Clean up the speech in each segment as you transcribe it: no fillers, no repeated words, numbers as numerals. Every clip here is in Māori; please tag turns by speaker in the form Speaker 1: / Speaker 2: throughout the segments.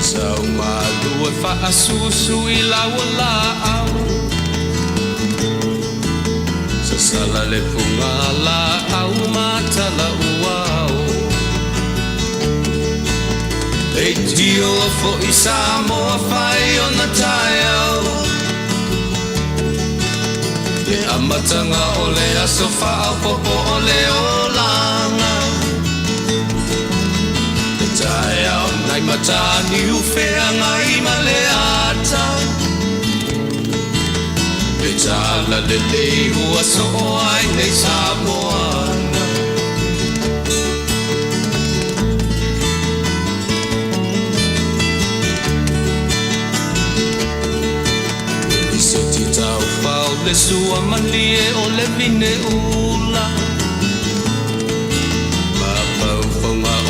Speaker 1: Sau malua fa'asusu I lawala'au Sasala le punga la'au matala uau E tio fo I Samoa whai o na taiau E amatanga o le aso wha'apopo o le olanga Taiau nai matani ufea ngai maleata E tala le lei ua so ai nei Samoana I se ti tau whao le sua malie o le vine ula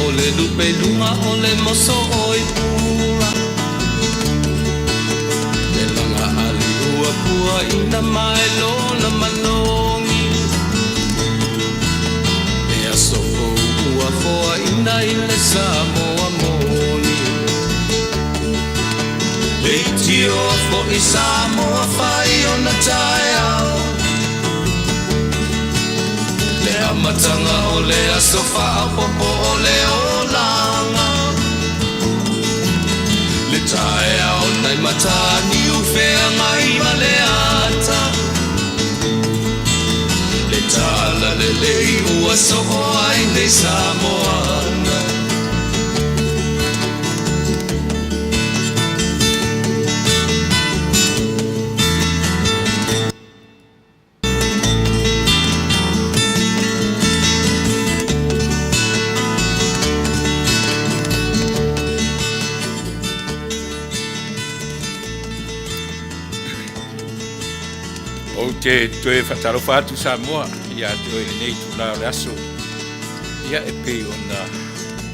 Speaker 1: O le lupe lunga o le moso oi pula Le langa ali ua pua ina mai lona manongi E asoko ua foa ina I le Samoa moni E tio fo I Samoa whai o na taiau Le amatanga o le aso wha'apopo o le olanga Le taiau nai matani ufea ngai maleata Le tala le lei ua soho ai nei Samoana Te toe whatalofa atu Samoa ia toe nei tula o le aso ia e pei ona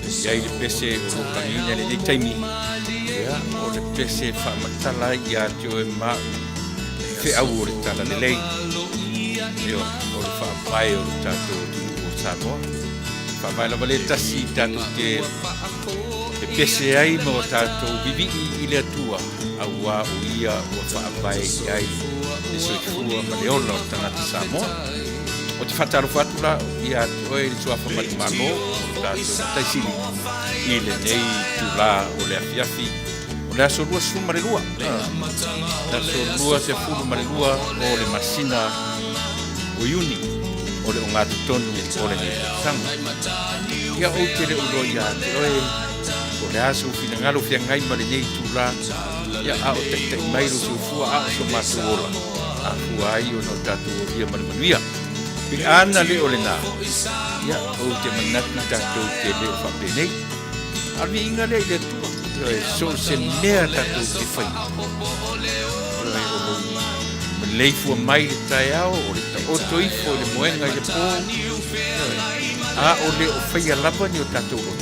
Speaker 1: ia I le pese o lukangina le nei taimi ia o le pese whaamatala ia toe mau au o le tala le lei ia o le whaampai o le tātou Taunu'u o Samoa whaampai lava le tasi tātou te pese ai mo tātou vivi I le atua aua o ia o whaampai ai E soifua ma le ona o tangata Samoa o te whatalofa atu la ia toe le suafa ma le malo o tātou taisili I le nei tula o le afiafi o le aso lua su ma le lua le aso lua se fulu ma le lua o le masina o iuni o le o ngātu tonu o le nei sanga ia o te le ulo ia toe o le aso fina ngalo fia ngai ma le nei tula ia a o te mairu soifua a o so matu ola a fuai o no tatu o ia Manuia. Ping ana le o le nā. Ia o te manatu tatu te le o whapenei. Armi inga le le tua. So se nea tatu te whai. Me leifua mai le tai ao o le ta oto ifo le moenga I le pō. A o le o whai alapa ni o tatu o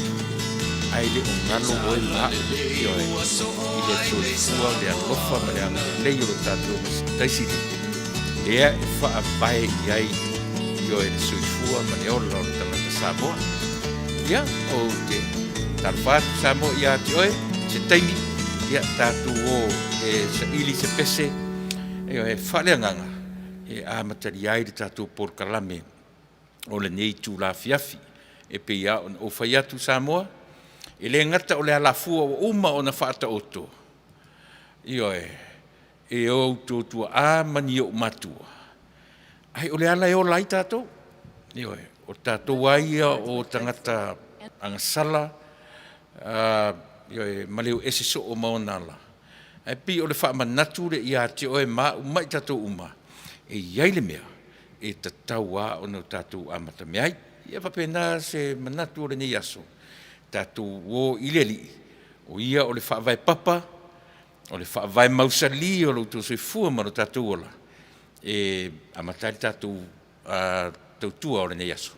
Speaker 1: ai le o ngalo o e maa I le soifua le alofa ma le anga lei o tātou taisiri ea e whaapai iai I le soifua ma le ola o tangata Samoa ia o te tarwhatu Samoa ia te oe se taimi ia tātou o e sa ili se pese e whaleanganga e amatari ai le tātou porkalame o le nei tū la fiafi e pe ia o whaiatu Samoa e le ngata o le alafua o uma o na whaata oto. Ioe, e o tōtua a mani o matua. Ai o le ala e o lai tātou. Ioe, o tātou aia o tangata angasala, ioe, maleo ese so o maonala. Ai pi o le wha manatu le ia te oe ma umai tātou uma. E iai le mea, e tatau a o no tātou amata meai. Ia papena se manatu o le nei aso. Tātou o ileli, o ia o le whaavai papa, o le whaavai mausali o lo tō soifua maro tātou ola. E amatari tātou tautua o le nei aso.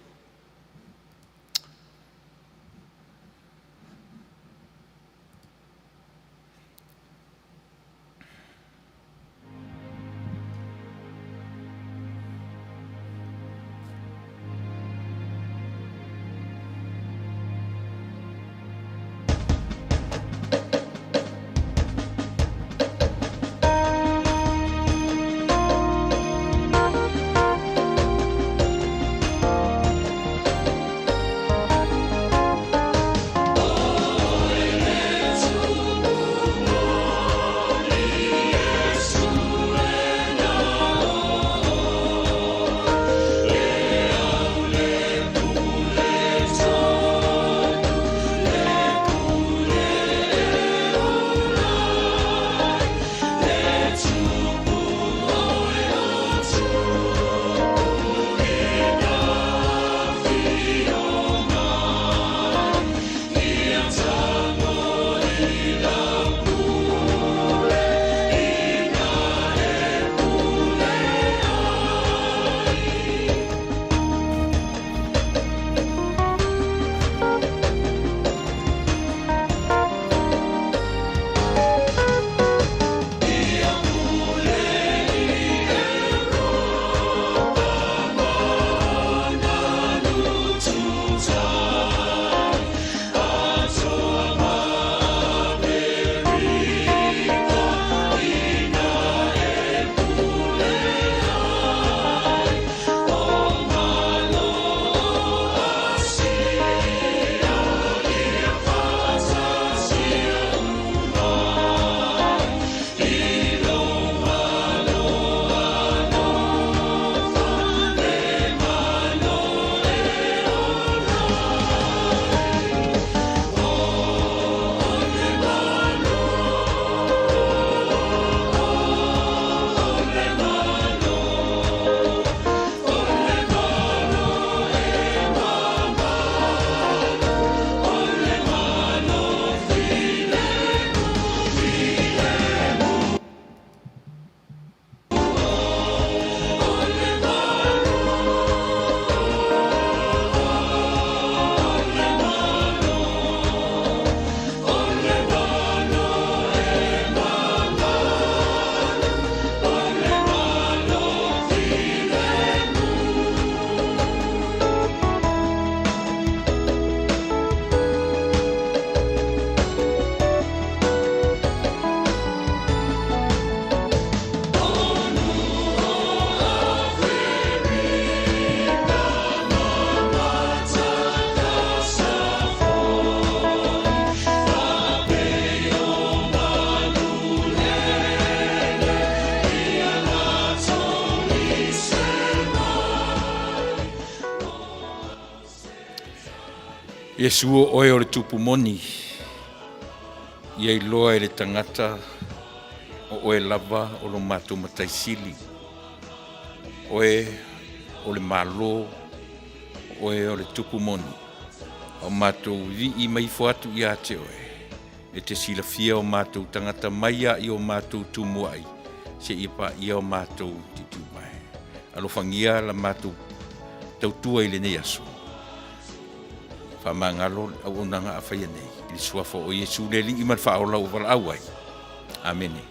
Speaker 1: Iesu oe o le tupu moni. Ia I loa le tangata o oe lava o lo mātou mataisili. Oe o le malo, oe o le tupu moni. O mātou I mai fuatu ia te oe. E te silafia o mātou tangata maia I o mātou tumuai. Se ipa ia o mātou titu mai. Alofangia la mātou tautua I le nei aso. Whamangalo au onanga a whaia nei. I suafo o Iesu le li iman whaola o wala awai. Amene.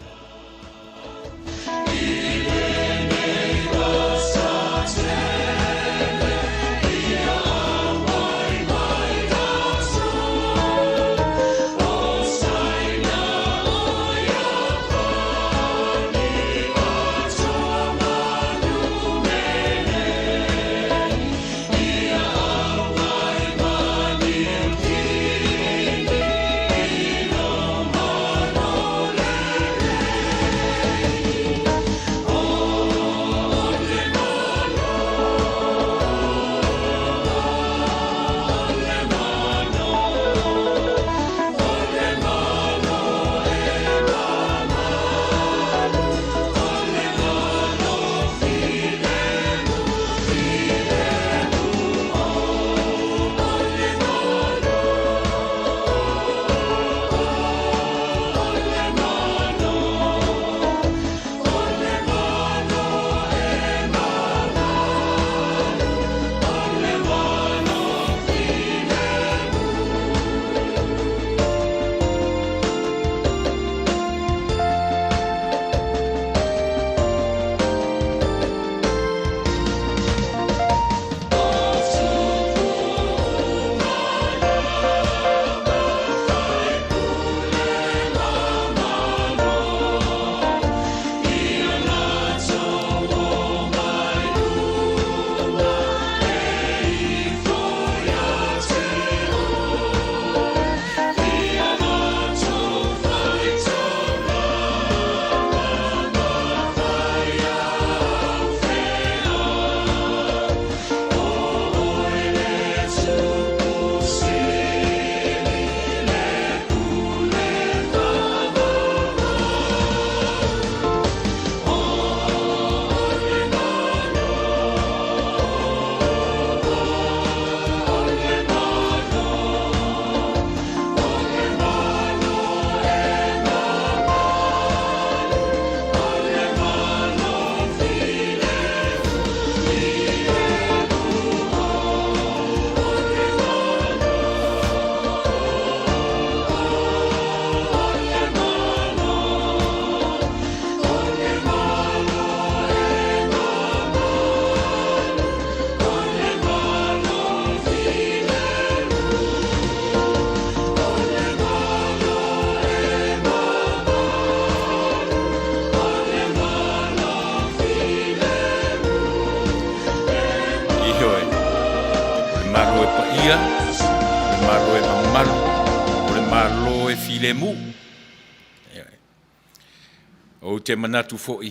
Speaker 1: O te manatu fo'i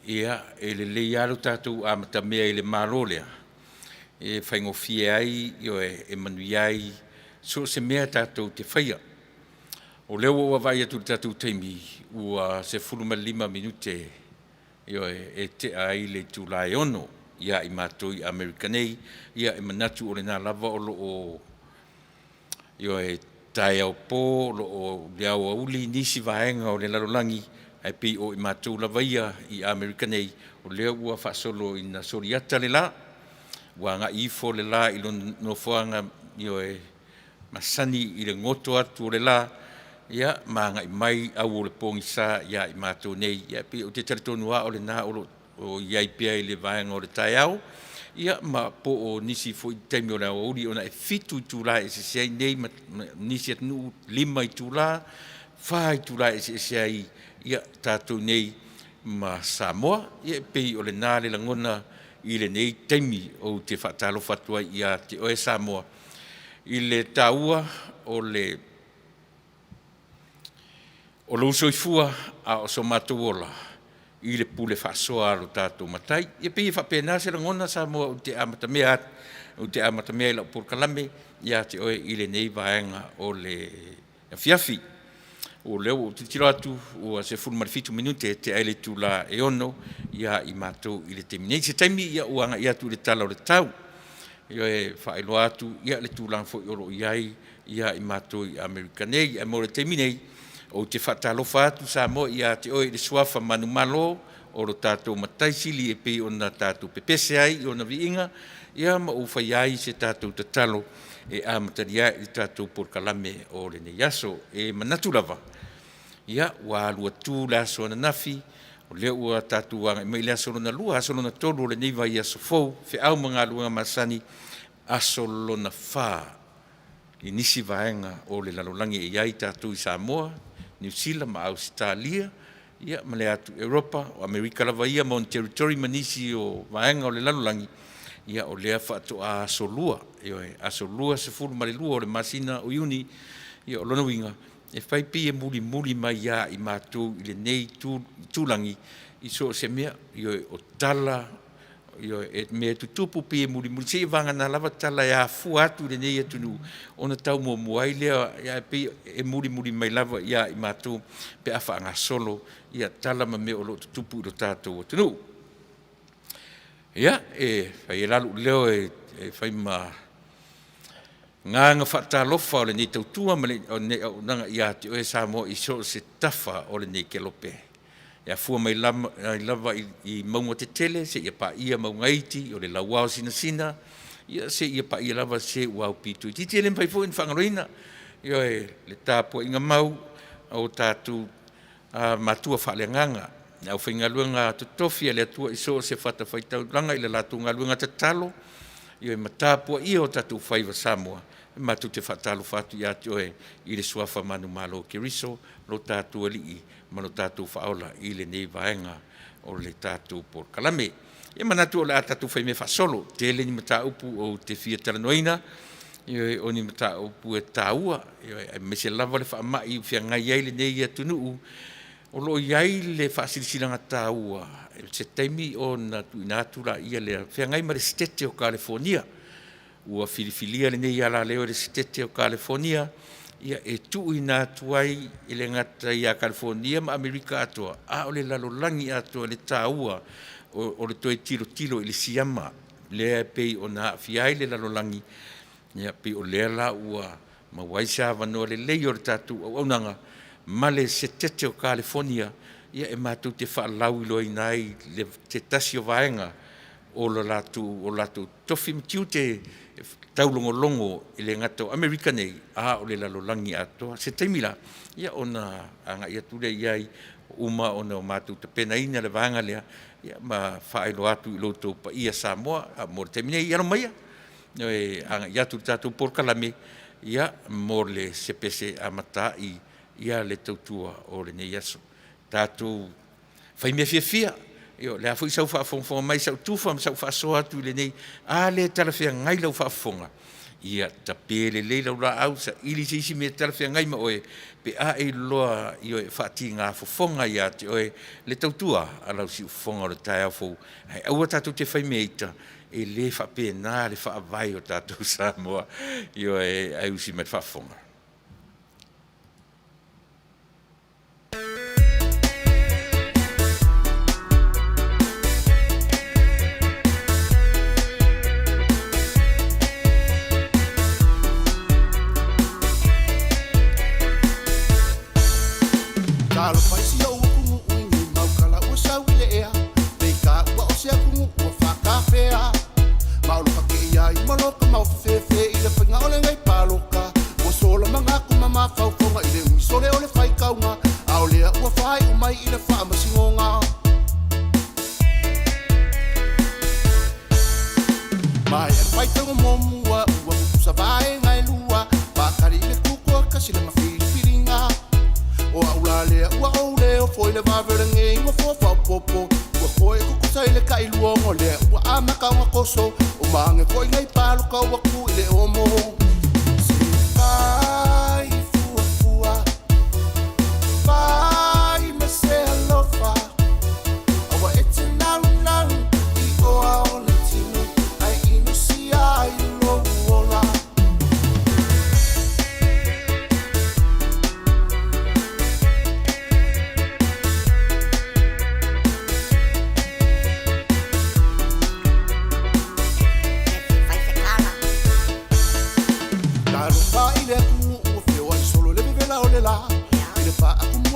Speaker 1: ia e le lei alu tātou a matamea I le marolea. E whaingofie ai e Manuia ai so se mea tātou te whaia. O leo o vai atu tātou teimi ua se 45 minute e te ai le Tuilaepa ia I mātou I Amerikanei ia e manatu o le nā lava o lo o e tai au pō lo o leau auli nisi vaenga o le lalolangi ai pi o I mātou lavaia I Amerikanei o leo ua whaasolo I na soriata le la ua ngā ifo le la I lo nofoanga e masani I le ngoto atu o le la ia ma ngai mai au o le pongi sa ia I mātou nei ia pi o te Taunu'u o le nā o iai pia I le vaenga o le tai au ia ma po o nisi fo I taimi o le auli ona e fitu I tūla e se sei nei nisi atnu 5 I tūla 5 I tūla e se sei ia tātou nei ma Samoa ia pei o le nā le langona I le nei taimi o te whaatalo fatua ia te oe Samoa I le taua o le o lo soifua a o so matowola I le pule whaasoa alo tātou matai ia pei whapena se langona Samoa o te amata mea o te amata mea ila por kalame ia te oe ile nei vaenga o le fiafi o leo o te tiro atu o se fulu marifitu minute te aile tu la e ono ia i mātou i le teminei se taimi ia uanga ia tu le tala o le tau ia e whaelo atu ia le tūlang fo i oro iai ia i mātou i Amerikanei a mo le teminei o te whatalofa atu sa mo ia te oe le suafa manu malo o lo tātou mataisili e pei o na tātou pepese ai o na viinga ia ma o whai ai se tātou tatalo e amataria i tātou porkalame o le nei aso e manatu lava. Ia, wā lua tū le aso ana nafi, o leo ua tātou wanga, mai le aso lona lua, aso lona tolu o le nei vai aso fau, fe au mga luanga masani, aso lona whā, i nisi vaenga o le lalolangi e iai tātou i Samoa, New Zealand, ma Australia, ia, ma le atu Europa, o Amerika lava ia, ma on territory manisi o vaenga o le lalolangi, ia o lea whaato a asolua, asolua se furu mare lua o le masina o iuni, ia o lona winga, e whaipi e muli mai ia i mātou i le nei tūlangi, i so se mea, ia o tala, ia e mea tutupu pi e muli, se i vanga na lava tala ia fu atu le nei atunu, ona tau mua i lea, ia pi e muli mai lava ia i mātou, pe awha anga solo, ia tala ma mea o lo tutupu i lo tātou atunu. Ia, e whai e lalu leo e whai ma nganga whaatalofa o le nei tautua ma le o nanga ia te oe Samoa i so se tafa o le nei kelope. Ia fua mai lava i maunga te tele, se ia pa ia maunga iti o le lauao sina, ia se ia pa ia lava se wau pitu. Ti te le mpai fo in whangaroina, ia e le tāpua inga mau o tātu matua whaaleanganga. Au whainga luanga tutofia le atua iso se whata whaitau langa i le latu ngā luanga tatalo, i e matāpua i o tatu whaiva Samoa, matu te whatalo whatu i ati oe i le suafa manu malo ke riso, lo tātu alii, ma lo tātu whaola i le nei vaenga o le tātu por kalame. I manatu o le atatu whaime whasolo, te ele ni mata upu o te fia talanoina, i o ni mata upu e tāua, i o me se lava le whaamai i whia ngai ai le nei Taunu'u, o lo iai le whaasirisilanga tāua, se taimi o na tuinatula ia le whiangai ma le stete o California, ua filifilia le nei ala leo le stete o California, ia e tui nā tuai i le ngata ia California ma Amerika atoa, a o le lalolangi atoa le tāua, o le toe tilo i le siama, lea pei o na fiai le lalolangi, ia pei o lea la ua ma waisa vanoa le lei o le tatu au nanga, male se tete o California, ia e mātou te whaalau i loi nai le te tasi o vaenga o latu tofi mtiu te taulongolongo i le ngata o Amerika nei, a o le lalolangi atoa. Se taimila, ia ona anga ia ture iai uma ona o mātou te pena ina le vaenga lea, ia ma whaelo atu i loto pa ia Samoa, a mo le taimine i ano maia, anga ia ture tātou porkalame, ia mo le sepese amata ia le tautua o le nei aso. Tātou whai mea fia, le a fui sau whaafonga mai sau tufa, sau whaasoa atu le nei, a le talawhia ngai lau whaafonga. Ia ta pele le lau la au sa ili se isi mea talawhia ngai ma oe, pe a e loa i oe whaati ngā fofonga ia te oe le tautua, a lau si ufonga o le tai au fau. Hei aua tātou te whai mea ita, e le whapea nā le whaavai o tātou Samoa, i oe au si mea whaafonga.
Speaker 2: I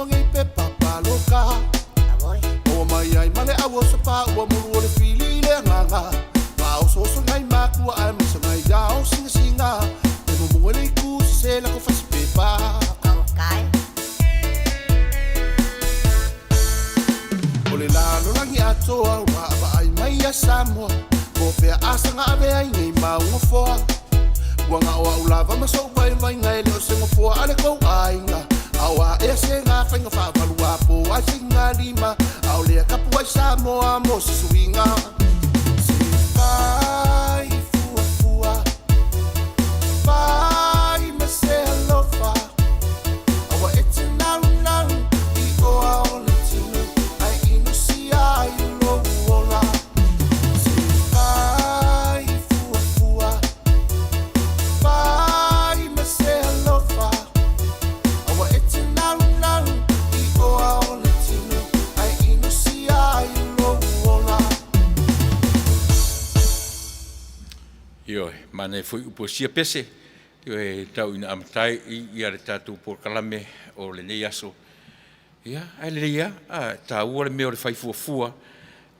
Speaker 2: ngai pe papaloka o mai ai male awo sa pa o mulu o le fili le nganga pa o so so ngai maku ai mo sa ngai ya o singa singa e mo mo le ku se la ko fasi pe pa o le la lo langi atoa wa ba ai mai ya Samoa ko pe asa nga ave ai ngai ma ngo foa wanga o ulava maso vai vai ngai le o se ngo foa ale ko ai nga awa e se nga whainga whaavalua po ai singa lima au lea kapu ai Samoa mo se suinga se vai fua fua vai me se alofa awa e te nau nau i oa o le tinu ai ino si ai lo uola se vai fua fua vai me se alofa
Speaker 1: Io, mana foi uposia pese. Io tau ina amatai i ale tatu por kalame o le nei aso. Ia, ai le ia, ta ua me o le fai fuafua.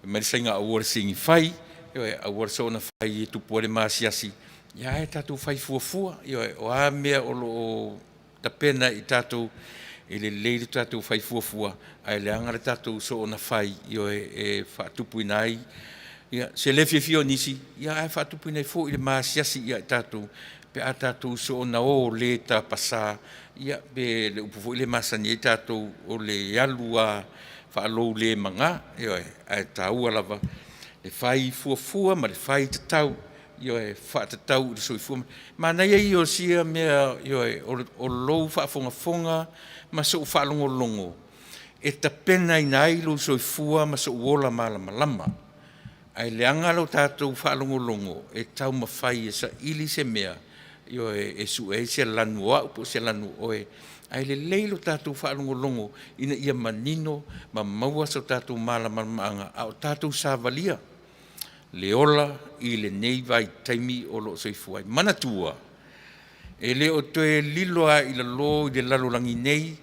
Speaker 1: Me le sainga ua le singi fai. Io a ua so na fai e tupu le masiasi. Ia e tatu fai fuafua. Io o a mea o lo tapena i tatu i le leile tatu fai fuafua. Ai le anga le tatu so na fai. Io e fa tupu inai. Ia se le fio nisi ia ai fa tu pina fo ile masiasi ia tatu pe atatu so na o le ta pasa ia be le upu ile masani tatu o le alua fa lo le manga ia ai tau lava le fai fu ma le fai tau ia fa tau so fu ma na ia o sia me ia o lo fa fonga ma so fa longo e ta pena inai lo so fu ma so ola malama ai leanga lo tātou whaalongolongo e tau mawhai e sa ili se mea io e su e se lanu au po se lanu oe ai le leilo tātou whaalongolongo ina ia manino ma maua sa tātou malamaanga au tātou sāvalia le ola i le nei vai taimi o lo soifuai manatua e le o toe liloa i la lo i le lalolangi nei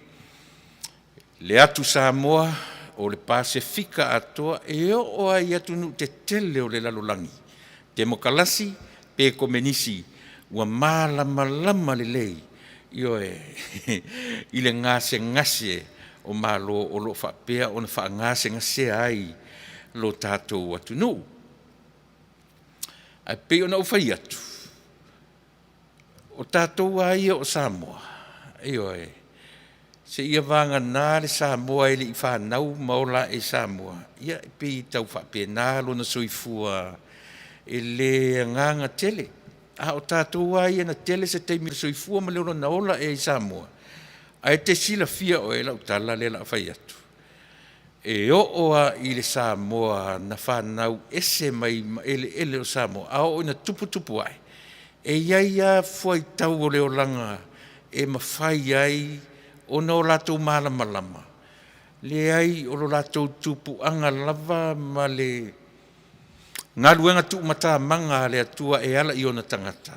Speaker 1: le atu Samoa o le Pasifika atoa e o ai atu nu te tele o le lalolangi. Te mokalasi pe komenisi ua malama le lei io i le ngase o malo o lo whapea o na wha ngase ai lo tātou atu nu. Ai pe o na uwhai atu. O tātou ai o Samoa. Io se ia vanga nā le Samoa e le i whanau maola e Samoa. Ia pe tau whapena lo na soifua e le nganga tele. A o tātou ai na tele se teimi soifua ma leo na ola e Samoa. Ai te sila fia o e lau tala le la whai atu. E oa i le Samoa na whanau ese mai ele o Samoa. A o ina tupu ai. E iaia fuai tau o leo langa e mawhai ai o no lato malama. Le ai o lo lato tupu anga lava ma le ngaluenga tu mata manga le atua e ala i ona tangata.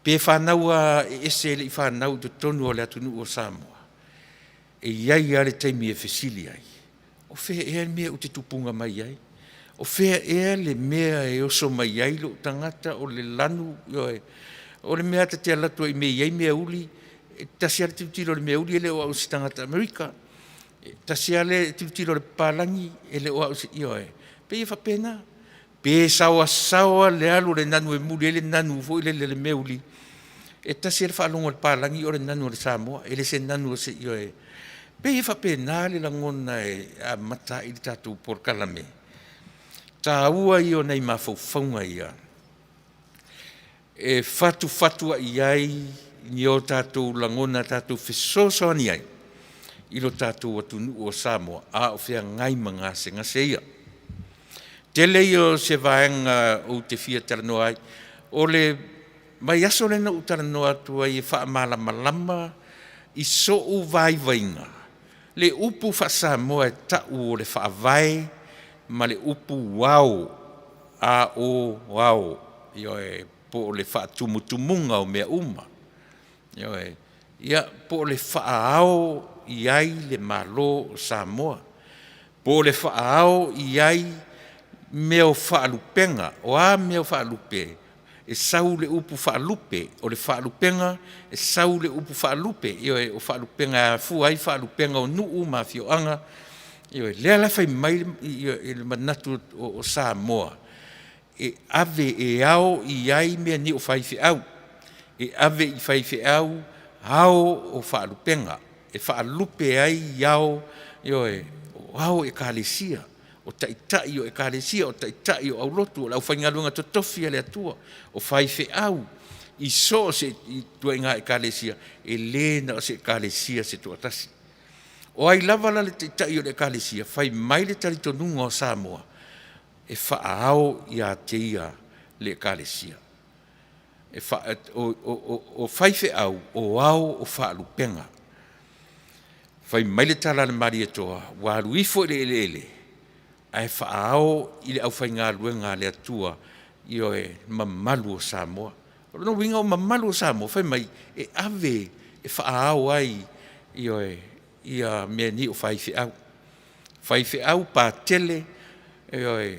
Speaker 1: Pe whanaua e ese le i whanau te tonu o le atunu o Samoa. E iai ale teimi e fesili ai. O whea ea mea o te tupunga mai ai. O whea ea le mea e oso mai ai lo tangata o le lanu. O le mea te alatua i mea iai mea uli. Tasi ale tiro le mea uli ele o au si tangata Amerika. Tasi ale tiro le palangi ele o au si ioe. Pe i whapena. Pe sawa le alu le nanu e muli ele nanu fo ile le mea uli. E tasi ale whaalongo le palangi o le nanu le Samoa. Ele se nanu se ioe. Pe i whapena le langona e a mata i tatu por kalame. Tā ua i o nei mawhauwhaunga ia. E fatu i ai ni o tātou langona tātou whesoso ani ai. I lo tātou atunu o Samoa. A o whea ngai mangase ngase ia. Tele i o se vaenga o te fia taranoa ai. O le mai aso lena o taranoa tua i wha malama i so o vai vainga. Le upu wha Samoa e tau o le wha vai ma le upu wau a o wau. Io e po le wha tumutumunga o mea uma. Ia po le wha ao iai le malo o Samoa. Po le whaao iai meo whaalupenga, o a meo whaalupe, e sau le upu whaalupe, o le whaalupenga, e sau le upu whaalupe, io e o whaalupenga fuai whaalupenga o nuu ma fioanga, io e lea la whai mai io e le manatu o Samoa. E ave e ao iai mea ni o whaifi au, e ave I whaifi au, hao o whaalupenga, e whaalupe ai iao, io e au e kālesia, o taitai o e kālesia, o taitai o aulotu, o lau whaingalunga totofi ale atua, o whaife au, I so se I tuainga e kālesia, e lēna o se kālesia se tuatasi. O ai lava la le taitai o le kālesia, whai mai le taritonunga o Samoa, e whaao ia teia le kālesia. O whaife au, o au o whaalupenga, whai mai le tala le mari atoa, waru ifo le ele, ai whaao I le au whai ngā luenga le atua, io e mamalu o Samoa. No winga o mamalu o Samoa, whai mai e ave e whaao ai, io e ia mea ni o whaife au. Whaife au pa tele, io e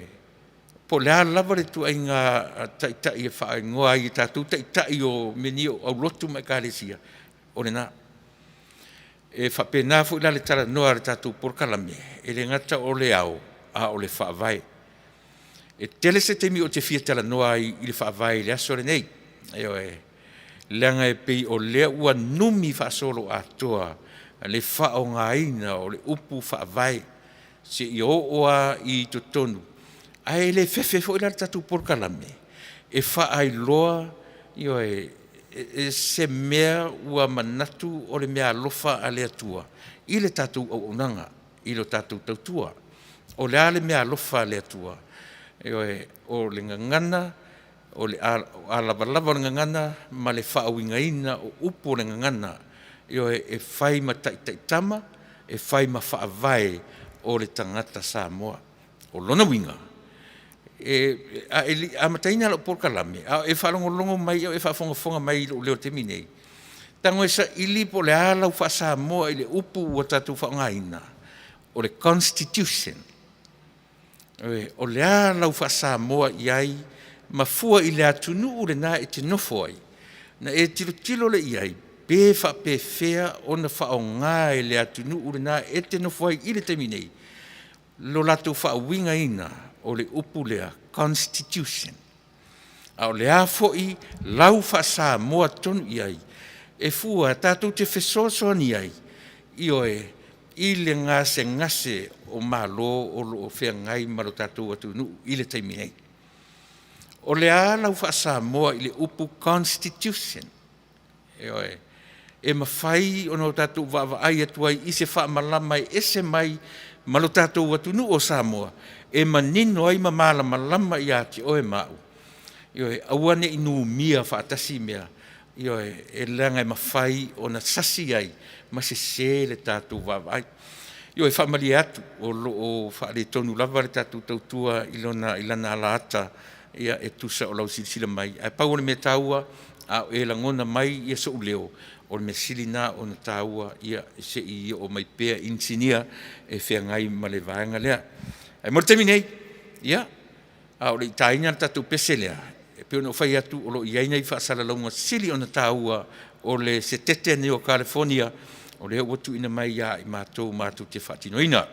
Speaker 1: po lea lava le tua inga taitai e whaai ngoa I tātou taitai o meni o aulotu mai kālesia, o le nā. E whapena fu ila le tala noa le tātou porkalame, e le ngata o le au, a o le whaavai. E tele se temi o te fia tala noa I le whaavai le aso le nei. Eo e, leanga e pei o lea ua numi whaasolo a toa, le whao ngā ina o le upu whaavai, se I o oa I totonu. Ai le fefe fo ila le tātou porkalame, e whaai loa, io e se mea ua manatu o le mea alofa a le atua. I le tātou au unanga, I lo tātou tautua. O le ale mea alofa a le atua. O le ngangana, o le alabalava o le ngangana, ma le whaawingaina o upo le ngangana. E whai ma taitama, e whai ma whaavai o le tangata Samoa. O lona winga. A mataina lo porkalame, e whalongolongo mai, e whafongafonga mai o leo te minei. Tango e sa ili po le ala u Samoa I le upu ua tatu whaongaina, o le Constitution. O le ala u Samoa iai, mafua I le Taunu'u le nā e te nofo ai, na e tilo le iai, pe whapewhea o na whaonga e le Taunu'u le nā e te nofo ai I le te minei. Lo latu whaawinga ina, o le upu lea Constitution. A o lea foi lau Samoa tonu iai, e fua tātou te whesoso ni ai, I le ngase o malo o lo whea ngai maro tātou atu nu I le taimi nei. O lea lau Samoa I le upu Constitution. E mawhai o no tātou wawa ai atuai I se wha malama ese mai malo tātou atu nu o Samoa. E manino ai mamala malama I ati o e mau. Awane inu mia whaatasi mea. E langa mawhai o na sasi ai. Ma se le tātou wawai. E whamali atu o whaare tonu lava le tātou tautua ilana ala ata. E tusa o lau silisila mai. Ai pau o me taua e langona mai I so uleo. O me silina o na taua se I o mai pea insinia e whea ngai ma le vaenga lea. Ai mo temi nei, o le taina tātou pese lea, e peo no whai atu o lo iaina I whaasala launga sili o na tāua o le se tete ne o California, o le watu ina mai ia I mātou te whaatinoina.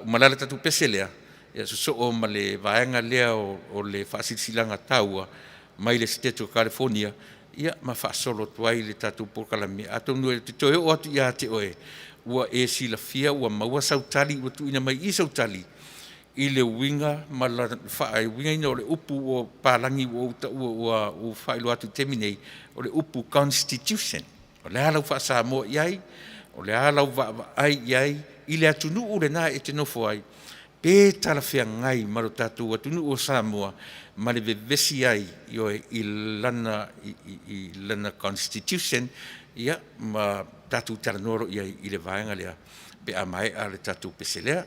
Speaker 1: Umalala tātou pese lea, so o ma le vaenga lea o le whaasilisilanga tāua, mai le se tete o California, ma whaasolo tuai le tātou porkalame, atou nue te toe o atu ia te oe, ua e sila fia, ua maua sautali, ua tu ina mai I sautali, I le winga, ma la whaai winga ina o le upu o pālangi ua whaelo atu teminei, o le upu Constitution. O le alau wha Samoa iai, o le alau wa ai iai, I le Taunu'u le nā e te nofo ai, pe tala whea ngai maro tātou Taunu'u o Samoa, ma le vevesi ai, I lana Constitution, ma tātou tala noro I le vaenga lea, pe a mai a le tātou pese lea.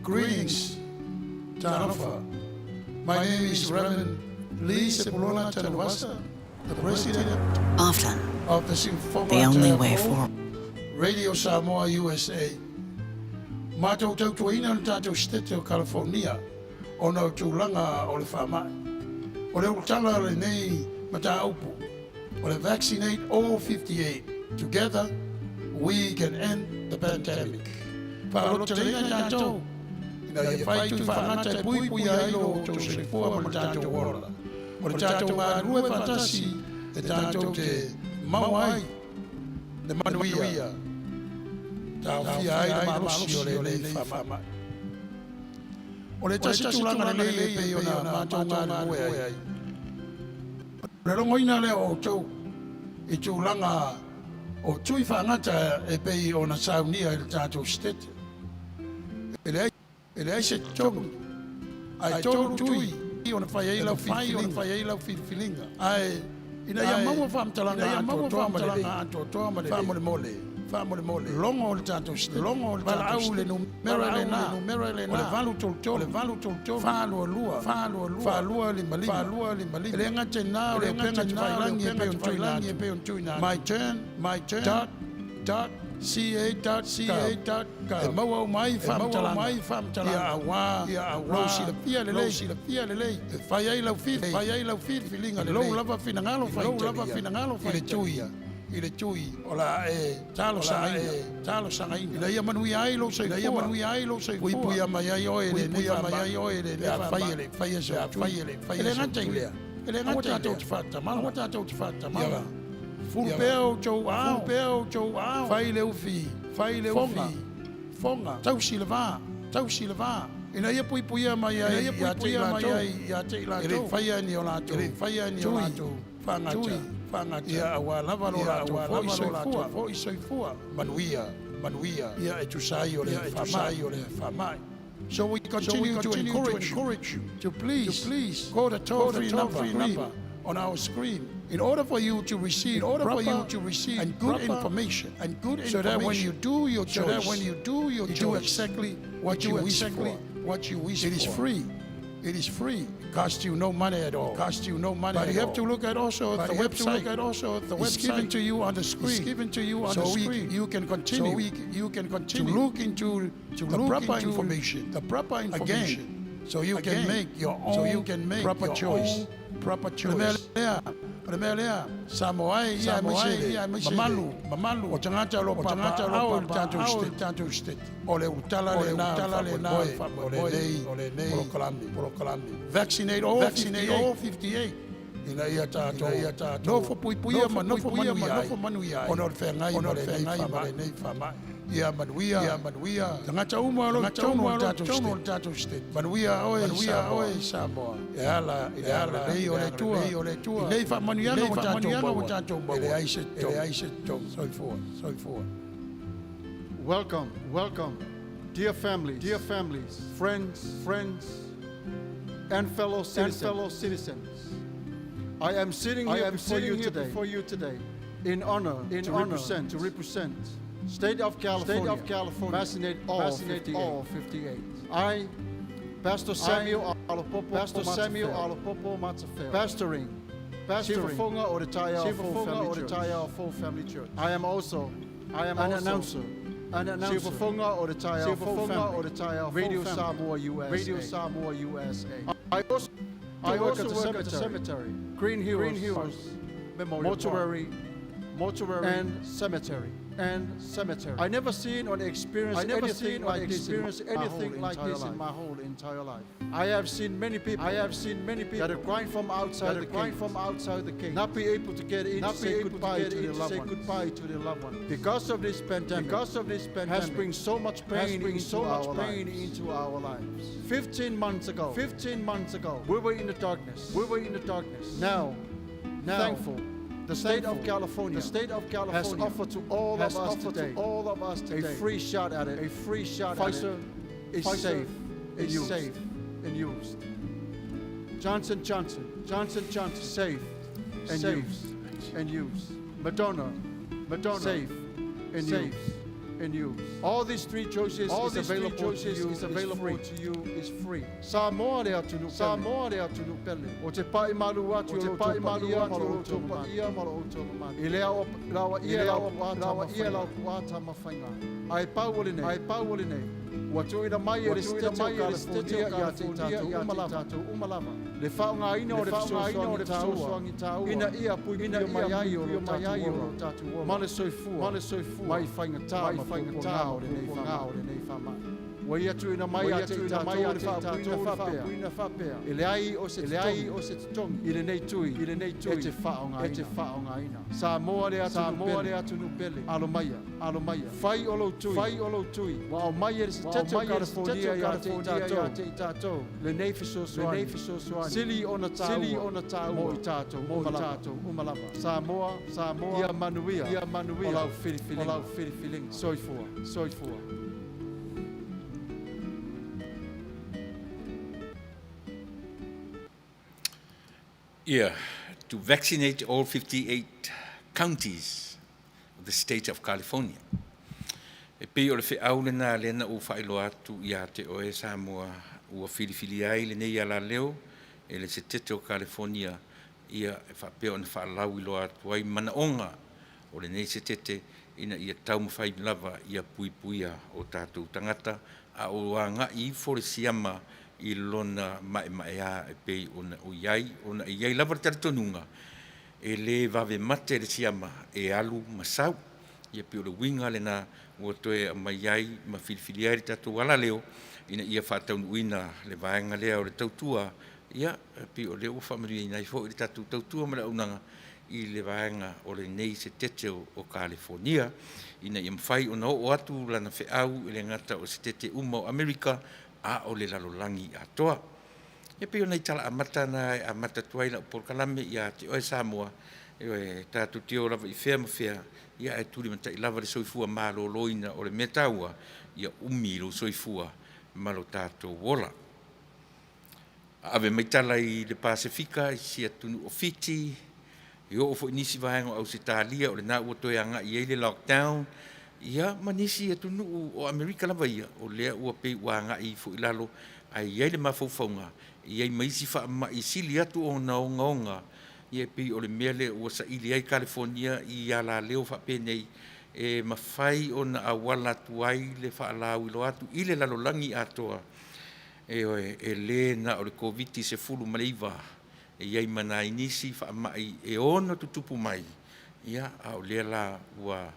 Speaker 3: Greetings, Taunu'u. My name is Reverend Lee Sepulona Tanuasa, the President
Speaker 4: Often,
Speaker 3: of the Sinfoba
Speaker 4: the only way forward.
Speaker 3: Radio Samoa, USA. Mātou tautuaina na tātou state o California, o nau tūlanga o le whamai. O le utala le nei mata aupu, o le vaccinate all 58. Together, we can end the pandemic. Whaalotelina tātou, ina ia whai tui whaangata pui pui ailo tau se fua ma tātou ora. O le tātou ngā rua whatasi, e tātou te mawai, le Manuia. Tau fia ai le marosi o le lei whamai. O le tasi tūlanga le lei e pei o nā mātou ngā rua ai. Le rongoina le o tau, I tūlanga o tui whaangata e pei o na saunia i le tātou stete. Ele ai se tongu, ai tōru tui, I o na whai eilau whiwhilinga. Ai, ina ia maua whamtalanga ato toa ma le whamole mole. Longo o le tātou stete. Wala au le numera le nā. O le valu toltolo. Whaalua le malima. Ele ngate nā o le penga te whailangi e pe on tuina. My turn. .ca.ka. E maua o mai whamtalanga. Ia awa. Lousi la pia lelei. E whai ai lau whiwhilinga lelei. Lou lava whinangalo whaitabia. I le tui o la e talo sanga ina. Ina ia manuia ai lo sei pui pui mai ai oe le fai ele ngata ilea. Ele ngata te fata mala. Fulpeo tau au. Fai le ufi. Fonga. Tau silava. Ina ia pui pui mai ai ia te ilato. Ele fai ani o lato. Whangata. Ia awa lava lo lato. Fo isoifua. Manuia. Ia e tusai o le whamai. So we continue to encourage you to please call the toll-free number on our screen in order for you to receive and good information so that when you do your choice, you do exactly what you wish for. It is free. Costs you no money at all. But you have to look at also the website. It's given to you on the screen. You can continue to look into the proper information. Again, so you can make your own proper choice. Samoai ia mamalu o tangata lo papa au tātou state o le utala le nā o le nei proklami vaccinate all 58 ina ia tātou no fo puipuia ma no fo manuia o no whengai ma le nei whamai ia manuia tangata uma lo tātou state manuia oe Samoa e ala nei o le tua nei whamanuia o tātou baua ele aise tau soifua.
Speaker 5: Welcome, dear families, friends, and fellow citizens. I am sitting here before you today in honor to represent State of California, vaccinate all 58. I, Pastor Samuel Alopopo Matafel, pastoring Chifufunga o Retire Full Family Church. I am an announcer. Chifufunga o Retire Radio Samoa USA. I work at the cemetery, Green Heroes Mortuary and Cemetery. I never seen or experienced anything like this in my whole entire life. I have seen many people that are crying from outside the cave, not be able to get in, say goodbye to their loved one. Because of this pandemic, has bring so much pain into our lives. 15 months ago, we were in the darkness. Now, thankful. The state of California has offered to all of us today a free shot at it. Fasa is safe and used. Johnson safe and used. Madonna safe and used. and use. All these three choices is available to you is free. Samoa le atunu pele. O te pai malu atu o te pai ia maro o tonu. Ile au lawa ia lau puata mafainga. Ai pau ole nei. Watu ina mai e stete California ia te tatu umalava. Le whaunga ina o le whaungi taua. Ina ia pui mai ai o tatu uama. Mane soifua. Mai whainga tā ma ngā o le nei whama. Wa ia tu ina mai a te tatu o le whapuina whapea. Ele ai o se tongi. Ile nei tui. E te whaunga ina. Samoa le atunu pele. Alo maia. Fai olo tui. Wa o mai e se teto California ia te tatou. Le nei fisosoani. Sili ona tau. Mo i tatou. Umalava. Samoa. Ia Manuia. O lau whiriwhilinga. Soifua.
Speaker 1: Yeah, to vaccinate all 58 counties of the state of California. E pei o le whiau lena o whaelo atu ia te oe Samoa ua whiriwhiri ai le nei ala leo e le se tete o California ia e whapea o na whaalau ilo atu ai manaonga o le nei se tete ina ia taumawhai lava ia puipuia o tātou tangata a o anga I fore siama I lona mai a e pei ona o iai lava te tonunga e le vave mate le siama e alu masau ia pe o le winga le na o toe mai ai ma filifili ai tatu wala leo ina ia Taunu'u le vaenga lea o le tautua ia pe o le o family ina fo le tatu tautua ma unanga I le vaenga o le nei se tete o California ina ia mfai ona o atu lana feau le ngata o se tete uma o Amerika a o le lalolangi atoa. E peo nei tala amata na amata tuaila o Porkalame ia te oe Samoa e tātu te o lava I whea ma whea ia e turi mata I lava le soifua malo loina o le metaua ia umilo soifua malo tātou wola. Ave mai tala I le Pasifika I sia Taunu'u o Fiti I o fo nisi vaenga o Ausitalia o le nā ua toe anga I le lockdown ia manisi e Taunu'u o Amerika lava ia o lea ua pei wanga I fo ilalo ai ia le mafaufaunga ia maisi wha mai sili atu o naonga ia pei o le mele ua sa ili ai California I ala leo wha penei e mawhai o na awala tuai le wha alau ilo atu I le lalolangi atoa e le na o le COVID se fulu maleiva ia mana inisi wha mai e ono tutupu mai ia o lea la ua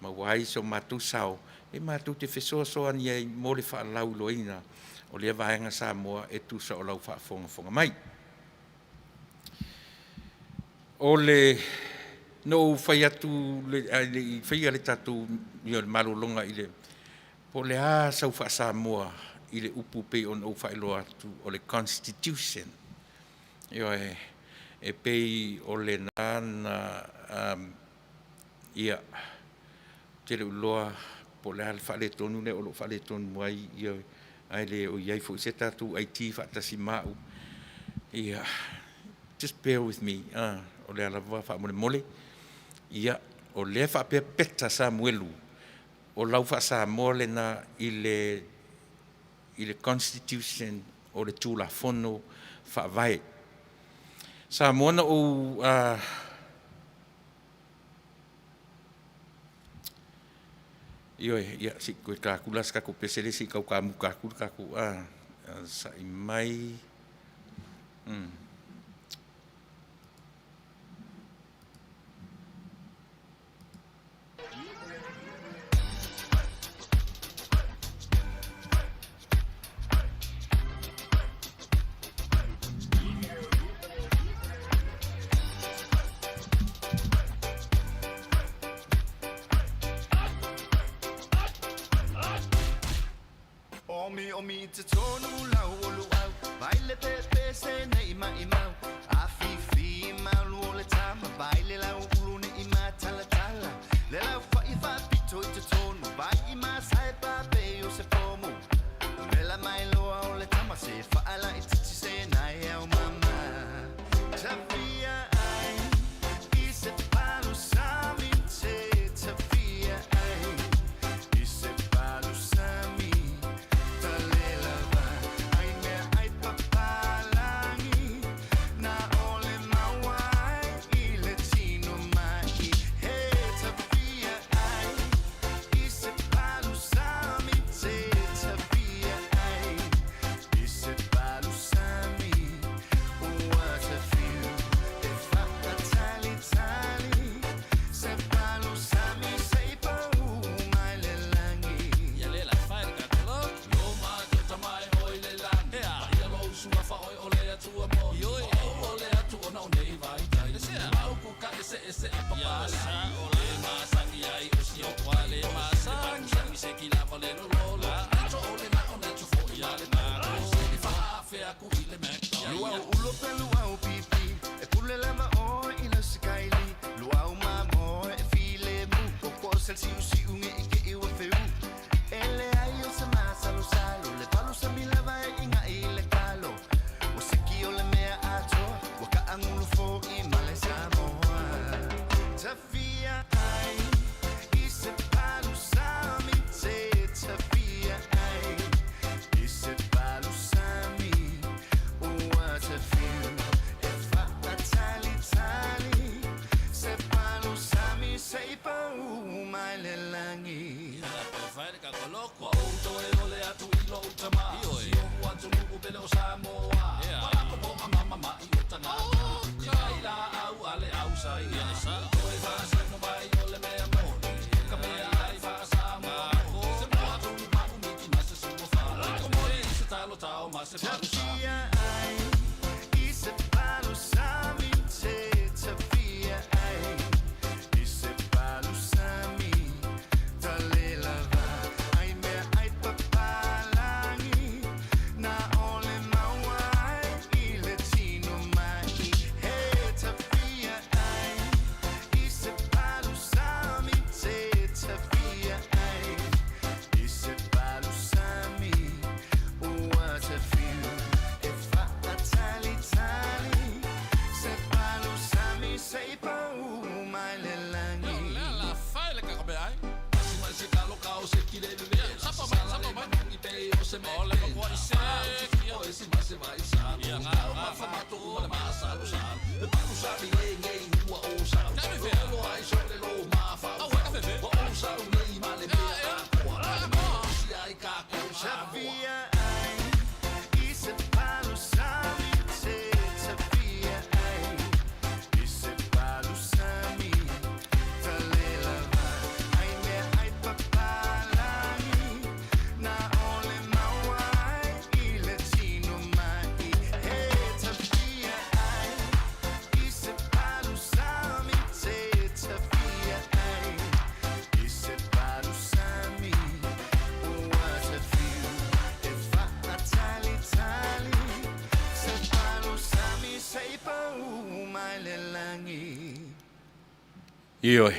Speaker 1: ma wai so matu sao e matu te fesoa ni ai mo le fa lau loina o le vaenga Samoa e tu sa o lau fa fonga mai o le no fai atu le fai ale tatu yo malolonga ile po le a sa fa Samoa ile upu pe on o fa lo atu o le constitution yo e pe o le nana ia te le loa po le al fale tonu le o lo fale tonu mai ia ai le o iai fo se tatu IT fa tasi mau ia just bear with me o le ala fa mole ia o le fa pe peta Samuelu o lau fa Samuel na ile constitution o le tula fono fa vai Samoa o Io ia si ko ka kulas ka ko pesele si ka ka muka ku ka ku sa mai
Speaker 4: Omi te tonu lau olu au Vale pe se nei mai Luau ulo pe luau pipi e pule lama o ina sikaili luau mamo e file mu popo sel si unge ike iwa feu ele ayo se masa lo salo le palo se mi lava e inga ile kalo o se ki o le mea ato o ka angulu fo I male samoa tafia ai I se palo sami se tafia ai I se palo sami what a feel if I tally se palo sami sei pa mai le langi
Speaker 6: fai ka koloko o to e ole atu I lo tama si o atu lu pe lo samoa pa ko mama I o tanga ai la au ale au sai ya sa to e va sa no vai ole me amo ka me ai fa samoa se mo atu ma mi ki ma se mo fa ko mo I se talo tao ma se pa
Speaker 4: se palo sami se tafia ai I se palo sami tale lava ai me ai papalangi na ole mawai I le tino mai he tafia ai I se palo sami se tafia ai I se palo sami what a feel if I tally se palo sami sei pa mai le langi
Speaker 6: la fai le ka ko be ai ma se ka lo ka o se ki le le sapa mai I pe o se me ole ko I se o e si ma se vai sa ya ma fa ma to le ma sa lo sa le pa sa mi le ngai ua o sa lo ai so le lo ma fa o sa ngai ma le me si ai ka ko sa
Speaker 4: via ai I se palo sami se tafia ai I se palo sami tale lava ai me ai papalangi na ole mawai I le tino mai he tafia ai I se palo sami se tafia ai I se palo sami what a feel if I tally se palo sami sei pa mai le langi
Speaker 1: Io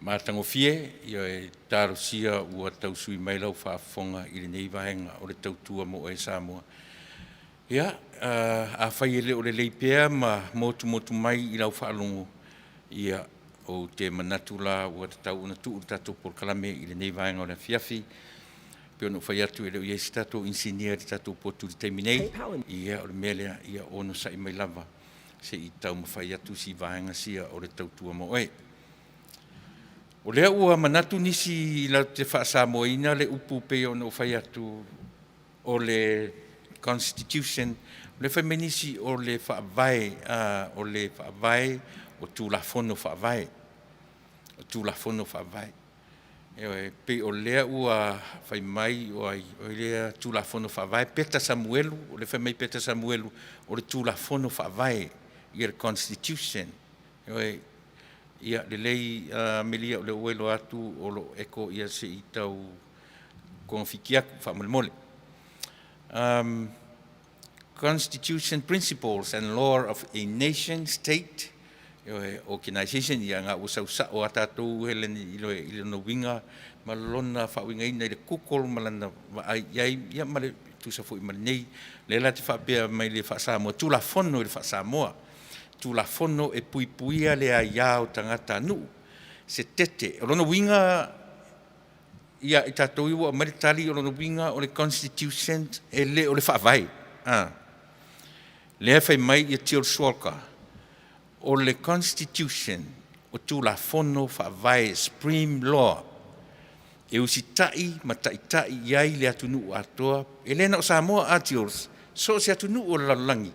Speaker 1: matango fie io e tarusia ua tausui mai lau whaafonga I le nei vahenga o le tautua mo e Samoa. Ia, a whai ele o le leipea ma motu mai I lau whaalongo ia o te manatu la ua te tau una tuu tatou por kalame I le nei vahenga o le fiafi. Pe ono whai atu ele o iesi tatou insinia te tatou potu te teiminei. Ia o le melea ia ono sai mai lava. Se I tau mawhai atu si vahenga sia o le tautua mo e. O lea ua manatu nisi I lau te whaasamoina le upu pe ono whai atu o le Constitution, le whai menisi o le whaavai o tūlafono whaavai. O tūlafono whaavai. Ewe, pe o lea ua whai mai o lea tūlafono whaavai. Peta Samuelu, o le whai mai Peta Samuelu, o le tūlafono whaavai I le Constitution. Ewe, ia le lei melia o le uelo atu o lo eko ia se I tau konfikiaku whaamole. Constitution principles and law of a nation, state, organization, ia ngā usausa o atatou hele I no winga, malona whawinga ina I le kukol, malana ia male tusafu I malinei, le la te whapea mai le whaasamoa, tūlafono I le whaasamoa, tūlafono e puipuia le a iau tangata Taunu'u, se tete, o lono winga, ia I tātou iwa maritali o lono winga o le Constitution, e le o le whaavai, le whai mai I tio sualka, o le Constitution, o tūlafono whaavai, Supreme Law, e usi tai, ma tai iai le Taunu'u atoa, e le na o Samoa atiors, so se Taunu'u o lalangi,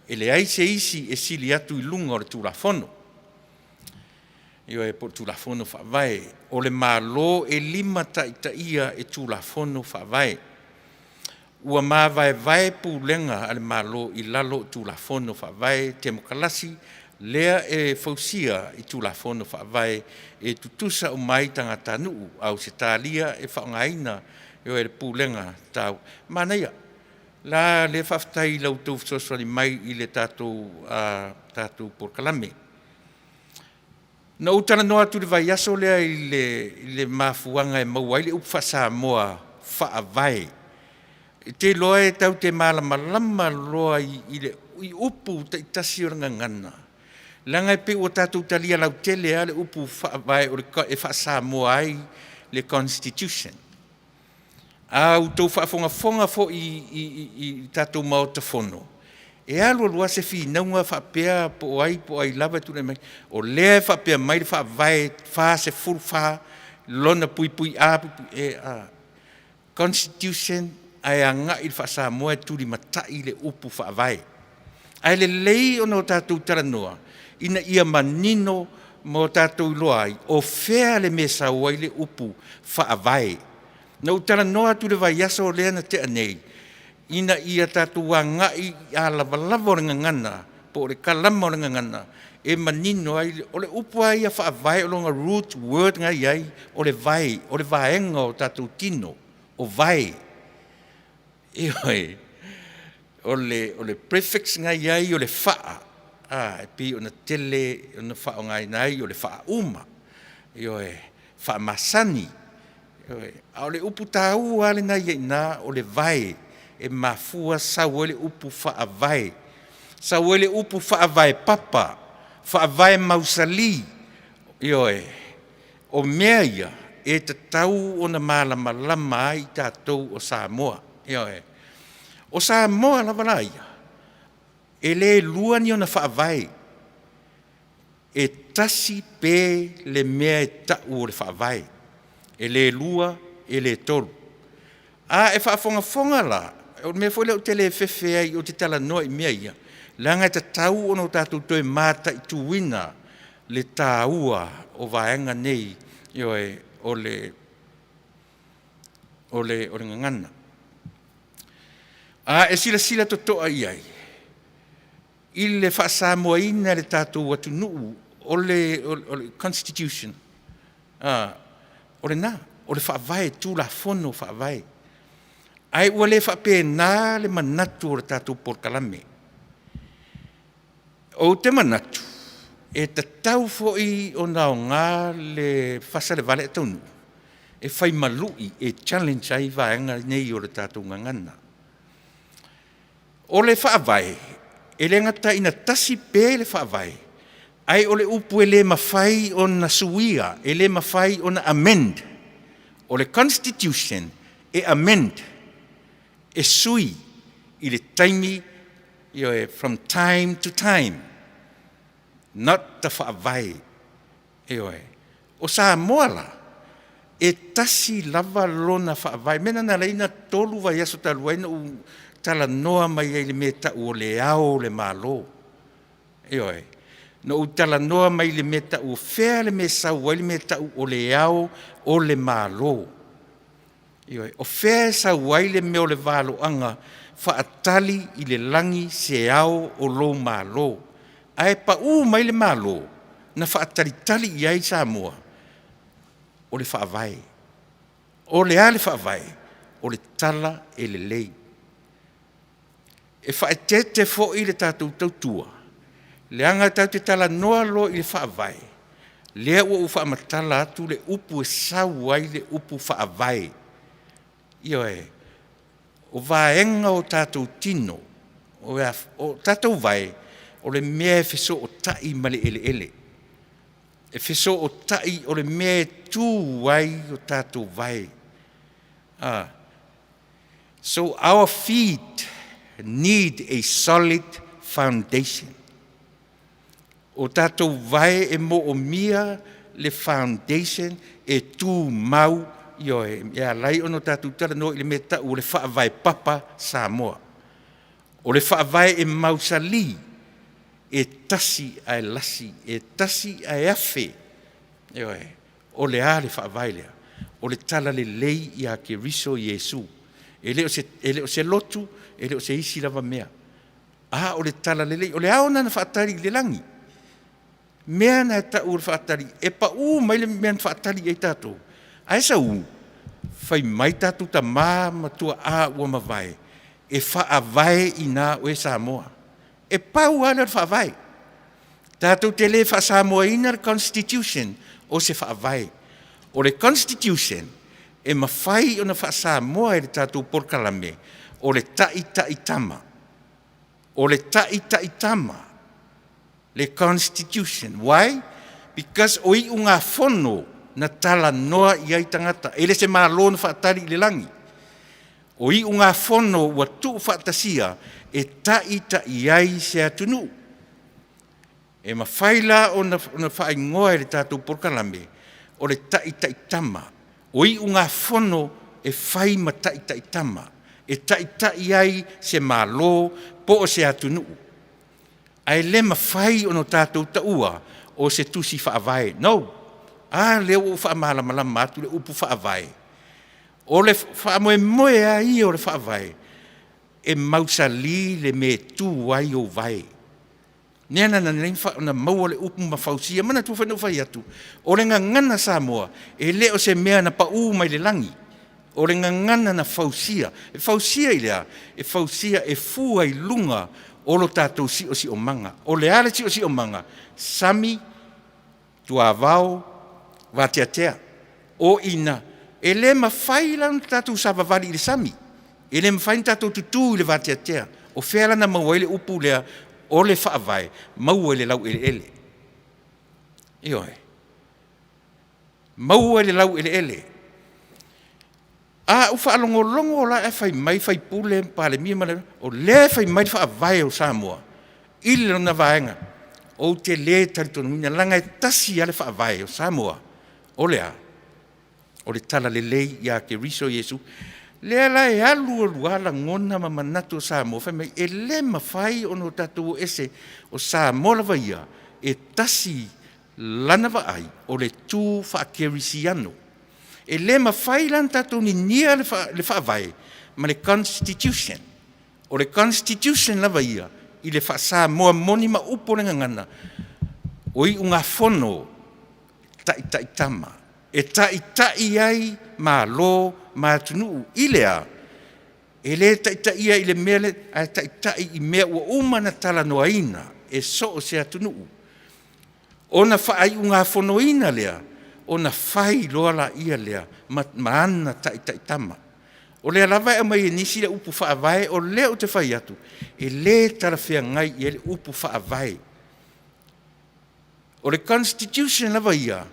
Speaker 1: e le ai se isi e sili atu I lunga o le tūlafono, e po tūlafono whaavai, o le malo e lima taia e tūlafono whaavai, ua mawai vai pūlenga ale malo I lalo tūlafono whaavai, te mokalasi, lea e fausia I tulafono whaavai e tutusa o mai tanga Taunu'u au se tālia e whaongaina e o e pūlenga tau. Manuia, la le whaftai lau tau whasoswani mai I le tātou porkalame. Na utana noa tu le vai aso lea I le mafuanga e maua I le upwhasa moa whaavai. Te loa e tau te malama loa I upu te itasi o ngana. Langa e pe o tātou talia lau tele a le upu whaavai o e whasa moa ai le Constitution. Au tau whaafonga fo I tātou mao te whono. E alo lua se fi naunga whaapea po ai lava tu mai. O lea whaapea mai le whaavai wha se furu wha lona pui a Constitution ai anga I whaasa moa turi matai le upu whaavai. Ai le lei o no tātou taranoa. Ina ia manino mo tātou loai o whea le mesa wai le upu whaavai. Na utara noa tu le vai aso lea na te anei. Ina ia tātou wa ngai a lava o ngana, po le kalama o ngana, e manino ai, o le upu ai a whaavai o longa root word ngai ai, o le vaenga o tātou tino, o vai. E oi, o le prefix ngai ai, o le wha, e pi o na tele, o na wha o ngai nai, o le wha uma, e oi, wha masani, a o le upu tāu ale nai e na o le vai, e mafua sawele upu whaavai. Sawele upu whaavai papa, whaavai mausali, ioe, o mea ia, e te tau o na malama ai tātou o Samoa, ioe. O Samoa lawala ia, e le luani o na whaavai, e tasi pe le mea e tau o le whaavai, e le lua, e le tolu. A e whaafonga la, o me foi le tele fefe ai o te tala noa I mea ia. Langa te tau ono tātou toi mata I tuwina le tāua o vaenga nei ioe o le ngangana. A e sila to toa iai. I le whaasamoaina le tātou atunu'u o le Constitution. O le nā, o le whaavai, tū la fono whaavai. Ai ua le whapena le manatu o le tātou porkalame. O te manatu, e te tau fo'i o nao ngā le Fasa le Vale Taunu'u. E whai malui, e challenge ai vaenga nei o le tātou ngangana. O le whaavai, e le ngata ina tasi pe le whaavai. Ai o le upu e le mawhai o na suia, e le mawhai o na amend. O le Constitution, e amend. E sui I le taimi from time to time, not the whaavai. O Samoa la, e tasi lava lona whaavai. Mena na leina tolu vai aso taluaina u tala noa mai le me tau o le ao le malo. No u tala noa mai le me tau o whea le me sau le me tau o le ao o le malo. O whea sa waile me o le walo anga whaatali I le langi se ao o lo malo. Ai pa mai le malo na whaatali iai Samoa o le whaavai. O le ale whaavai o le tala e le lei. E whaetete fo I le tātou tautua. Le anga tau te tala noa lo I le whaavai. Lea ua u whaamatala atu le upu e sau ai le upu whaavai. O vaenga o tātou tino, o tātou vai, o le mea e wheso o tai ma le ele. E wheso o tai o le mea tū wai o tātou vai. So our feet need a solid foundation. O tātou vai e mo o mia le foundation e tū mau e alai ono tātou tala no I le meta o le whaavai papa Samoa. O le whaavai e mausali e tasi ai lasi, e tasi ai afe. O le a le whaavai lea. O le tala le lei I a ke riso Iesu. E leo se lotu, e leo se isi lava mea. O le tala le lei. O le aona na whaatari le langi. Mea na ta ur whaatari, e pa mai le mea whaatari e tātou. Ai sa whai mai tātou ta matua a ua mawai, e whaavai i nā o e Samoa. E pau ana whaavai. Tātou te le wha Samoa ina le Constitution o se whaavai. O le Constitution, e mawhai o na wha Samoa e le tātou porkalame, o le taitama. O le taitama. Le Constitution. Why? Because o i unga whono na tala noa i ai tangata. E le se malo na whaatari i le langi. O i unga whono ua tu whaatasia e taita i ai se atunu. E mawhaila o na whaingoa e le tātou porkalame o le taitama. O i unga whono e whai ma taitama. E taita i ai se malo po o se atunu. Ai le mawhai o no tātou taua o se tusi whaavai. No. Leo o whaamalamala atu le upu whaavai. O le whaamoe a i o le whaavai. E mausali le me tu ai o vai. Nena na na maua le upu mawhausia. Mana tu whanau whai atu. O le ngana Samoa. E le o se mea na pau mai le langi. O le ngana na whausia. E whausia i lea. E whausia e fua i lunga o lo tātou si o manga. O le ale si o manga. Sami, tuavao, vatiatea. O ina. E le mawhai lan tātou savavali i le sami. E le mawhai tātou tutu i le vatiatea. O whela na maua le upu lea o le whaavai. Maua le lau ele. Ioi. Maua le lau ele. Ufa alongo la e fai mai fai pule pale mia male o le fai mai fa vai o Samoa. Ile na vaenga. O te le talitonu mina langa e tasi ale fa vai o Samoa. O lea. O le tala le lei ia ke riso Yesu. Le la e alu la ngona ma manatu Samoa fai mai e le mafai o no tatu ese o Samoa la vaia e tasi lana vai o le tu fa kerisiano. E le mawhai lan tātou ni nia le whaavai, ma le Constitution. O le Constitution lava ia, i le whaasa moa moni ma upo le ngana. O i unga whono, taitama. E taitai ai ma lo ma Taunu'u. I lea, e le taitai ai le mele, a taitai i mea ua umana tala noa ina, e so o se Taunu'u. O na whaai unga whono ina lea, o na whai loa la ia lea, ma ana taitama. O lea lava e mai e nisi le upu whaavai, o lea o te whai atu, e le tarawhia ngai i le upu whaavai. O le Constitution lava ia,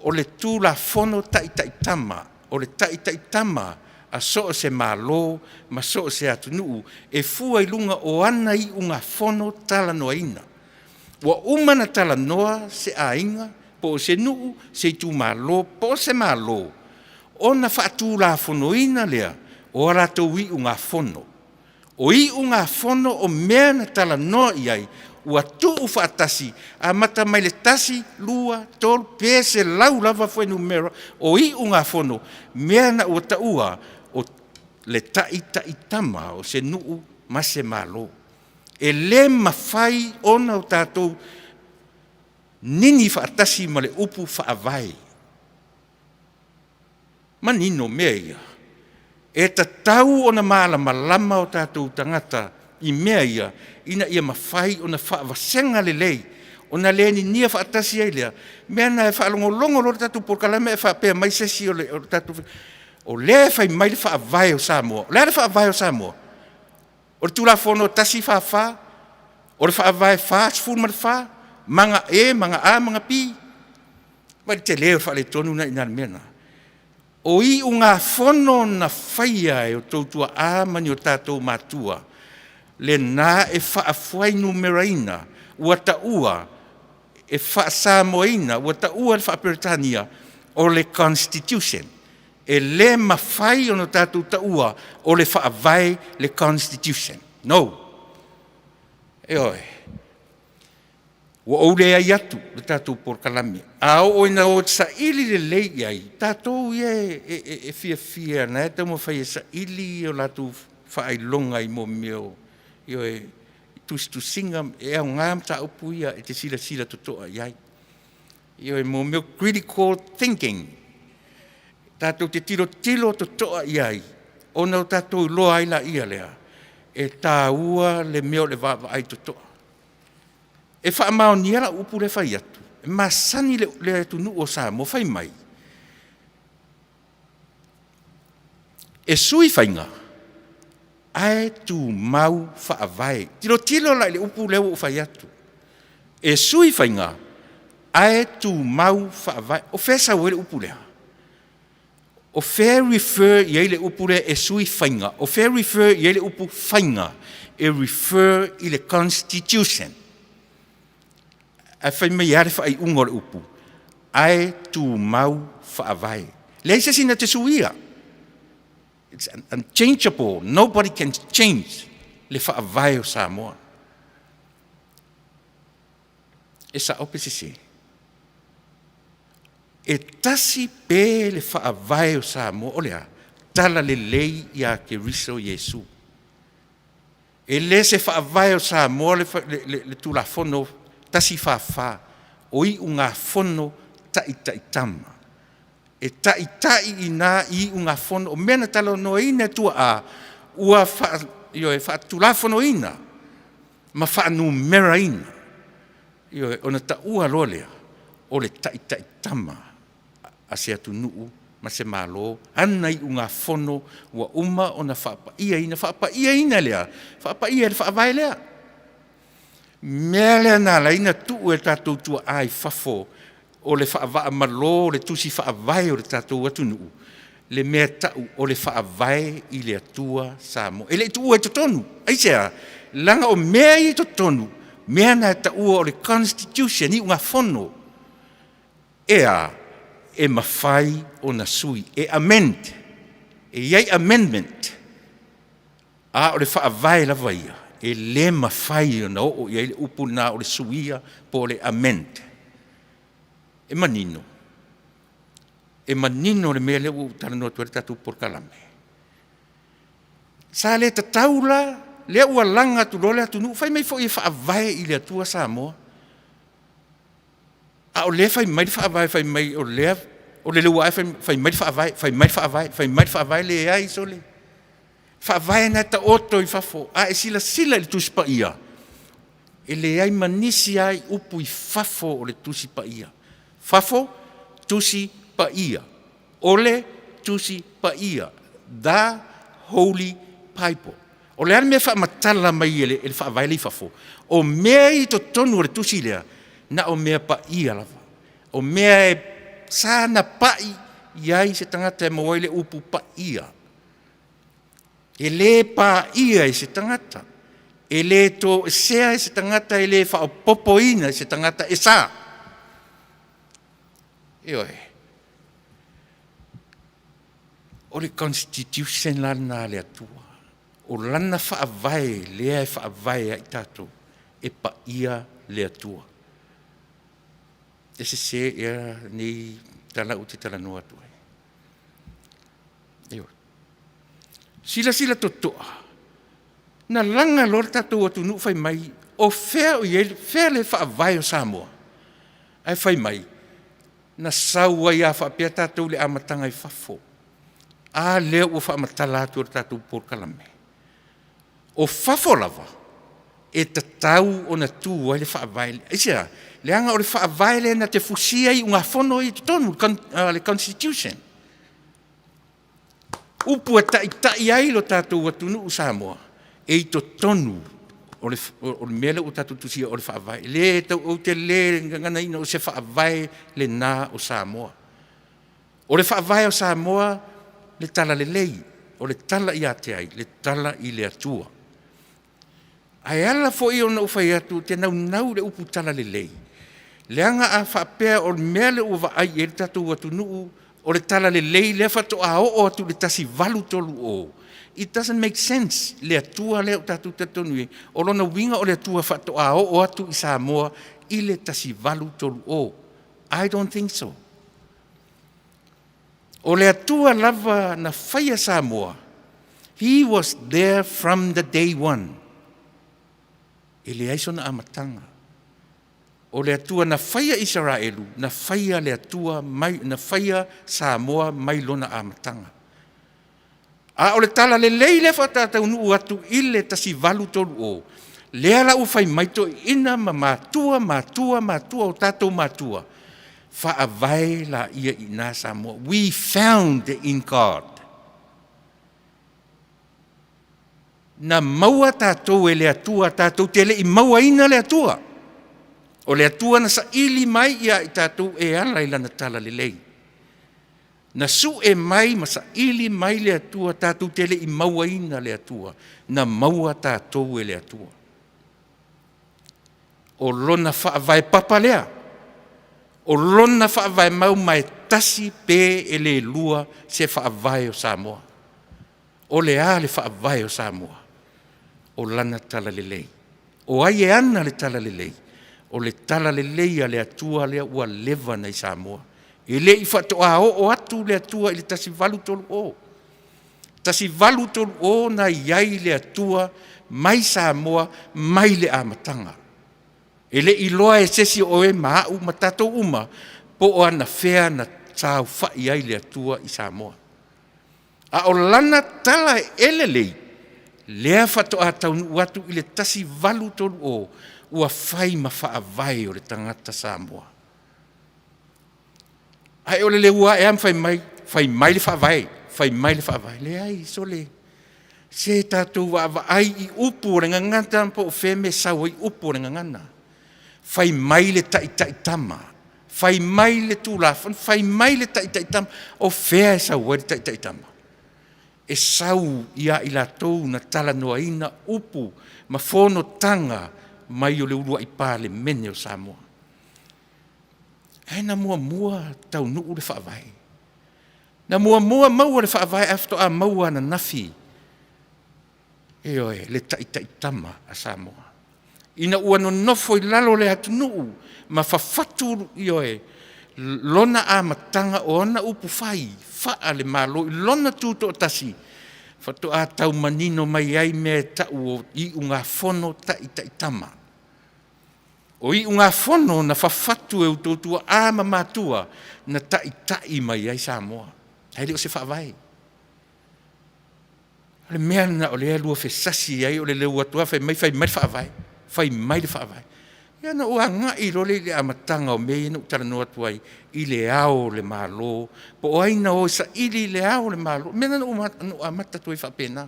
Speaker 1: o le tū la whono taitama, o le taitama, a so se malo, ma so se Taunu'u, e fua i lunga o ana i unga whono tala noa ina. Wa umana tala noa se ainga, po se nuu, se tu malo, po se malo. O na whaatu la whonoina lea, o ratou i unga whono. O i unga whono o mea na tala noa iai, ua tuu whaatasi, a mata mai le tasi, lua, tol, pese, lau lava whenu mera, o i unga whono, mea na ua taua, o le taitama, o se nuu, ma se malo. E le mawhai ona o tātou, nini whaatasi ma le upu whaavai. Manino mea ia. E ta tau o na malama o tātou tangata i mea ia, ina ia mawhai o na whaavasenga le lei, o na le ni nia whaatasi ai lea, mea na e whaalongolongo lo tātou porkalame e whaapea mai sesi o tātou, o le whai mai le whaavai o Samoa, o le whaavai o Samoa, o le tūla whono tasi whaafā, o le whaavai whaa, sfuru ma le whaa, manga manga pi. Vai te leo whale tonu na ina mena. O i unga whono na whaia e o tautua mani o tātou mātua. Le nā e whaafuai numeraina, ua taua, e whaasamoina, ua taua le whaaperitania o le Constitution. E le mawhai o no tātou taua o le whaavai le Constitution. No. E oi. Wa ole ai atu le tātou porkalame. A o ina o sa ili le lei ai. Tātou e fia na e tamo whai e sa ili o latu whaai longa i mo meo. Io e tu singa e au ngam ta upu ia e te sila totoa iai. Io e mo meu critical thinking. Tātou te tilo totoa iai. O nau tātou loa aila ia lea. E tā ua le meo le vava ai totoa. E wha mao niara upu le whai atu. E masani le tunu o sa mo whai mai. E sui whainga. Ai tu mau whaavai. Tilo lai le upu leo o whai atu. E sui whainga. Ai tu mau whaavai. O whesa ue le upu lea. O fair refer i le upu le e sui whainga. O fair refer i le upu whainga. E refer i le constitution. Ai whai mai are whai ungo le upu. Ai tu mau whaavai. Leisa sina te suia. It's unchangeable. Nobody can change le whaavai o Samoa. E sa opese se. E tasi pe le whaavai o Samoa o lea. Tala le lei ia ke riso Yesu. E le se whaavai o Samoa le tulafono tasi whawha. O i unga fono tama. E tai ina i unga fono o mena talo no ina tua a ua wha tulafono ina ma wha numera ina io ona ta ua lolea o le tai tama a se Taunu'u ma se malo ana i unga fono ua uma ona wha ia ina lea wha ia le wha vai lea mea lea na la ina tu e tatou tua ai fafo o le whaavaa malo, le tusi whaavai o le tātou Taunu'u. Le mea tau o le whaavai i le atua Samoa. E le tu e totonu. Aisea, langa o mea i totonu. Mea na tau o le constitution i unga fono. Ea, e mawhai o na sui. E amend. E iai amendment. A o le whaavai la vaia. E le mawhai o na o iai le upu na o le suia po le amend. E manino. E manino le mea leo tala noa tuare tatu por kalame. Sa le tataula, lea ua langa tu lole Taunu'u, fai mai fo i whaavai i le atua Samoa. A o le fai mai whaavai, fai mai o lea, o le lua fai mai whaavai le ai so le. Whaavai na ta oto i whafo, a e sila i tuspa ia. E le ai manisi ai upu i whafo o le tusipa ia. Fafo, tusi pa ia. Ole, tusi pa ia. The Holy Bible. O le ane mea wha matala mai ele wha availe i fafo. O mea i to tonu o le tusi lea, na o mea pa ia lava. O mea e sana pa iai se tangata e mawaile upu pa ia. E le pa ia e se tangata. E le to sea e se tangata e le wha o popoina e se tangata e saa. Ioe. O le constitution lana le atua. O lana whaavai, lea e whaavai ai tātou. E pa ia le atua. E se ea ni tala uti tala noa atua. Ioe. Sila totoa. Na langa lor tātou Taunu'u fai mai. O fea o iele, fea le whaavai o Samoa. Ai fai mai. Na saua ia whaapea tātou le amatanga i whafo. A leo o whaamatala atu o tātou por kalame. O whafo lava, e tatau o na tū ai le whaavaile. Isia, le anga o le whaavaile na te fusia i unga whono i tonu, le constitution. Upu e tai ai lo tātou Taunu'u Samoa, e i to tonu, o le mele o tatu tusia o le whaavai. Le tau o te le ngana ina o se whaavai le nā o Samoa. O le whaavai o Samoa, le tala le lei, o le tala i ate ai, le tala i le atua. Ai ala fo i o na ufai atu, te nau le upu tala le lei. Le anga a whaapea o le mele o vaai e le tatu o Taunu'u, o le tala le lei, le whato a o atu le tasi valu tolu o. It doesn't make sense. Le atua leo tatu te tonui. O lona winga o le atua whato a o atu i Samoa i le tasi valu tolu o. I don't think so. O le atua lava na whaia Samoa. He was there from the day one. e le aiso na amatanga. O le atua na whaia Israelu, na whaia le atua, na whaia Samoa mai lona amatanga. A o le tala le leile whata Taunu'u atu ile tasi valu tolu o. Lea la ufai maito ina ma matua o tatou matua. Whaavai la ia ina Samoa. We found in God. Na maua tatou e le atua tatou tele i maua ina le atua. O le atua na sa ili mai ia i tatou e ala i lana tala le lei. Na su e mai ma sa ili mai le atua tatou tele i maua ina le atua. Na maua tatou e le atua. O lona whaavai papa lea. O lona whaavai mau mai tasi pe e le lua se whaavai o Samoa. O le a le whaavai o Samoa. O lana tala le lei. O ai e ana le tala le lei. O le tala le lei a le atua lea ua lewa nei Samoa. E le i whatoa o atu le atua i le tasi valu tolu o. Tasi valu tolu o na iai le atua mai Samoa mai le amatanga. E le iloa e sesi o e maau matato uma po o ana whea na tau whai ai le atua i Samoa. A o lana tala e le lei. Lea whatoa Taunu'u atu i le tasi valu tolu o ua whai ma whaavai o le tangata Samoa. Ai o le ua e am whai mai le whaavai. Whai mai le whaavai. Le ai, so le. Se tātou wa ai i upu o le ngangata po o wheme sau i upu o le ngangana. Whai mai le taitama. Whai mai le tūlafan. Whai mai le taitama. O whea e sau le taitama. E sau ia i la tau na tala noa ina upu ma whono tanga mai o le urua i pāle mene o Samoa. Ai na mua Taunu'u le whaavai. Na mua maua le whaavai afto a maua na nafi. E oe, le taitama a Samoa. Ina ua no nofo i lalo le atunu'u ma whawhatu i oe. Lona a matanga o ana upu whai, wha le malo, i lona tūto o tasi. Whatu a tau manino mai ai me tau o i unga whono taitama. O i unga whono na whawhatu e utotua a mamatua na taitai mai ai Samoa. Hei leo se whaavai. Le mea na o lea lua whesasi ai o le leo atua whai mai whaavai. Whai mai le whaavai. Ia na ua ngai role le amatanga o mei na utara no atuai i le ao le malo. Po o aina o sa ili le ao le malo. Mena na ua amata tuai whapena.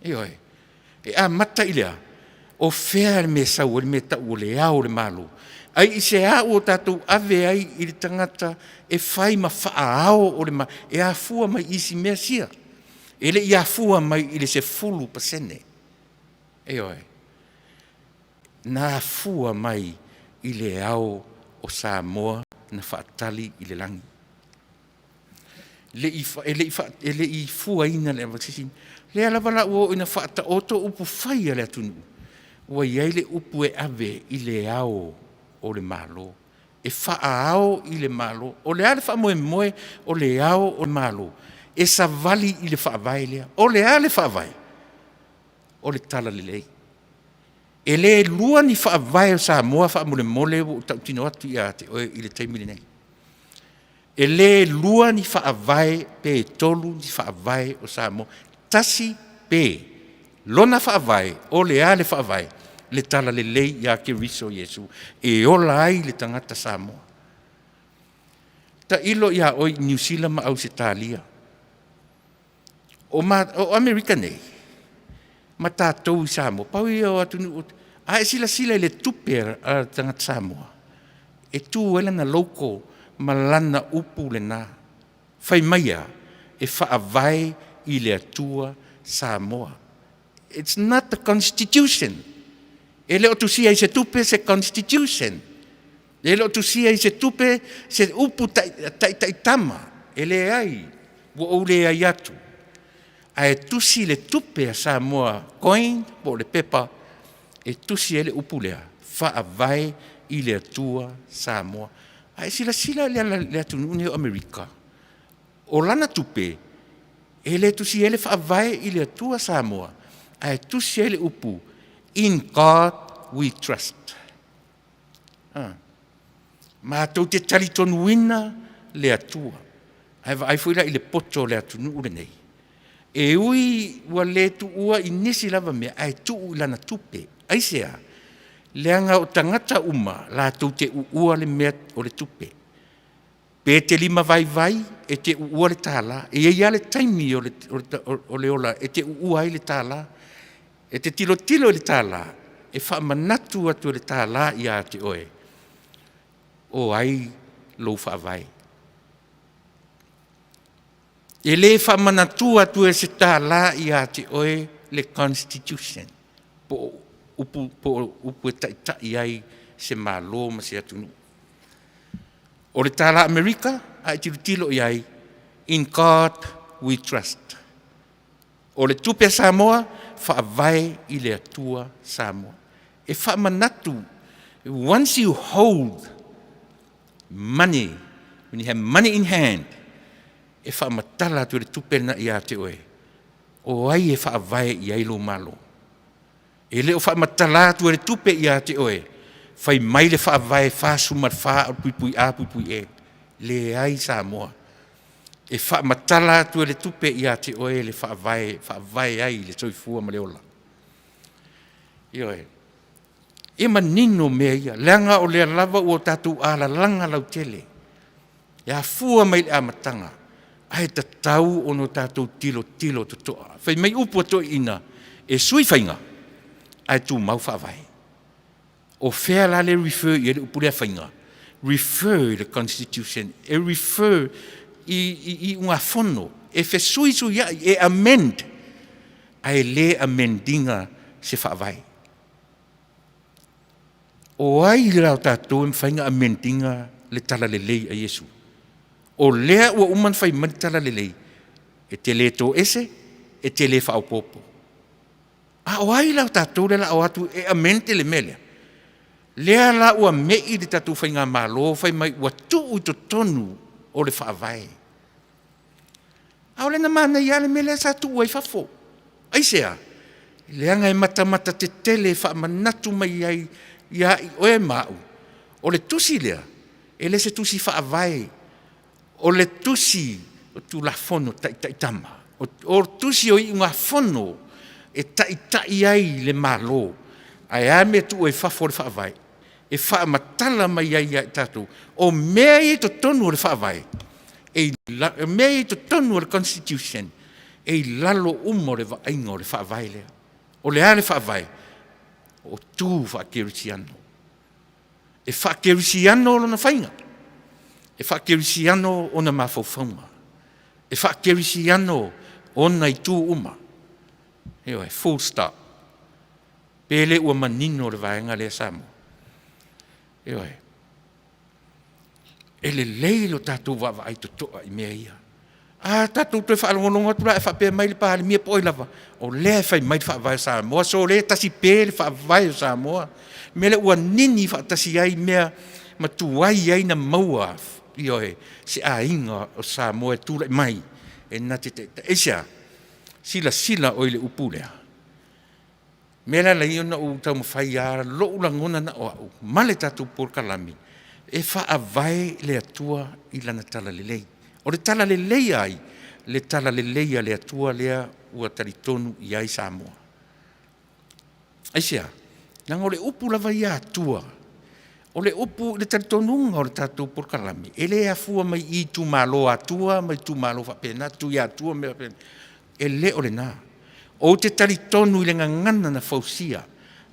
Speaker 1: E oi. E amata i lea. O whea le me sau le me tau le ao le malo. Ai i se ao o tātou ave ai i le tangata e whai ma whaao o le ma. E a fua mai isi mea sia. E le i a fua mai i le se fulu pasene. E oi. Na fua mai i le ao o Samoa na whaatali i le langi. Le i fua ina le avaksisin. Le alawana ua ina whaata oto upu whai a le atunu. Ua iai le upu e ave i le ao o le malo. E whaao i le malo. O le ale wha moe o le ao o le malo. E sa vali i le whaavai lea. O le ale whaavai. O le tala le lei. E le lua ni whaavai o Samoa wha mole o tau tino atu i ate o i le taimile nei. E le lua ni whaavai pe tolu ni whaavai o Samoa. Tasi pe. Lona whaavai o le ale whaavai. Le tala le lei i a ke riso Yesu. E ola ai le tangata Samoa. Ta ilo i a oi New Zealand ma au se talia. O Amerika nei. Ma tātou i Samoa. Pau i o atunu. A e sila le tupe a tangata Samoa. E tū ele na loko ma lana upu le nā. Whai maia e whaavai i le atua Samoa. It's not the constitution. E le o tu sia i se tupe se constitution. E le o tu sia i se tupe se upu taitama. E le ai. Wo o le ai atu. A e tusi le tupe a Samoa coin po le pepa. E tusi ele upu lea. Whaavai i le atua Samoa. A e sila le atunu o Amerika. O lana tupe. E le tusi ele whaavai i le atua Samoa. A e tusi ele upu. In God we trust. Mātou te tali tonu ina le atua. Ai fuila i le poto le Taunu'u le nei. E ui ua le tu ua i nisi lava mea ai tu lana tupe. Ai sea, leanga o tangata uma la tau te ua le mea o le tupe. Pe te lima vai e te ua le tāla. E ia le taimi o le ola e te ua ai le tāla. E te tilo le tāla. E wha manatu atu le tāla i a te oe. O ai lo wha vai. E le wha manatu atu e se tāla i a te oe le Constitution. Po upu e tai ai se malo ma se atunu. O le tāla Amerika, ai tilo i ai, in God we trust. O le tupe Samoa, wha vai i le atua Samoa. E wha manatu, once you hold money, when you have money in hand, e wha matala tu le tupe na i a te oe. O ai e wha vai i ai lo malo. E leo wha matala tu le tupe i a te oe. Whai mai le wha vai wha sumar wha o pui a pui e. Le ai Samoa. E wha matala tu le tupe i a te oe le wha vai ai le soifua ma le ola. Ioe. E manino mea ia. Leanga o le lava o tatu ala langa lau tele. Ia fua mai le amatanga. Ai ta tau o no tatu tilo to toa. Whai mai upu ato ina. E sui whainga. Ai tu mau wha vai. O whea la le refer i le upulea whainga. Refer the Constitution. E refer i unga whono. E whe sui ia e amend. Ai le amendinga se wha vai. O ai rao tātou whainga amendinga le tala le lei a Yesu. O lea ua uman whai mani tala le lei. E te le tō ese, e te le whao popo. A o ai rao tātou le la o atu e amente le melea. Lea la ua mei le tātou whainga malo, whai mai ua tuu to tonu o le whaavai. A o le na mana ia le melea sa tuu ai whafo. Ai sea, leanga e mata te tele wha manatu mai ai ia i oe mau. O le tusi lea, e le se tusi whaavai. O le tusi o tu la fono taitama. O tusi o i unga fono e tai ai le malo. Ai ame tu e whafo le whaavai. E wha matala mai ai ai tātou. O mea i to tonu le whaavai. E mea i to tonu le Constitution. E lalo umo le vainga o le whaavai lea. O le ale whaavai. O tū whakerisiano. E whakerisiano o na whainga. E whakerisiano o na mawhauwhaunga. E whakerisiano o na i tū uma. Ewa, full stop. Pele ua manino le vaenga le Samoa. Ewa, e le leilo tātou wawa ai to toa i mea ia. A tātou tue whaalongononga tura e whapea mai le pahale mia poi lava. O lea whai mai whaavai Samoa. So le tasi pele whaavai Samoa. Mele ua nini whaatasi ai mea matuai ai na maua. Ioe, se a inga o Samoa e tūra mai. E nati te esia. Sila o ile upulea. Mela la iona o tau mawhai ara, lo ulangona na o au. Male tātou por kalami. E wha avai le atua i lana tala lelei. O le tala lelei ai, le tala lelei a le atua lea ua taritonu i ai Samoa. Aisia, nanga o le upu lava i atua. O le upu le taritonunga o le tātou por kalami. E le afua mai i tu malo atua, mai tu malo whapena, tu i atua me whapena. E le o le nā. O te taritonu i le ngangana na fausia.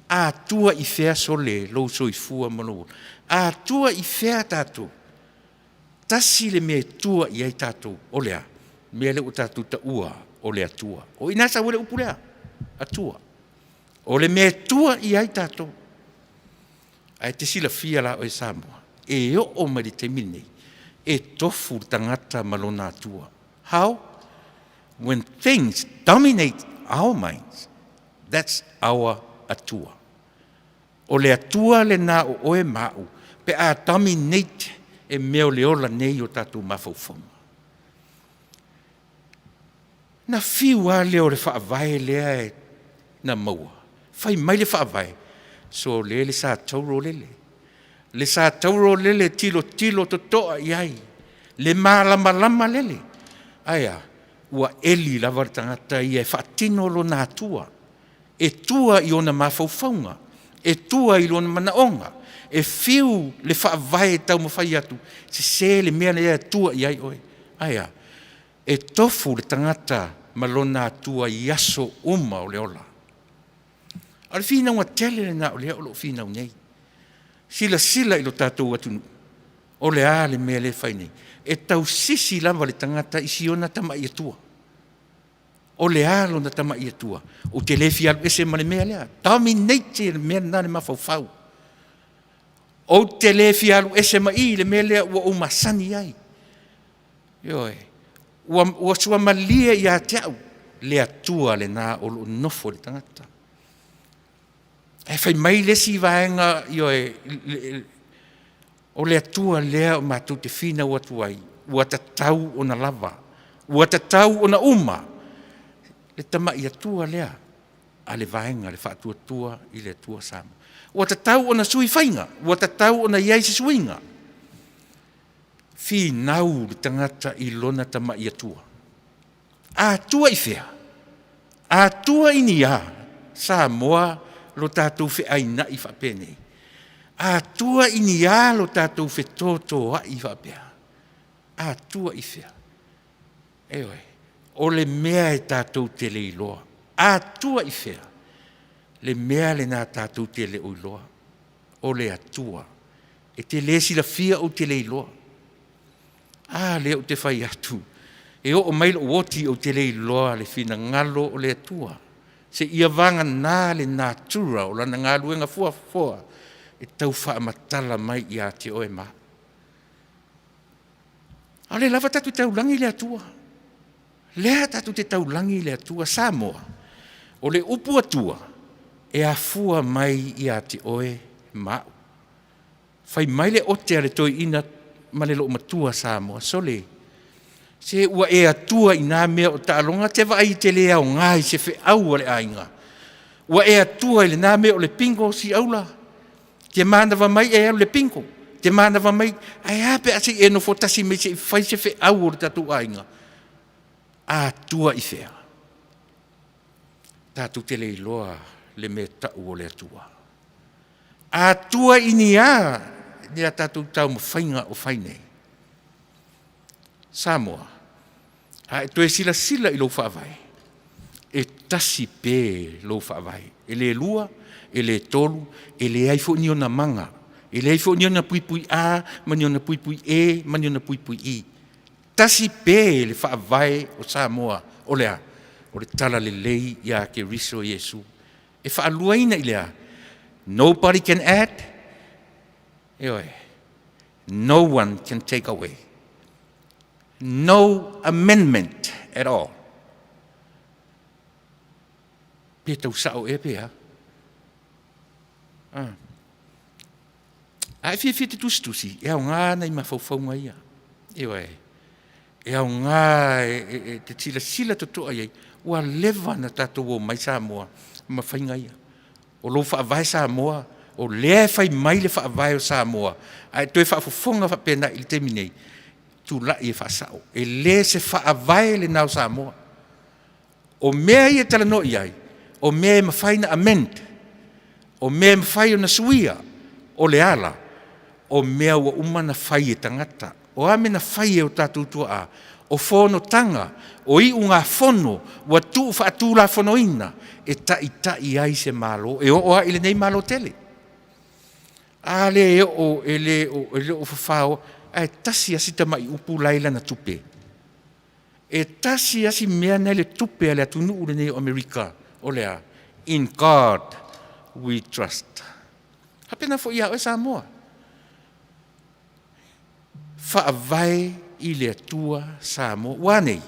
Speaker 1: A tua i whea sole, lo so i fua mano. A tua i whea tātou. Tasi le me tua i ai tātou. O lea, me le o tātou ta ua o le atua. O inasa o le upulea, atua. O le me tua i ai tātou. Ai te sila fia la o e Samoa. E o mai te mine. E tofu tangata malona atua. How? When things dominate our minds, that's our atua. O le atua le nā o oe mau, pe a dominate e meo leola nei o tātou mawhauwhonga. Na whiua leo le whaavai lea e na maua. Whai mai le whaavai. So le sa tauro lele. Le sa tauro lele tilo to toa iai. Le malama lele. Aia, ua eli lava tangata ia e whaatino lo nā tua. E tua i ona mawhauwhaunga. E tua i lona manaonga. E fiu le whaavae tau mawhai atu. Se le mea le tua iai oe. Aia, e tofu le tangata ma lo nā tua i aso uma o le ola. Ala whina ua tele le nā o lea o lo whina o nei. Sila i lo tātou atunu. O le a le mea le whainei. E tau sisi lava le tangata i siona tama i atua. O le alo na tama i atua. O te lefi alu ese ma le mea lea. Taumi neite le mea nane mawhauwhau. O te lefi alu ese ma i le mea lea ua o masani ai. Ioe. Ua sua malia i a te au. Le atua le nā o lo nofo le tangata. E whai mai le si vaenga ioe. O le atua lea o mātou te whina ua tuai. Ua tatau o na lava. Ua tatau o na uma. Le tama i atua lea. A le vaenga le whaatua tua i le atua samu. Ua tatau o na sui whainga. Ua tatau o na iai se suinga. Fi nau le tangata i lona tama i atua. A tua i whea. A tua i ni a. Sa moa lo tātou whi aina i whapene. A tua i ni a lo tātou whi tōtō a i whapea. A tua i whea. Ewe. O le mea e tātou te le iloa. A tua i whea. Le mea le nā tātou te le o iloa. O le atua. E te le sila fia o te le iloa. A le o te whai atu. E o mailo woti o te le iloa le whina ngalo o le atua. Se ia vanga nā le nātura o lana ngā luenga fua. E tau wha matala mai i a te oe mā. A le lava tatu tau langi le atua. Lea tatu te tau langi le atua Samoa. O le upu atua. E a fua mai i a te oe mā. Whai mai le ote a le toi ina ma le lo matua Samoa. Sole. Se ua e atua i nā mea o tālonga te vai te lea o ngai se whi au le ainga. Ua e atua i le nā mea o le pingo si aula. Te mana wa mai e au le pingo. Te mana wa mai ai ape asi e no fotasi me se whai se whi au o le tatu ainga. A atua i whea. Tātu te le iloa le me tau o le atua. A atua i ni a ni a tātu tau mo whainga o whainei. Samoa. A e toe sila i lo whaavai. E tasi pē lo whaavai. E le lua, e le tolu, e le aifo ni o na manga. E le aifo ni o na pui a, mani o na pui e, mani o na pui i. Tasi pē le whaavai o Samoa. O lea, o le tala le lei ia ke riso Yesu. E whaaluaina i lea. Nobody can add. Eoe. No one can take away. No amendment at all. Pe tau sao e pe ha. Ai fi te tusi. E au ngā nei mawhauwhaunga ia. Ewa e. E au ngā te sila totoa iei. Ua lewa na tātou o mai Samoa. Ma whainga ia. O lo whaavai Samoa. O lea whai mai le whaavai o Samoa. Ai toi whaafufonga whapena i te minei. Tuilaepa e Fasao. E le se whaavai le nau Samoa. O mea i e tala no iai. O mea e mawhai na amend. O mea e mawhai o na suia. O le ala. O mea ua umana whai e tangata. O ame na whai e o tātou tua a. O whono tanga. O i unga whono. Ua tuu whaatūla whono ina. E tai ai se malo. E o a ile nei malo tele. A le e o ele o whawhao. E tasi asi tamai upu laila na tupe. E tasi asi mea nei le tupe a le Taunu'u le nei o Amerika. O lea. In God we trust. Hapena fo ia o Samoa. Whaavai i le atua Samoa. Wanei.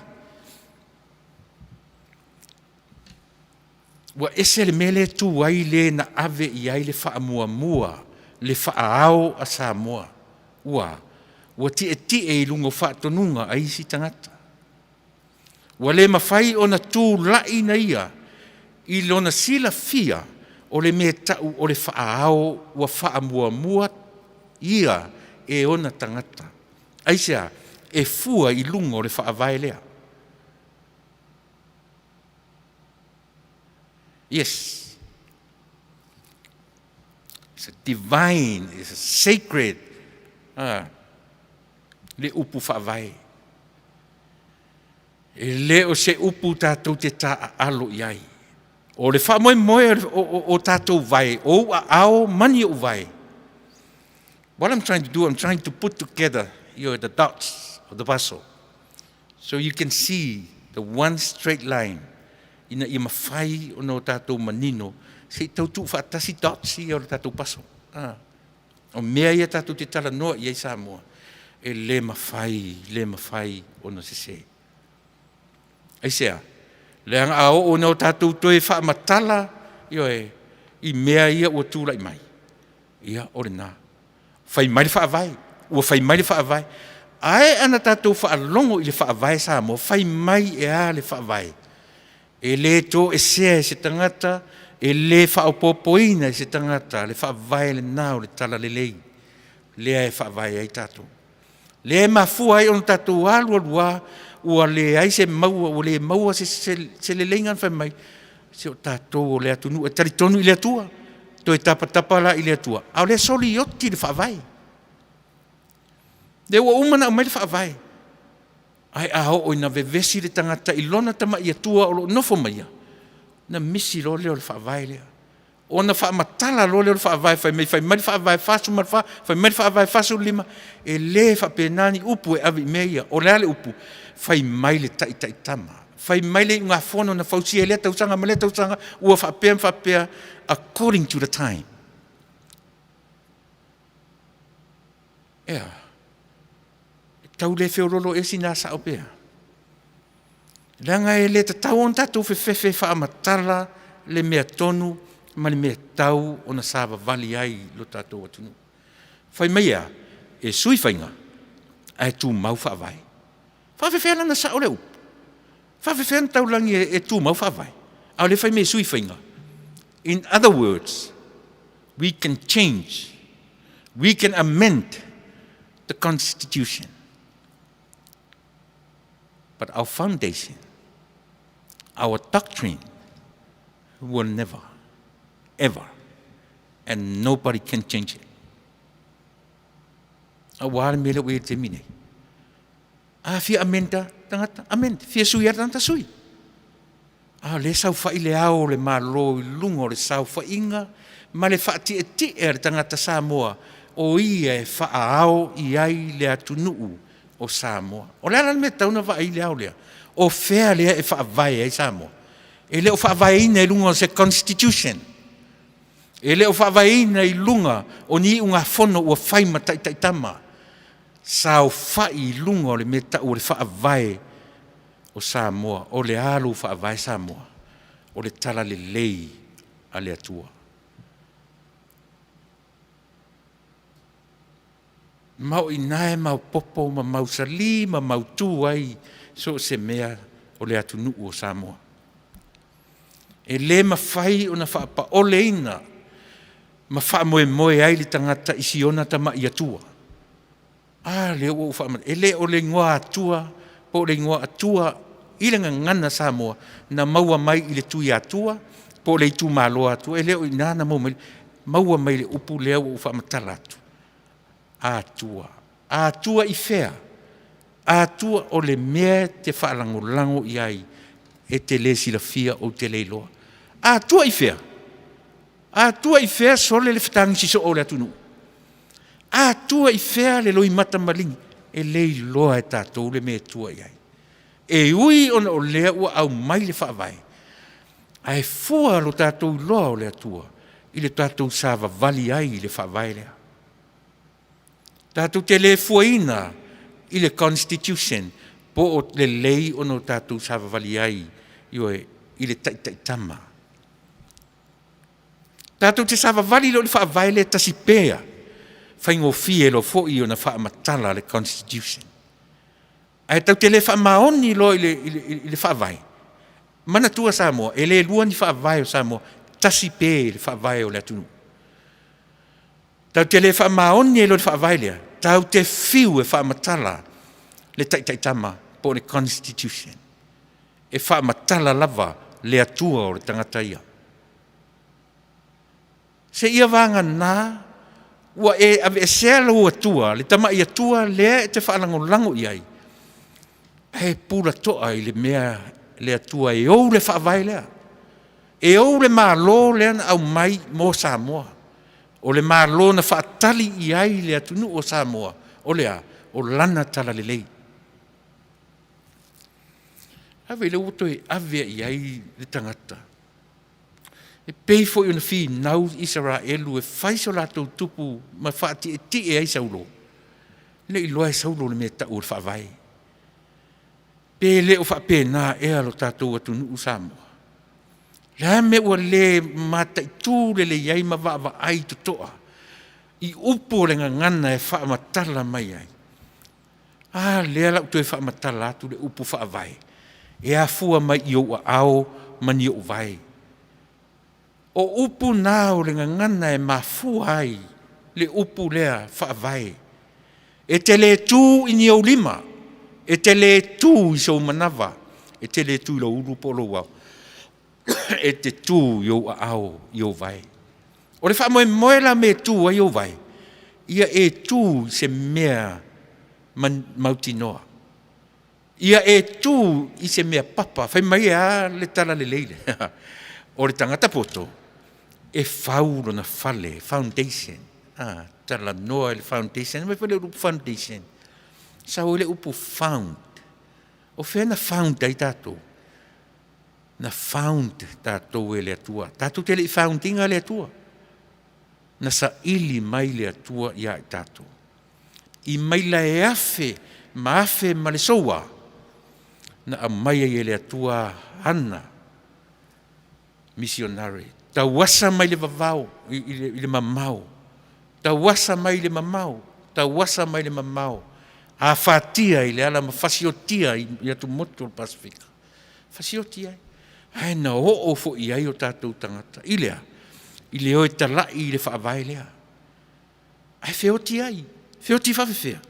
Speaker 1: Wa ese le mele tu ai le na ave i ai le whaamua. Le whaao a Samoa. Ua ti e lungo whaatonunga a isi tangata. Ua le mawhai o na tū lai na ia. I lona sila fia o le mea tau o le whaao ua wha mua ia e ona tangata. Aisea, e fua I lunga o le whaavae lea. Yes. It's a divine, it's a sacred. Le upu whaavae. E le o se upu tātou te tā alo iai. O le wha moe o tātou vai, o ao mani o vai. What I'm trying to do, I'm trying to put together the dots of the puzzle. So you can see the one straight line. Ina I mawhai o no tātou manino, se tau tu whaatasi dots I o tātou puzzle. O mea ia tātou te tala noa I Samoa. E le mawhai o no se se. Aisea, le anga ao o no tātou toe wha matala, I mea ia ua tūlai mai. Ia o le nā. Whai mai le whaavai, ua whai mai le whaavai. Ae ana tātou whaalongo I le whaavai Samoa, whai mai e a le whaavai. E le tō e sea se tangata, e le whaopopoina se tangata, le whaavai le nāo le tala le lei. Lea e whaavai ai tātou. Le mafua ai on tātou alua ua le ai se maua, ua le maua se le leingan whai mai. Se o tātou o le atunu, e taritonu I le atua. To e tapa la I le atua. Au le soli oti le whaavai. Le ua umana o mai le whaavai. Ai aho o ina vevesi le tangata I lona tama I atua o lo nofo maia. Na misi lo leo le whaavai lea. O na whaamatala lo leo le whaavai, whai mai le whaavai fasu marwha, whai mai le whaavai fasu lima, e le whapenani upu e avi meia, o le ale upu, whai mai le taitama. Whai mai le ngā whono na whausi e lea tausanga, ma lea tausanga, ua whapea, according to the time. Tau le whiorolo e si nā sao pea. Langa e le tau on tātou whewhewe whaamatala le mea tonu, ma le mea tau o na sāwa vali ai lo tātou atunu. Whai maia, e sui whainga, ai tū mau whaavai. Whawhewhea lana sao le upu. Whawhewhea na tau langi e tū mau whaavai. Au le whai mea sui whainga. In other words, we can change, we can amend the Constitution. But our foundation, our doctrine, will never, ever, and nobody can change it. Awal mele we te mine. Fia amenda, tangata, amend. Fia sui tangata sui. Le sau whai le ao le malo I lungo le sau whainga, ma le whaati e ti e tangata Samoa, o ia e whaao I ai le Taunu'u o Samoa. O le ala me tauna wai le ao lea. O whea lea e whaavai ai Samoa. E le o whaavai ina I lunga se Constitution. E le o whaavai ina I lunga o ni unga whono ua whaima taitama. Sao whai lunga o le meta o le whaavai o Samoa, o le alu whaavai Samoa, o le tala le lei a le atua. Mau inae, mau popo, mau sali, mau tu ai, so se mea o le Taunu'u o Samoa. E le mawhai o na whaapa o le ina, ma wha moe ai li tangata isi ona tama I atua. Le o wha e le o le ngoa atua, po le ngoa atua, I le ngana Samoa, na maua mai I le tui atua, po le tu malo atua, e le o inana maua mai le upu lea o wha matala atu. Atua I whea, atua o le mea te whaalango I ai, e te le sila fia o te leiloa. Atua I whea. Atua I whea sole le whatangi siso o le Taunu'u. Atua I whea le loi mata malingi, e leiloa e tātou le mea tua I ai. E ui ona o lea ua au mai le whaavai. Ai fua lo tātou loa o le atua, I le tātou sāwa vali ai le whaavai lea. Tātou te le fuaina I le Constitution, po o le lei ono tātou sāwa vali ai I le taitama. Tātou te sāwa vali lo le whaavai le tasipea, whaingofie lo fo'i o na whaamatala le Constitution. Ai tau te le whaamaoni lo I le whaavai. Mana tua Samoa, e le lua ni whaavai o Samoa, tasi pē le whaavai o le atunu. Tau te le whaamaoni e lo le whaavai lea. Tau te whiu e whaamatala le taitaitama po le constitution. E whaamatala lava le atua o le tangata ia. Se ia vanga nā, ua e ave e sea lau atua, le tama i atua lea e te whaalango iai. E pula toa i le mea le atua e ou le whaavai lea. E ou le mālo lea na au mai mō Samoa. O le mālo na whaatali iai le Taunu'u o Samoa. O lea, o lana tala le lei. Ave le uto e ave iai le tangata. E pei fo i una fi nau Israelu e whaiso lātou tupu ma whaati e ti e ai saulo. Le i loa e saulo le mea tau le whaavai. Pe le o whape nā e alo tātou atu Taunu'u Samoa. Le me ua le mata i tū le iai ma wa ai to toa. I upo le ngana e whaamatala mai ai. Le ala uto e whaamatala atu le upo whaavai. E a fua mai i o ao mani o vai. O upu nā o le ngana e mafua ai le upu lea whaavai. E te le tū i ni o lima. E te le tū i so manawa. E te le tū i lo uru polo wau. E te tū i o ao i o vai. O le whaamoe moela me tū ai o vai. Ia e tū se mea mauti noa. Ia e tū i se mea papa. Whai mai a le tala le leile. O le tangata poto. E whaulo na whale, foundation. Tala noa le foundation. Me whale upu foundation. Sa o le upu found. O whena found ai tātou. Na found tātou e le atua. Tātou te le foundinga le atua. Na sa ili mai le atua ia i tātou. I mai la e afe, ma afe ma le soua. Na a mai e le atua ana. Missionary. Ta wasa mai le vavau, i le mamau. Ta wasa mai le mamau. Ta wasa mai le mamau. A whatia i le ala ma fasiotia i atu moto o Pasifika. Fasiotia. Ai na o fo i ai o tātou tangata. I lea. I leo e talai i le whaavai lea. Ai whioti ai. Whioti whawhewhea.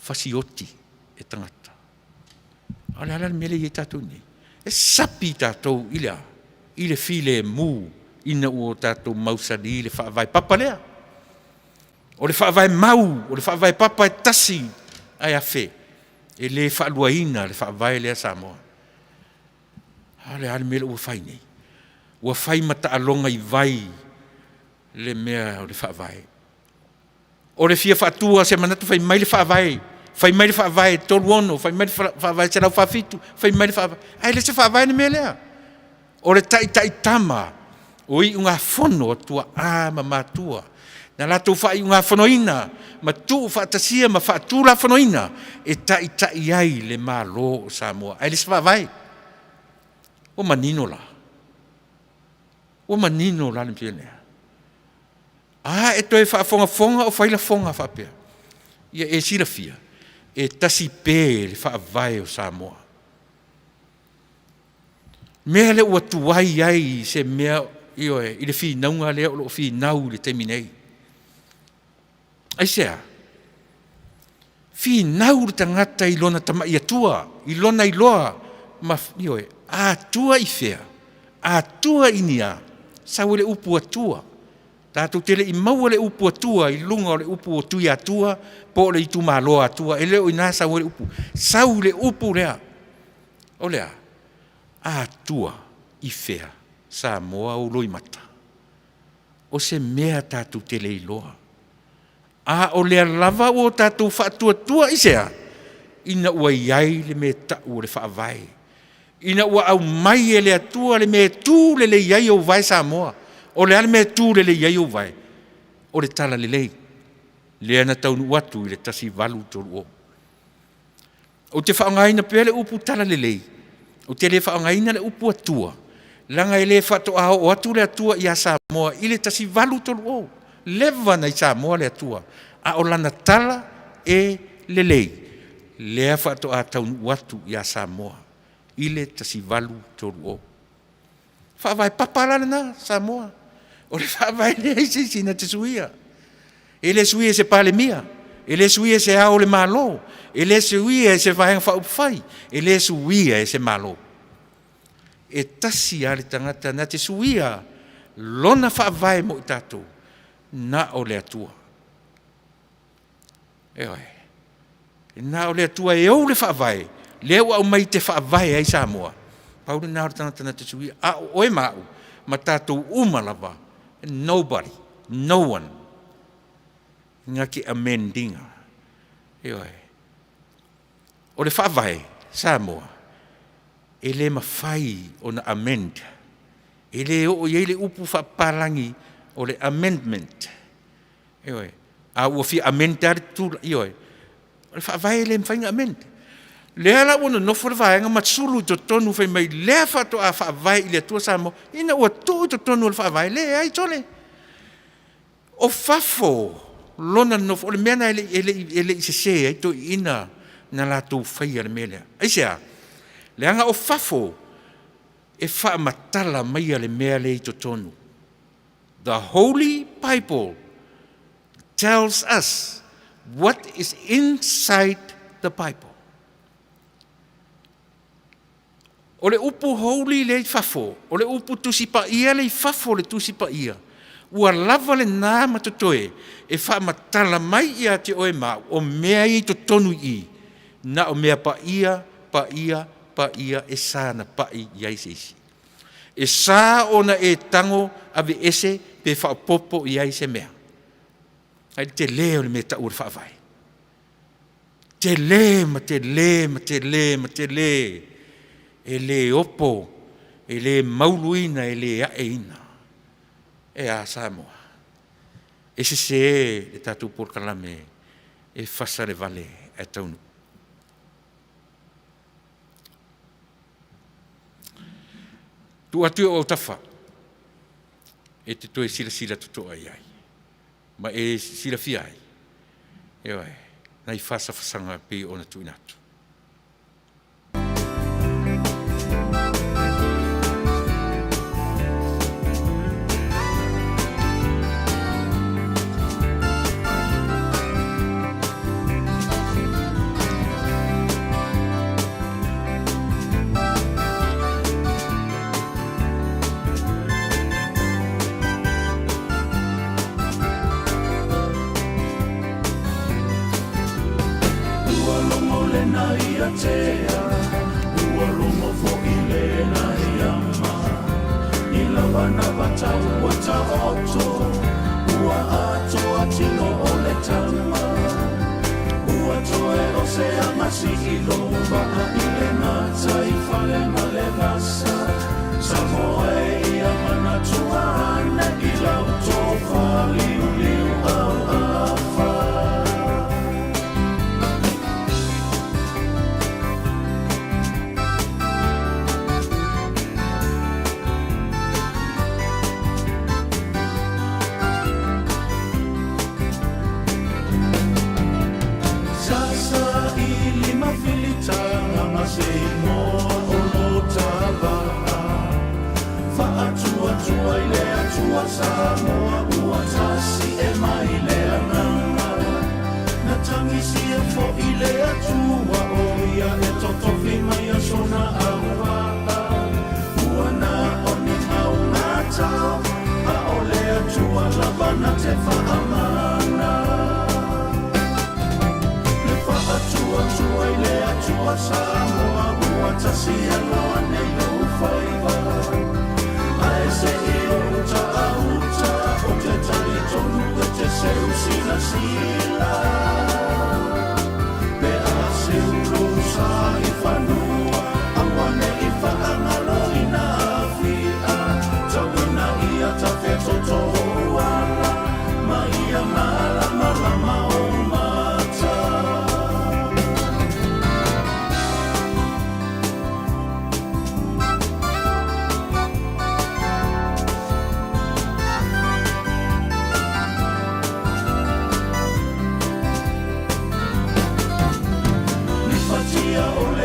Speaker 1: Fasioti e tangata. Ale ala mele i tātou ni. E sapi tātou i lea. I le file mū. Ina o tātou mausani i le whaavai papa lea. O le whaavai mau. O le whaavai papa e tasi. Ai a whe. E le whaaluaina le whaavai lea Samoa. Ale ale mele ua whai nei. Ua whai mata alonga i vai le mea o le whaavai. O le fia whaatua se manatu whai mai le whaavai. Whai mai le whaavai tolu ono. Whai mai le whaavai se rau whaafitu. Whai mai le whaavai. Ai le se whaavai ni mea lea. O le tai tama. O i unga whono tua a ma matua. Na lato whai unga whonoina. Ma tu whaatasia ma whaatula whonoina. E tai ai le malo o Samoa. Ai le se whaavai. O manino la. O manino la ni pionea. E toi whaafonga o whaila fonga whapea. Ia e sira fia. E tasi pē le whaavai o Samoa. Mea le ua tuai ai se mea i le whinaunga lea o lo whinau le teminei. Ai sea. Whinau le tangata i lona tama i atua. I lona i loa. Ma ioe. A tua i whea, a tua i nia, sa le upu atua. Tātou tele i maua le upu atua, i lunga o le upu o tui atua, po le i tu māloa atua, e leo i nā sa le upu. Sau le upu lea. O lea, a tua i whea, sa moa o loi mata. O se mea tātou tele i loa. A o lea lava o tātou whaatua tua i sea, ina ua iai le me tau le whaavai. Ina ua au mai e le atua le me tū le iai o vai Samoa. O le ale me tū le iai o vai. O le tala le lei. Le ana Taunu'u atu i le tasi valu tolu o. O te whaangaina pēle upu tala le lei. O te le whaangaina le upu atua. Langa e le whatoa o atu le atua i a Samoa i le tasi valu tolu o. Lewa na i Samoa le atua. A o lana tala e le lei. Lea whatoa Taunu'u atu i a Samoa. Ile tasi valu tolu o. Whaavai papalana na Samoa. O le whaavai le isi na te suia. E le suia se pale mia. E le suia se ao le malo. E le suia se vahenga whaupwhai. E le suia se malo. E tasi ale tangata na te suia. Lona whaavai mo i tātou. Na o le atua. E oi. Na o le atua e au le whaavai. Leo au mai te whaavai ai Samoa. Paule nā ora tangata na te suia. A oe mau. Ma tātou umalava. Nobody. No one. Ngā ki amendinga. E oi. O le whaavai Samoa. E le mawhai o na amend. E le o i le upu whaparangi o le amendment. E oi. A ua fi amendar tūla. E oi. O le whaavai le mwhainga amend. Le ala wana nofo le whaenga matsulu to tonu whai mai lea whato a whaavai i le atua Samoa. Ina ua tū to tonu le whaavai le ai tole. O whafo lona nofo. O le mea na ele i se se ai to ina na la tū whai ale mea lea. Aisea. Le anga o whafo e wha matala mai ale mea le i to tonu. The Holy Bible tells us what is inside the Bible. O le upu holy le whafo, o le upu tusipa ia le whafo le tusipa ia. Ua lava le nā matotoe e wha matala mai ia te oe mā o mea i to tonu i. Na o mea pa ia e sā na pai iai seisi. E sā ona e tango ave ese pe whaopopo iai se mea. Hai te leo le mea ta ura whaavai. Te le ma te le ma te le ma te le. E le opo, e le mauluina, e le aeina. E a Samoa. E se e tātou porkalame e Fasa le Vale e Taunu'u. Tu atu o tafa. E te toe sila tuto ai ai. Ma e sila fia ai. E wai. Nai Fasa fasanga pe ona tuinatu.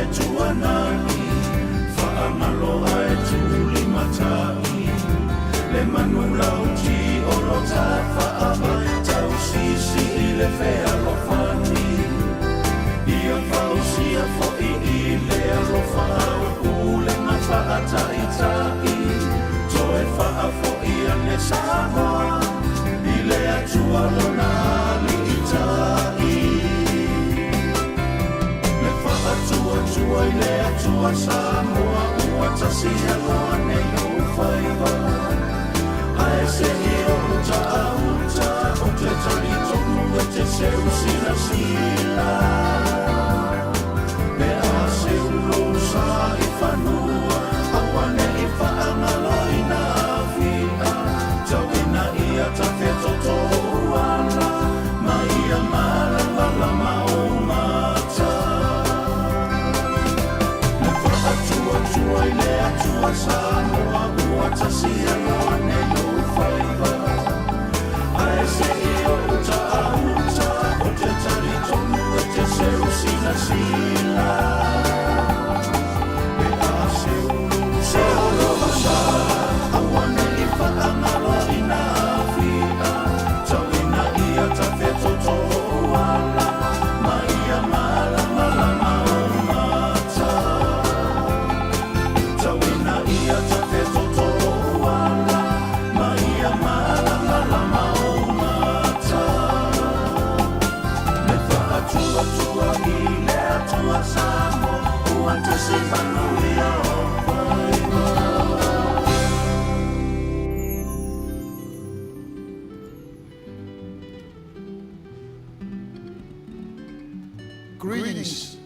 Speaker 2: Tuanani, fa'amaloa e tuli matai. le manula uti o lo tawhaawa tau sisi I le whea lo whani Ia whausia fo'i I le alo whao ule ngā whaata I tai Toe whaa fo'i ane Samoa I le atua lo nāli I tai Le whaa tua I le atua Samoa ua tasi aloa ne o whaiva Ae se I o uta a uta o te tali tonu e te seu sila sila Me a seu losa I whanua Awane I whaangalo I nā whia Tau ina ia ta wheto tohuana Ma ia malanga lama o mata Le whaatua I le atua Samoa ua tasi aloa ne o whaiva Ae se I o uta a uta o te tali tonu e te seu sila sila Me a seu losa Awane I whaangalo I nā whia Tau ina ia ta wheto tohuala Ma ia malama lama o mata Tau ina ia ta wheto tohuala Ma ia malama lama o mata Me whaatua I le atua Samo Ua te si Manuia o whaiva
Speaker 3: Greetings,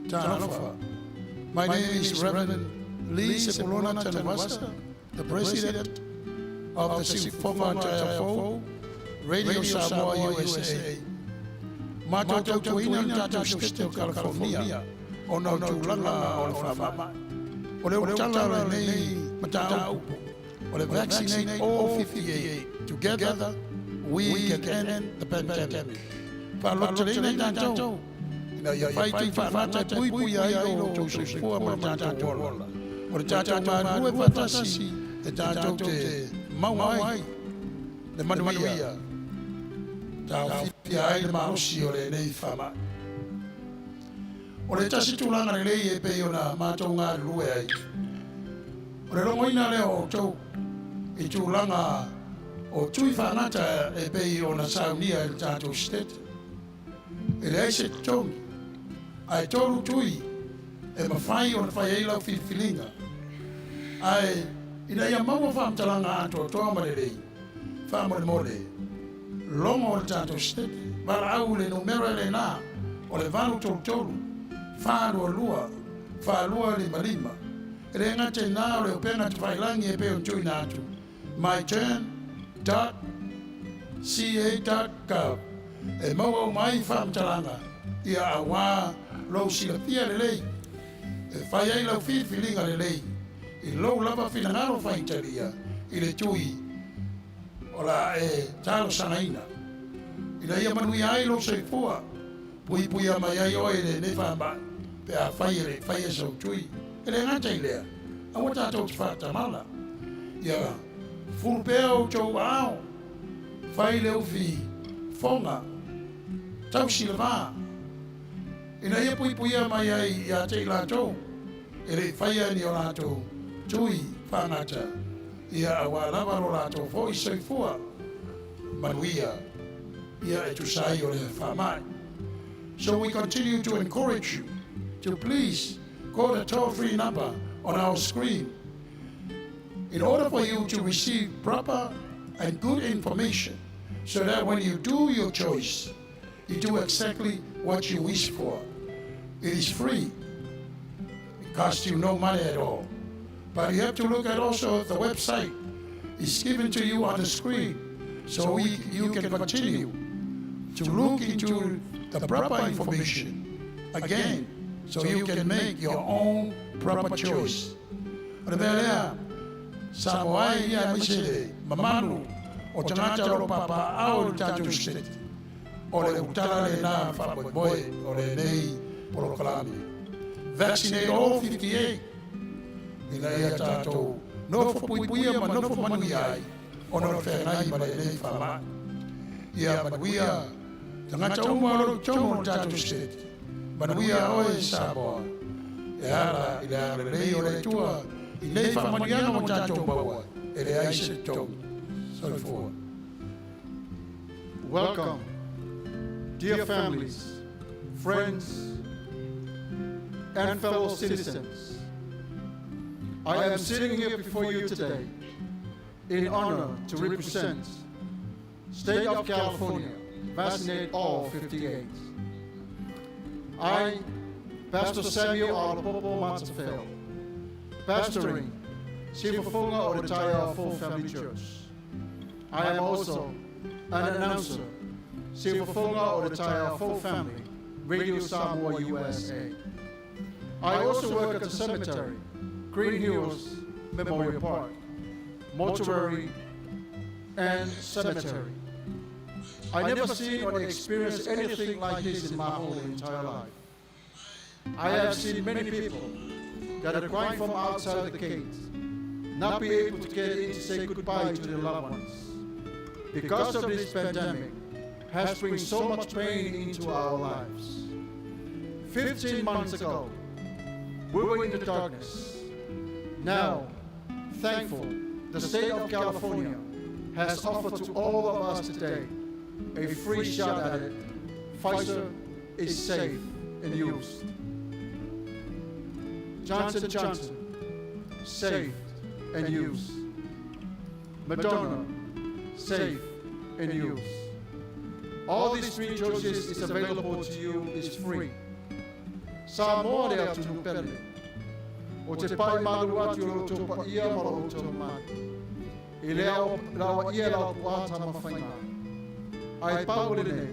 Speaker 3: Taunu'u. My name is Reverend Lee Sepulona Tanavasa, the President of the civic Radio Samoa USA. Mato Taunu'u Tato State of California, on our Tuilaepa on Fasa. Ole Utala nei Taunu'u. Ole vaccinate all 58. Together, we can end the pandemic. Palotene Tato. Fighting for Fata Pui Ayo to support Matata Walla. Or Tata Manuia Fatasi, the Tato de Manuia, the Manuia. Taufiai the Mausi or a Fama. Or a Tassitulana lay a payona Matonga Luay. Or a Lomoina Leo to Itulanga or Tuifanata a pay on a Saunia and Tato State. It is a tone. I told Tui, and my fire on Faela Filinga. I, in a Yamawa farm Talanga to Tomare, Farmer Mole, long old Tato State, but I will in Umerelena, or the Vanu Tolu, Fan or Lua, Falua de Malima, Renate now, the Penat Failangi Peon Tuinatu. My turn, .ca.gov, a Mowo my farm Talanga, ia awa. Lo sila pia lelei, e whai lau whiwhilinga lelei, I lo lava whinangaro whaintaria, I le tui, o la e talo sangaina. I la ia Manuia ai lo se fua, pui pui a mai ai oe le ne whamba, pe a whai e sau tui, e le ngata I lea, a wata tau te whata mala. Ia, fulpeo tau ao, whai leo whi, whonga, tau sila vaa, Ina ia pui mai ai ia te lato, e le whaia ni o lato, tui whangata, ia awa lava o lato, fo I soifua, Manuia, ia e tu sai o le whamai. So we continue to encourage you to please call the toll-free number on our screen in order for you to receive proper and good information so that when you do your choice, you do exactly what you wish for. It is free. It costs you no money at all. But you have to look at also the website. It's given to you on the screen so you can continue to look into the proper information again so you can make your own proper choice. Rebelea, Samoai ia misere, mamanu, o tangata o papa au tatu state. O le utala le na whamoe, o le nei porokalami. Vaccinate all 58. Ina ia tātou no fo puipuia ma no fo Manuia ona o whengai ma le whama. Ia Manuia, tangata umaro chomo o tātou state. Manuia oe Samoa. E ala i le ala lei o le tua, i nei whamanianga o tātou maua, e le aise tau. Soifua.
Speaker 5: Welcome, dear families, friends, and fellow citizens. I am sitting here before you today in honor to represent State of California, vaccinate all 58. I, Pastor Samuel Alapopo Matafel, pastoring Sifafunga o the Taunu'u Full Family Church. I am also an announcer, Sifafunga o the Taunu'u Full Family, Radio Samoa USA. I also work at the cemetery, Green Hills Memorial Park, mortuary, and cemetery. I never seen or experienced anything like this in my whole entire life. I have seen many people that are crying from outside the gate, not be able to get in to say goodbye to their loved ones. Because of this pandemic, has brought so much pain into our lives. 15 months ago, we were in the darkness. Now, thankful, the state of California has offered to all of us today a free shot at it. Fasa is safe and used. Johnson & Johnson, safe and used. Moderna, safe and used. All these three doses is available to you, is free. Samoa le atu nupele. O te pai malu atu o to pa ia ma o to ma. I lea lawa ia lau puata ma whainga. Ai pau le ne.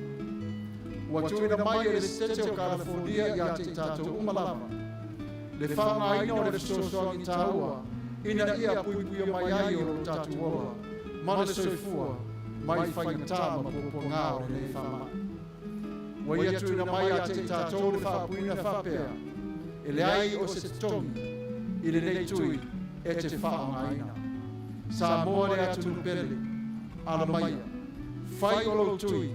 Speaker 5: Ua tuina mai e le stete o California i a te tātou umalama. Le whaunga ina o le sosoa i tāua. Ina ia puipuia mai ai o tātou ola. Mana soifua. Mai whaingatā ma popo ngā o le whama. Wa ia tuina mai a te tātou le whapuina whapea. E le ai o se tongi. I le nei tui e te whaunga ina. Samoa le atu nupele, ala maia, whai o lau tui,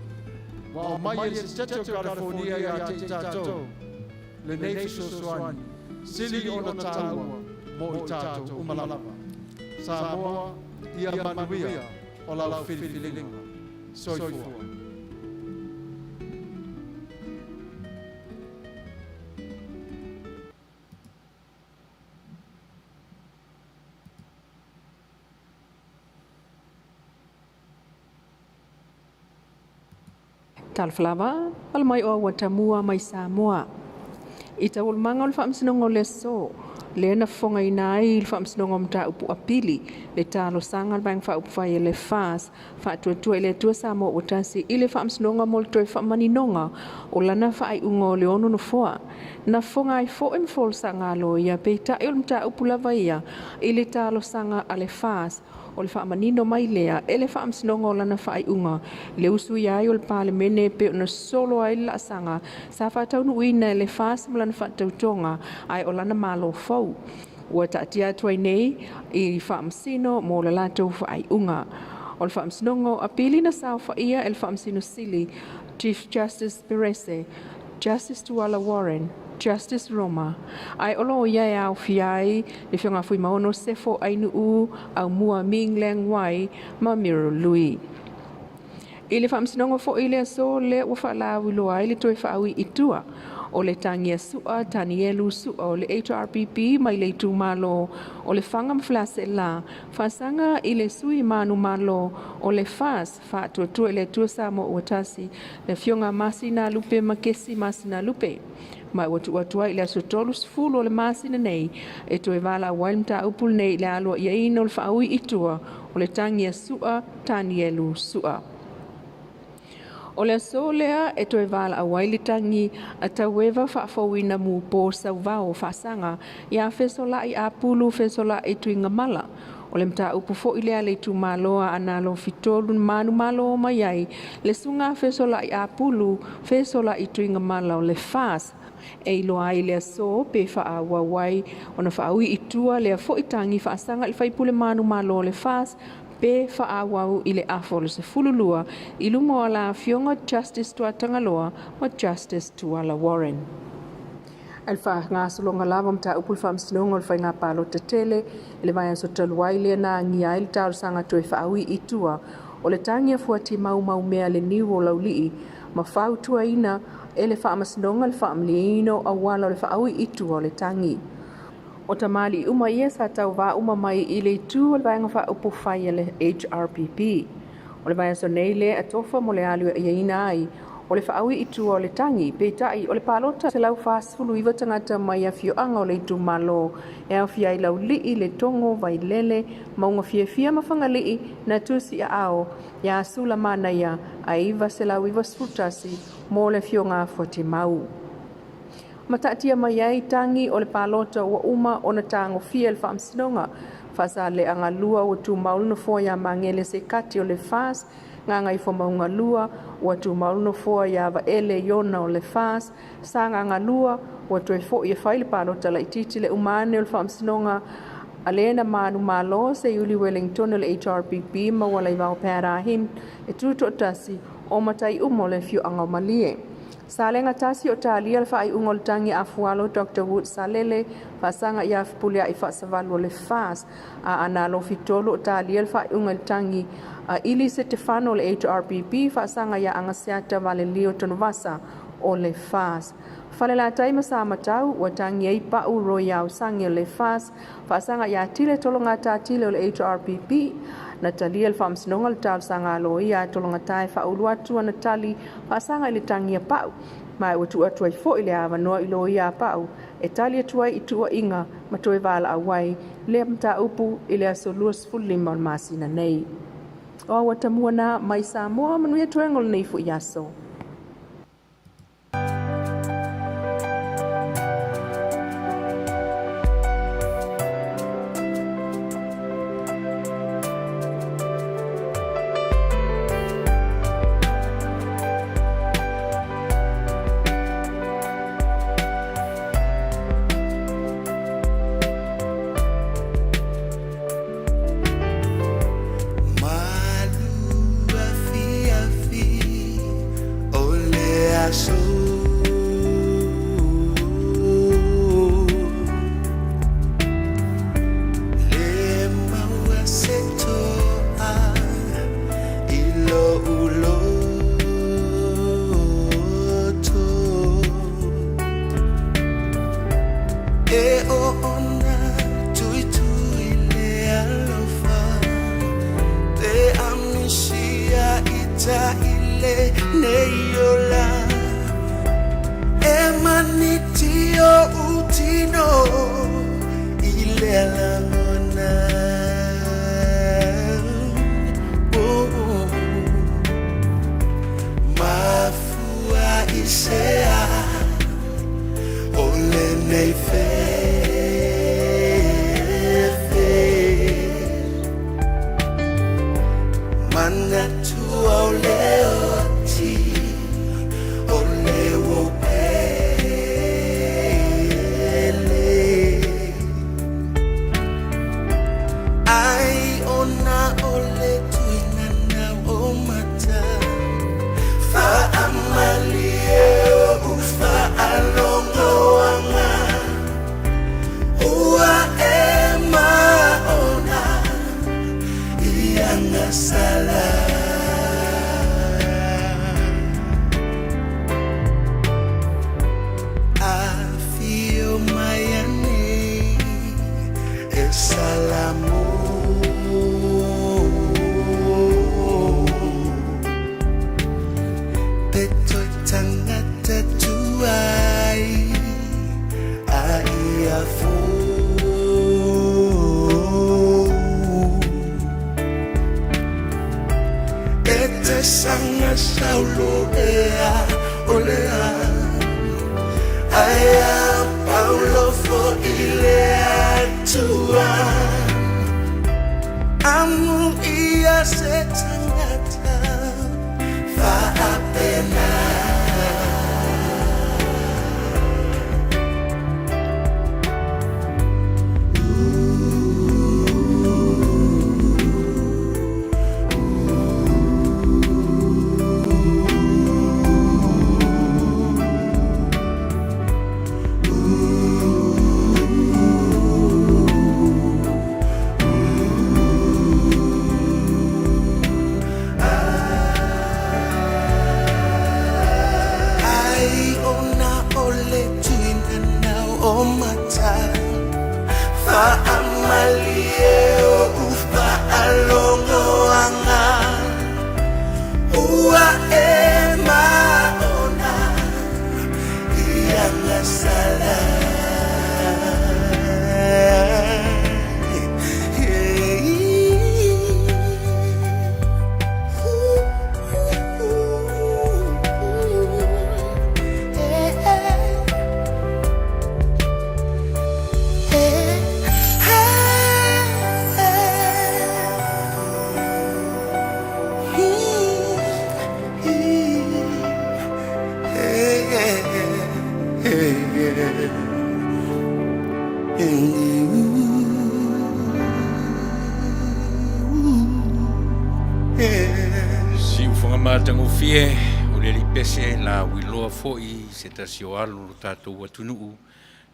Speaker 5: wa o maia le tete o California i a te tātou, le nei sosoani, sili o na tāua, mo i tātou umalapa. Samoa, ia Manuia, o lau whiriwhiringa, soifua.
Speaker 7: Talflava, al mai o watamua mai Samoa. Ita ul manga ul whaamsinongo le so, le na fonga inai il whaamsinongo mta upu apili, le talo sangal bang wha upu whai le fas, wha tua le tua Samoa utasi ile whaamsinonga mol toi whaamaninonga, o lana whai ungo le onu no foa. Na fonga ai fo em fol sanga lo ia peita il mta upu lava ia, ile talo sanga ale fas, o le whaamanino mai lea, e le whaamsinonga o lana whai unga, le usu iai o le pale mene pe na solo ai la sanga, sa Taunu'u ina le fas malana whaatautonga, ai o lana malo fau. Ua taatia tuai nei, i whaamsino mo le latou whai unga. O le whaamsinonga a pili na sao whaia e le whaamsino sili, Chief Justice Perese, Justice Tuala Warren, Justice Roma. Ai olo ia au fiai le whionga fui maono sefo ainu'u au mua ming leng wai ma miro lui. I le whaamsinonga fo i le so le ua whaalau iloa i le toi whaawi itua o le tangia sua, tanielu sua o le HRPP mai le tu malo o le whanga mflase la whasanga i le sui manu malo o le fas whaatuatua i le tua Samoa uatasi le whionga masina lupe makesi masina lupe. Mai watu i le asotolu sfulu o le masina nei e toi wala waimta upul nei le aloa ia ina o le whaawi itua o le tangia sua, tanielu sua. O le solea e toi wala a wailitangi a tauewa whaafawina mu po sau wao whaasanga ia fesola i a pulu fesola i tuinga mala. O le mta upu fo ilea le tu maloa ana lo fitolu manu malo mai ai. Le sunga fesola i apulu, fesola i tuinga malo le fas. E ilo ai lea so pe faa wawai. Ona faa ui itua lea fo itangi faa sanga il faipule manu malo le fas. Pe faa wau ile afo le se fululua. Ilu moa la fionga justice tua tangaloa wa justice tua la Warren. Alfa ngā solonga lava mta upul fa msinonga alfa ngā palo te tele, ele vai anso taluai le na ngia ili tau sanga toe whaawi itua, o le tangia fuati mau mea le niu o laulii, ma whau tua ina, ele wha msinonga le wha amliino a wala le whaawi itua o le tangi. O tamali uma ia sa tau wa uma mai ile itu o le vai ngā upu whai le HRPP. O le vai anso neile atofa mo le alu ia ina ai, o le whaawi i tua o le tangi, peitai o le palota se lau whaasfulu iwa tangata mai a fioanga o le itu malo, e au fia i lau lii le tongo vai lele, maunga fia mawhanga lii na tusi a ao, ia asula Manuia, a iwa se lau iwa sfutasi, mo le fionga fuati mau. Matatia mai ai tangi o le palota ua uma o na tango fia le whaamsinonga, Fasa le anga lua o tu mauluna foia mangele se kati o le fas, nganga i maunga lua, ua tu mauluna foa ia wa ele yona o le fas, sa nganga lua, ua tu e fo i e whaile palota la ititi le umane o le whaamsinonga, alena manu malo se Uli Wellington o le HRPP ma wala i wao pērahin, e tuto tasi o matai umo le fiu anga malie. Salenga tasi o talia le whai ungol tangi a fualo Dr. Wood Salele, fasanga ia fupulia i whaasavalu le fas, a analo fitolo o talia le whai ungol tangi, a ili se te whano le HRPP, fasanga ia angasiata Vale Leo Tonuvasa o le fas. Fale la taima sa matau, wa tangi ei pa u roiau sangi o le fas, fasanga ia tile tolonga ta tile o le HRPP, Natalia le whamsinonga le tau sanga aloia tolonga tae whauluatua Natali whasanga ili tangia pau. Mai watu atua i fo ile awa noa ilo ia pau. E tali atua i tua inga matoe wala awai le mta upu ile aso luas fulima o masina nei. O watamua na mai Samoa Manuia tuengol nei fu yaso.
Speaker 4: Kamu ia setangata Faapena
Speaker 1: Tangofie o le pese la wiloa foi se tasio alu lo tatou Taunu'u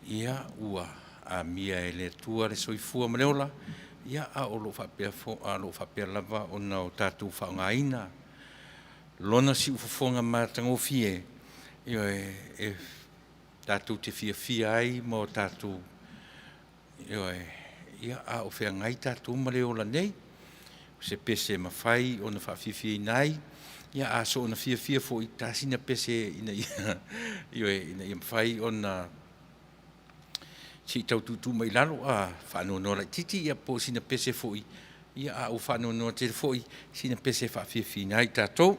Speaker 1: ia ua a mia ele tua le soifua maneola ia a o lo whapea fo a lo whapea lava o na o tatou whaongaina lona si ufafonga ma tangofie ia e tatou te fia ai mo tatou ia a o whea ngai tatou maneola nei se pese mawhai o na whawhiwhi nai ia a so na fia fo I tasina pese ina ia mawhai o na si tau tutu mai lalo a whanau la titi ia po sina pese fo ia a o whanau te fo sina pese whawhiwhi nai tatou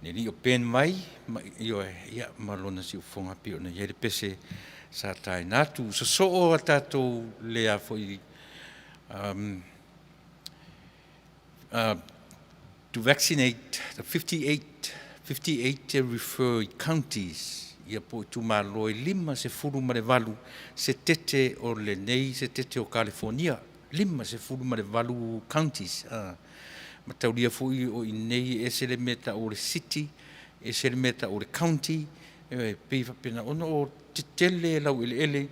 Speaker 1: ne li o pen mai ia malona si o whonga pio na ia pese sa tai natu so o tatou lea fo to vaccinate the 58 referred counties ia po tu malo lima se fulu ma le valu se tete o le nei se tete o California lima se fulu ma le valu counties ma taulia foi o nei ese le meta o le city ese le meta o le county pe fa pena ono tele la ele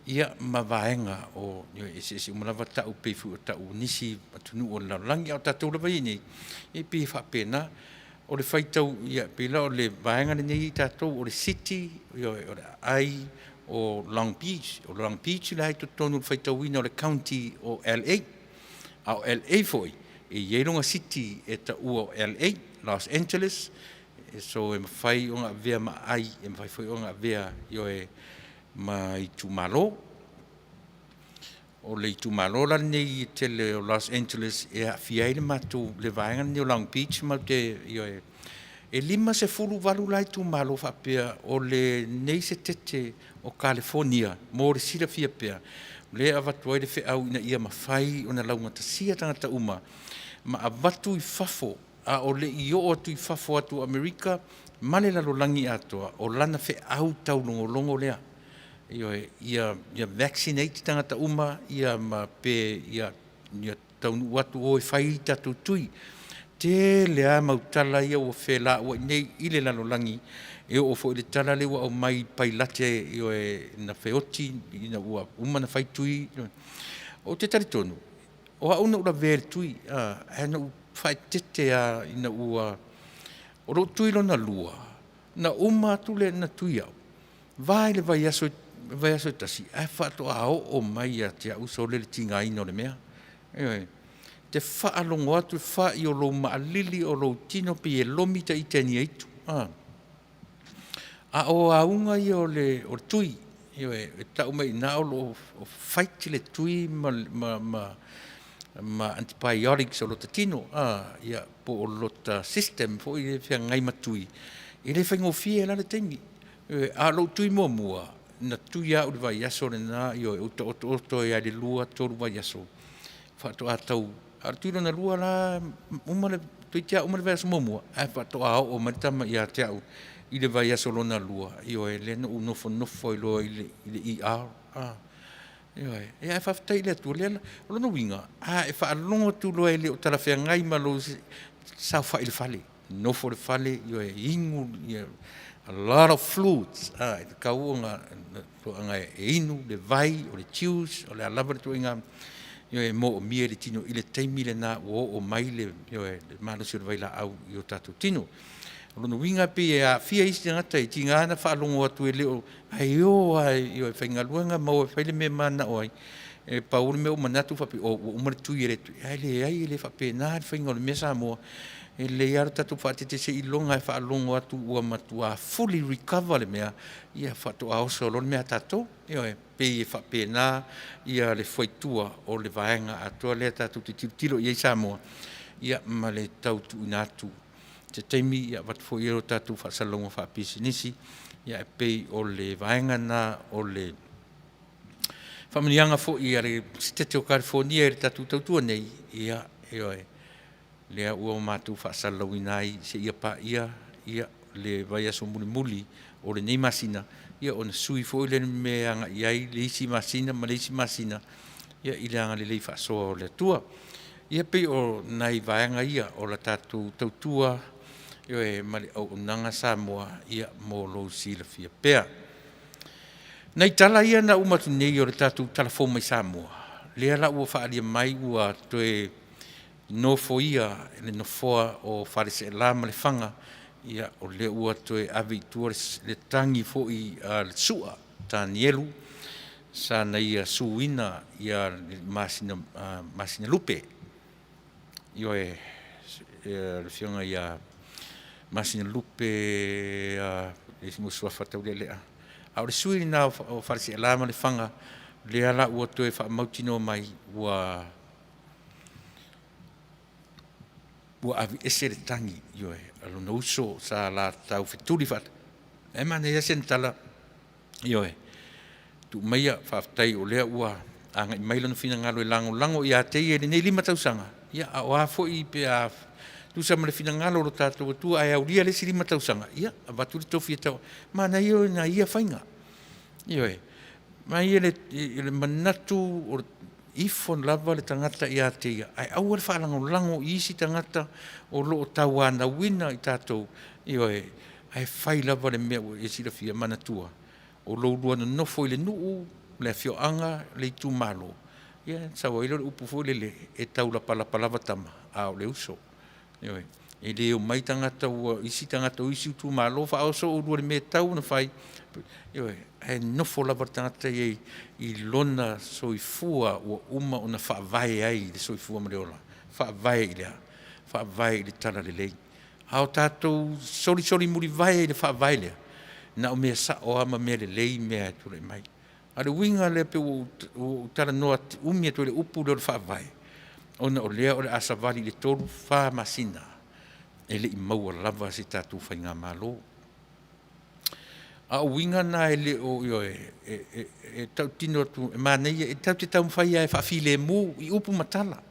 Speaker 1: ia mavaenga o ese umala ta u pe fu ta u nisi Taunu'u o la langi o tatou lava ini e pe fa pena o le faitau ia pe la o le vaenga nei tatou o le city o le ai o Long Beach la to tonu faitau ina o le county o LA au LA foi e yelonga city e ta u o LA Los Angeles so e fai o vea ma ai e fai o vea mai tumalo o le tumalo la nei tele o Los Angeles e a fiaile matu le vaenga ni o Long Beach ma te e lima se fulu valu lai tumalo fa pea o le nei se tete o California mo le sila fia pea le avatu ai le fe au ina ia mafai o na launga tasia tangata uma ma avatu I fafo a o le io o tu I fafo atu Amerika male la lolangi atoa o lana fe au tau longo lea ia vaccinate tangata uma ia ma pe ia Taunu'u atu o fai tatu tui te lea mautala ia o fela o nei ile la lolangi e o fo ile tala le o mai pailate na feoti ina ua uma na fai tui o te taritonu o a una ura ver tui na fai tete ina ua o ro tui lona lua na uma tule na tui au vai le vai aso tasi a fato o mai a te uso le tinga ino le mea te whaalongo atu whai o lo maalili o lo tino pi e lomita I teni eitu a o aunga I o le tui e tau mai na o lo fight le tui ma antibiotics o lo tatino ia po o lo ta system po I le whia ngai matui I le whaingo fie la le tengi a lo tui mua na tui a uri vai aso le na o oto e ale lua toru vai aso whato a tau Arturo na lua la umale tuitia umale va smomua a fa to a o matama ia te au i le vai solo na lua io e le no no foi lo i a io e fa tai le tu le lo no winga e fa longo tu lo ele o tala fe ngai ma lo sa fa il fale no for fale io e ingu a lot of fluids ka unga to ngai inu le vai o le chius o le lava tu inga io e mo mie le tino ile taimi le na o mai le io e mano se vai la au io tatu tino lo no winga pe a fia isi ngata i tinga na fa longo atu ele o ai io e fainga luanga mo e faile me mana oi e paul me o manatu fa pe o mo tu ile tu ai le fa pe na fainga le mesa mo e le yar tatu fa te se i longa e fa longo atu o matua fully recover le mea ia fa to au so lo mea tato io e pe fa pe na ia le foi tua o le vaenga a to le tatu te tilo ia samo ia ma le tau tu natu te teimi ia wat foi o tatu fa salongo fa pisinisi ia pe o le vaenga na o le familianga fo ia le stete o California e tatu tau nei ia io e le ua matu fa salawinai se ia pa ia le vai so muli o le nei masina ia ona sui fo le me anga ia le isi masina ma le isi masina ia ile anga le fa so le tua ia pe o nai vaenga ia o la tatu tautua io e mali o nanga Samoa ia mo lo sila fia pea nei tala ia na umatu nei o le tatu telefon mai Samoa le ala ua fa ali mai ua toe no foia le no foa o farese la le fanga ia o le ua toe avi tuores le tangi fo i le sua tanielu sa na ia suina ia masina lupe io e le fionga ia masina lupe le singo sua fatau le a le suina o farese la le fanga le ala ua toe fa mautino mai ua avi ese le tangi io e alo no uso sa la tau fituli fat e mana ia sentala io e tu meia fa tai o le ua anga i mailo no fina ngalo lango ia te ia nei 5 tausanga ia a fo i pe a tu sa male fina ngalo lo tatu tu ai au dia le 5 tausanga ia a batu to fita mana io na ia fainga io e ma ia le manatu o ifon lava le tangata ia te ia ai au le lango isi tangata o lo tawana wina i tatou io e ai fai lava le mea e sila fia manatua o lo lua no foi le nuu le fioanga le tu malo ia sa wa ile upu foi le e tau la pala tama a le uso io e le o mai tangata o isi tangata o isi tu malo fa o so o le me tau na fai io e no fo la tangata i lona soifua o uma ona fa vai ai le soifua maleola fa vai le tala le lei ao tatou soli muri vai le fa vai le na o me sa o ama me le lei me tu le mai ale winga le pe o tala no umia tu le upu le fa vai ona o le asa vali le tolu fa masina ele i maua lava si tatou fainga malo a winga na ele o io e tau tino tu mana e tau te tau fai e fa file mu i upu matala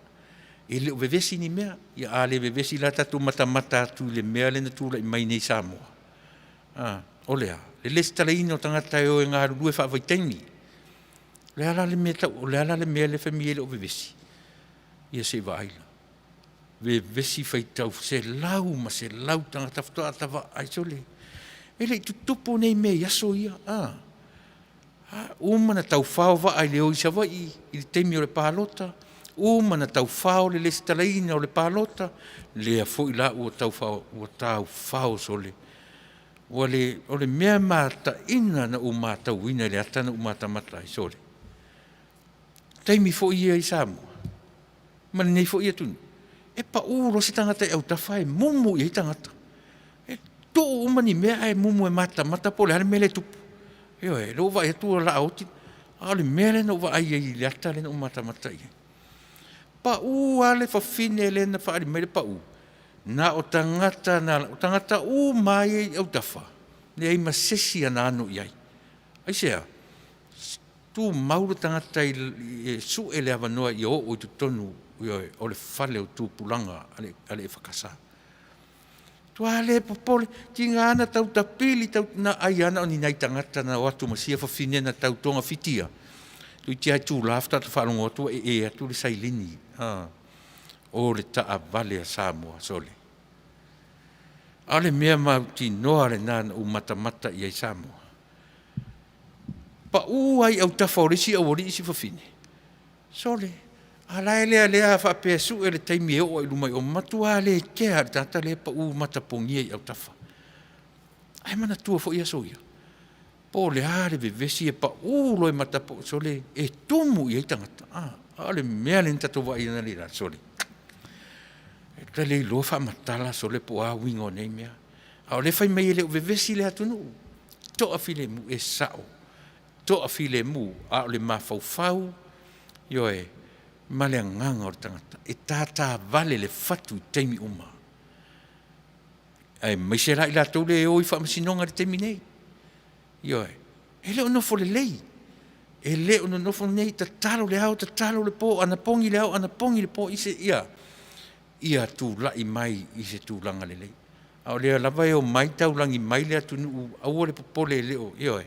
Speaker 1: ele o vevesi ni mea ia ale vevesi la tatu mata tu le mea le na tu le mai nei Samoa olea le lestala ino tangata o nga rue fa vaiteni le ala le mea le famille o vevesi ia se vaila vevesi fai tau se lau ma se lau tangata ftoa tava ai sole ele tu tupu nei me yaso ia mana tau fao va ai leo isa va i temi o le palota mana tau fao le stalaina o le palota le foi la o tau fao sole o le mea mata ina na o mata wina le atana o mata mata sole temi foi ia i Samoa man nei foi ia tunu e pa uro se tangata e au tafai mumu i tangata to umani me ai mumu e mata pole ale mele tu io e lo va e tu la auti ale mele no va ai le atale no mata i pa ale fa fine le na fa mele pa na o tangata mai au tafa ne ai masesi ana anu ai sea tu mauro tangata su ele ava no i o tu tonu o le fale o tūpulanga ale e whakasa. Tua le popole, tinga ana tau tapili, tau na ai ana o ni nei tangata na watu masia whawhine na tau tonga fitia. Tui ti ai tū lafta ta whalongo atua atu le sailini. O le taa Vale a Samoa sole. Ale mea mauti noa le nana u mata i ai Samoa. Pa ai au tafaurisi au orisi whawhine. Sole, ala lea whapesu e le taimi e o ilumai o matua le kea tata le pa mata pongia i au tafa. Ai mana tua fo ia soia. Po le ale vevesi e pa loi mata po sole e tumu i ai tangata. Ale mea le ntato wa i ana lera sole. Ka le lo fa matala sole po wingo nei mea. Au le fai mai le vevesi le atunu. To afile mu e sao. To afile mu a le mafaufau. Yo ma le nganga o tangata. E tata vale le fatu teimi uma. Ai mai se rai la tau le oi fa masinonga le teimi nei. Yo e le ono fo le lei. E le ono fo nei ta talo le au, ta talo le po, ana pongi le au, ana pongi le po ise ia. Ia tu lai mai i se tu langa le lei. Au lea lava e o mai tau langi mai lea tunu au le popole leo. Io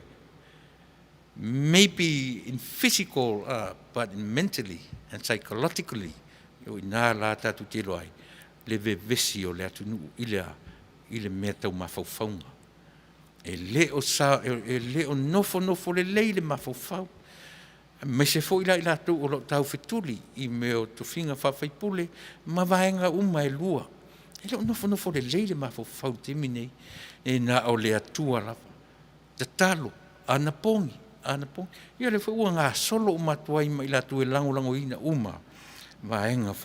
Speaker 1: maybe in physical, but mentally and psychologically, io ina la tatu te loai, le vevesi o lea tunu i le mea tau mawhauwhaunga. E leo nofo le lei le mawhauwhau. Me se fo ila tu o tau fetuli i me o to finga whawhaipule ma vaenga uma e lua. E leo nofo le leile ma fau temine e na o le atua lava. Te talo, ana pongi. Ia le fo ua ngā solo umatua i ma ila tu e lango ina uma vaenga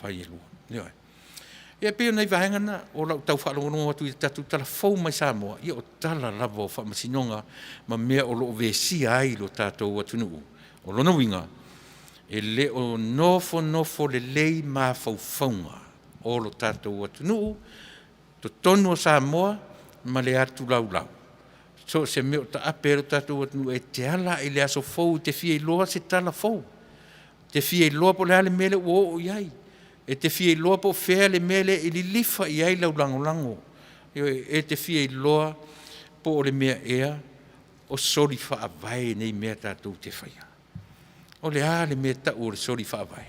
Speaker 1: whai e lua. Ia peo nei vaenga na o lau tau whalongo atu i tatu tala fau mai Samoa. Ia o tala lava o whamasinonga ma mea o lo vesi ai lo tātou Taunu'u. O lona winga, e le o nofo le lei ma faufaunga o lo tātou Taunu'u, to tonu o Samoa, ma le atu lau. So se meo ta apero tātou Taunu'u e te ala i le aso fau, te fia i loa se tala fau. Te fia i loa po le ale mele o iai. E te fia i loa po fea le mele i li lifa i ai lau lango. E te fia i loa po le mea ea, o sori wha avai nei mea tātou te whaia. O le ale me tau o le sori whaavai.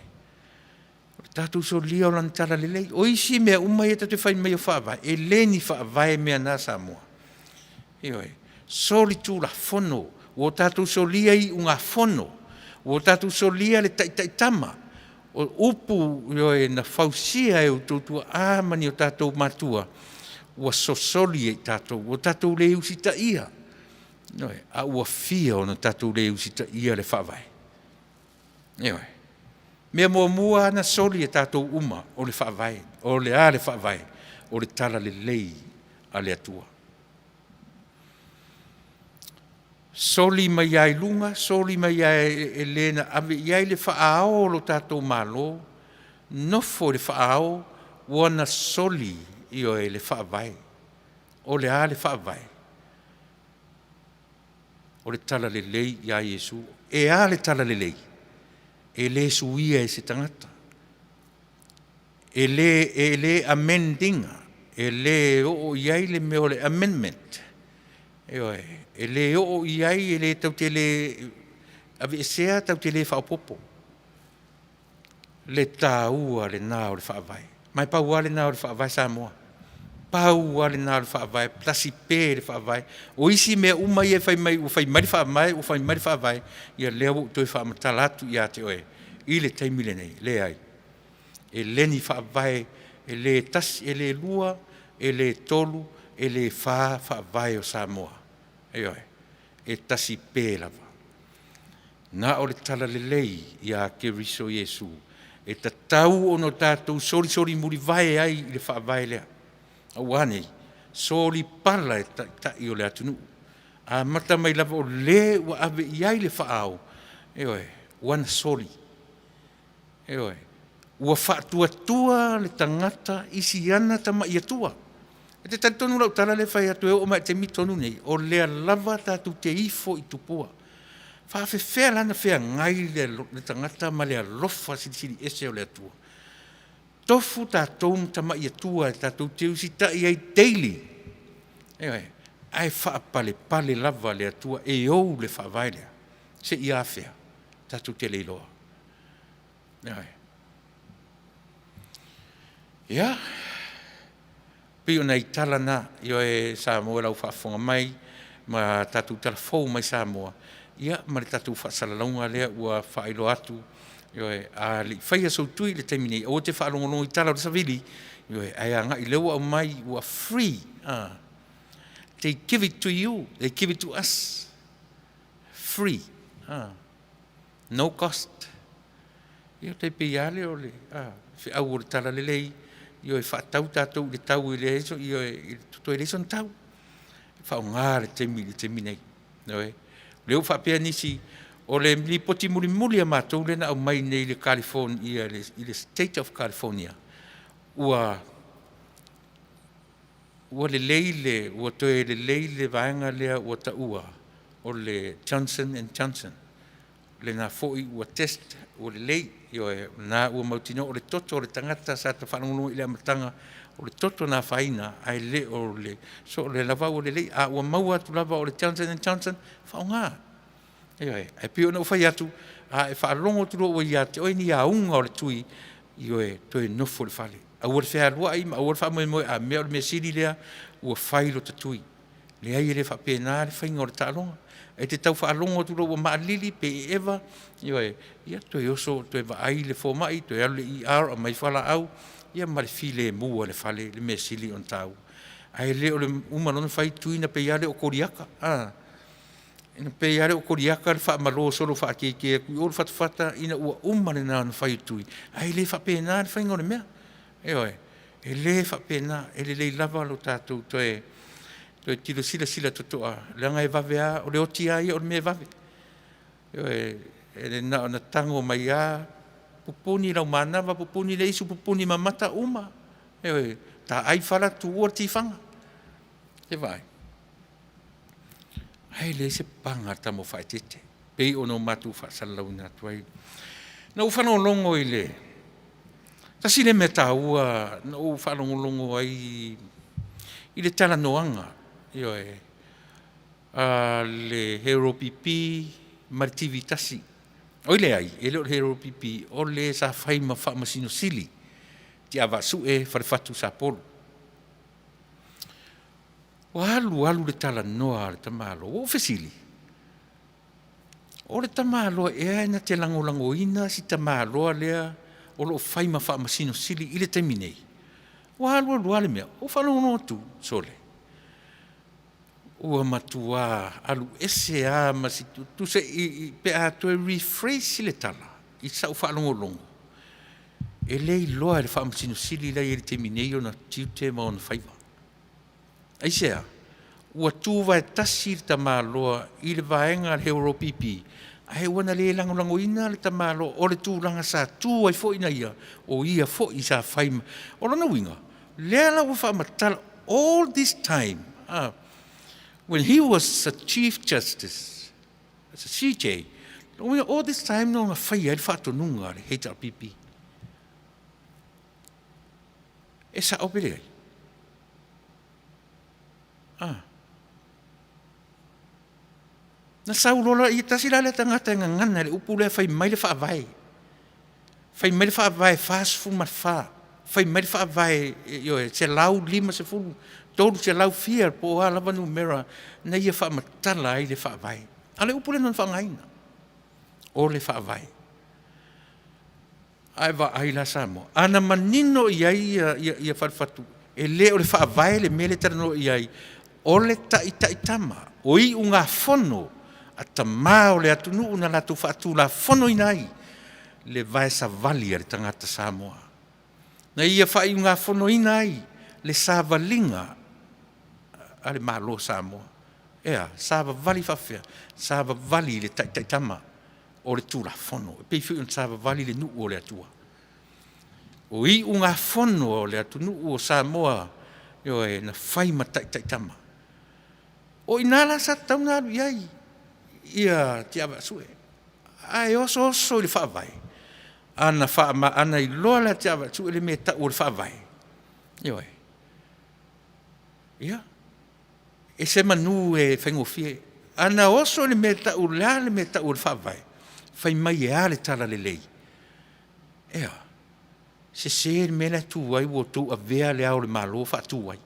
Speaker 1: O le tātou so lia o lantara le lei. O isi mea umai e tatu whai mai o whaavai. E leni whaavai mea nā Samoa. Sori tū la fono. O tātou so lia i unga fono. O tātou so lia le taitama. O upu na whausia e o tūtua āmani o tātou matua. O sosoli e tātou. O tātou le usita ia. A ua fia o na tātou le usita ia le whaavai. Mea mua na soli e tātou uma o le whaavai, o le ale whaavai, o le tala le lei a le atua. Soli mai ai lunga, soli mai ai e lena, ave iai le whaao lo tātou malo, nofo le whaao, wana soli i o e le whaavai, o le ale whaavai. O le tala le lei ia Yesu, e a le tala le lei. E le suia e se tangata. E le amendinga. E le o iai le meo le amendment. E le o iai e le tau te le ave sea tau te le whaopopo. Le tāua le nā o le whaavai. Mai paua le nā o le whaavai Samoa. Paua le nā o le whaavai. Plasi pē le whaavai. O isi mea umai e whai mai le whaamai, o whai mai le whaavai. Ia leo toi whaamatala atu ia te oe. I le taimile nei, le ai. E leni whaavai, e le tasi, e le lua, e le tolu, e le whaavai o Samoa. E tasi pē lava. Nā o le tala le lei ia ke riso Yesu. E ta tau ono tātou sori muri vai ai i le whaavai lea. Au anei, sori pala e ta i o le Taunu'u. A mata mai lava o le ua ave i ai le whaao. Wana sori. Ua whaatua le tangata isi ana tama i atua. E te tantonu lau tala le whai atu e o mai te mitonu nei. O lea lava tātou te ifo i tupua. Whaafewhea lana whea ngai le tangata ma lea lofa siri ese o le atua. tofu tātou tama ia tua, tātou te usita i ai daily. Ai pale lava le atua e ou le whaavai lea. Se i awhia, tātou te leiloa. Ia, pio nei talana, io e Samoa lau whaafonga mai, ma tātou talafou mai Samoa. Ia, ma le tātou whaasalaunga lea ua whaelo atu, io e a li whaia sau tui le taimini, o te whaalongono i tala o te savili, io e ai anga i lewa au mai ua free. They give it to you, they give it to us. Free. No cost. Io te piale o le, fi au o le tala le lei, io e whaatau tātou le tau i le eso, io e tuto e le son tau. Whao ngā le temi nei. Leo whapea nisi, o le li poti muli a mātou le na au mai nei le California, i le State of California. Ua le leile, ua toe le leile vaenga lea ua ta ua, o le Johnson & Johnson. Le na foi ua test, o le lei, io e na ua mautino, o le toto, o le tangata sa ta whanongono i le amatanga, o le toto na whaina, ai le o le, so le lava o le lei, a ua maua tu lava o le Johnson & Johnson, whao ngā. Io e, ai pio na uwhai atu, a e whaalongo tu roa i ate, oi ni a unga o le tui, io e, toi nofo le whale. A ua le whea lua ima, a ua le wha moe a mea o le mea siri lea, ua whailo ta tui. Le ai le wha pēnā, le whainga o le tālonga. E te tau whaalongo tu roa maa lili, pe e ewa, io e, ia toi oso, toi wa ai le fō mai, toi alu le i ar, a mai whala au, ia ma le file mua le whale, le mea sili on tau. Ai le o le umalona whai tui na pe iale o koriaka. Ina pe iale o koriaka le wha malo solo wha keke, kui o le whatawhata, ina ua umale na whai tui. Ai le wha pēnā, le whainga o le mea. E le wha pēnā, e le lei lava lo tātou, toi tilo sila totoa, langa e vavea, o le oti ai, o le mea vave. E le na tango mai a, pupuni lau manawa, pupuni le isu, pupuni mamata uma. Ta ai whala tu ua tifanga. Te vai. Ai le se panga tamo whaetete. Pei ono matu whaasalau na tuai. Na ufano longo i le. Tasi le mea tāua, na ufano longo ai i le tala noanga. Io e le hero pipi martivi tasi. O le ai, e le hero pipi, o le sa whaima whaamasino sili. Ti awa su e wharewhatu sa polo. O alu le tala noa le tamalo, o fesili. O le tamalo e aina te lango ina si tamalo lea o lo whaima whaamasino sili i le teminei. O alu le mea, o whanongo tu sole. Ua matua alu ese a masitu tu se i pe a to rephrase le tala i sa ufa longo e lei loa le fa masino sili la i te mineio na tiute ma on faiva ai sea ua tu vai tasi ta maloa i le vaenga le europipi ai wana le lango ina le ta malo o le tu langa sa tu ai fo ina ia o ia fo i sa faima o lana winga le la ufa matala all this time when he was a Chief Justice, as a CJ, all this time, no whai ai whato nunga le HRPP. E sa opere ai. Na saulola i tasi la le tangata ngana le upu le whai mai le whaavai. Whai mai le whaavai fast fu mat wha. Whai mai le whaavai se lau lima se fulu. Tolu se lau fia po ala vanu mera na ia wha matala ai le whaavai. Ale upule non whangaina. O le whaavai. Ai wa ai la samo. Ana manino ia wharwhatu. E le o le whaavai le mele tarano iai. O le taitama. O i unga fono. A tamā o le Taunu'u na latu whaatu la fono inai. Le vai sa vali le tangata Samoa. Na ia whai unga fono inai. Le savalinga. Ale malo Samoa. Ea, sava vali whawhia. Sava vali le taitama. O le tūra fono. E pei whiun sava vali le nuu o le atua. O i unga fono o le Taunu'u o Samoa. Io e na whaima taitama. O inala sa taunaru iai. Ia te awa sue. Ai oso le whaavai. ana wha ma ana I loa la te awa tu ele me ta ur wha vai. Ioi. Ia. E se manu e whaingofie. Ana oso le me ta ur lea le me ta ur wha vai. Whai mai e ale tala le lei. Ia. Se me le tu ai wo tu a vea le au le malo wha tu ai.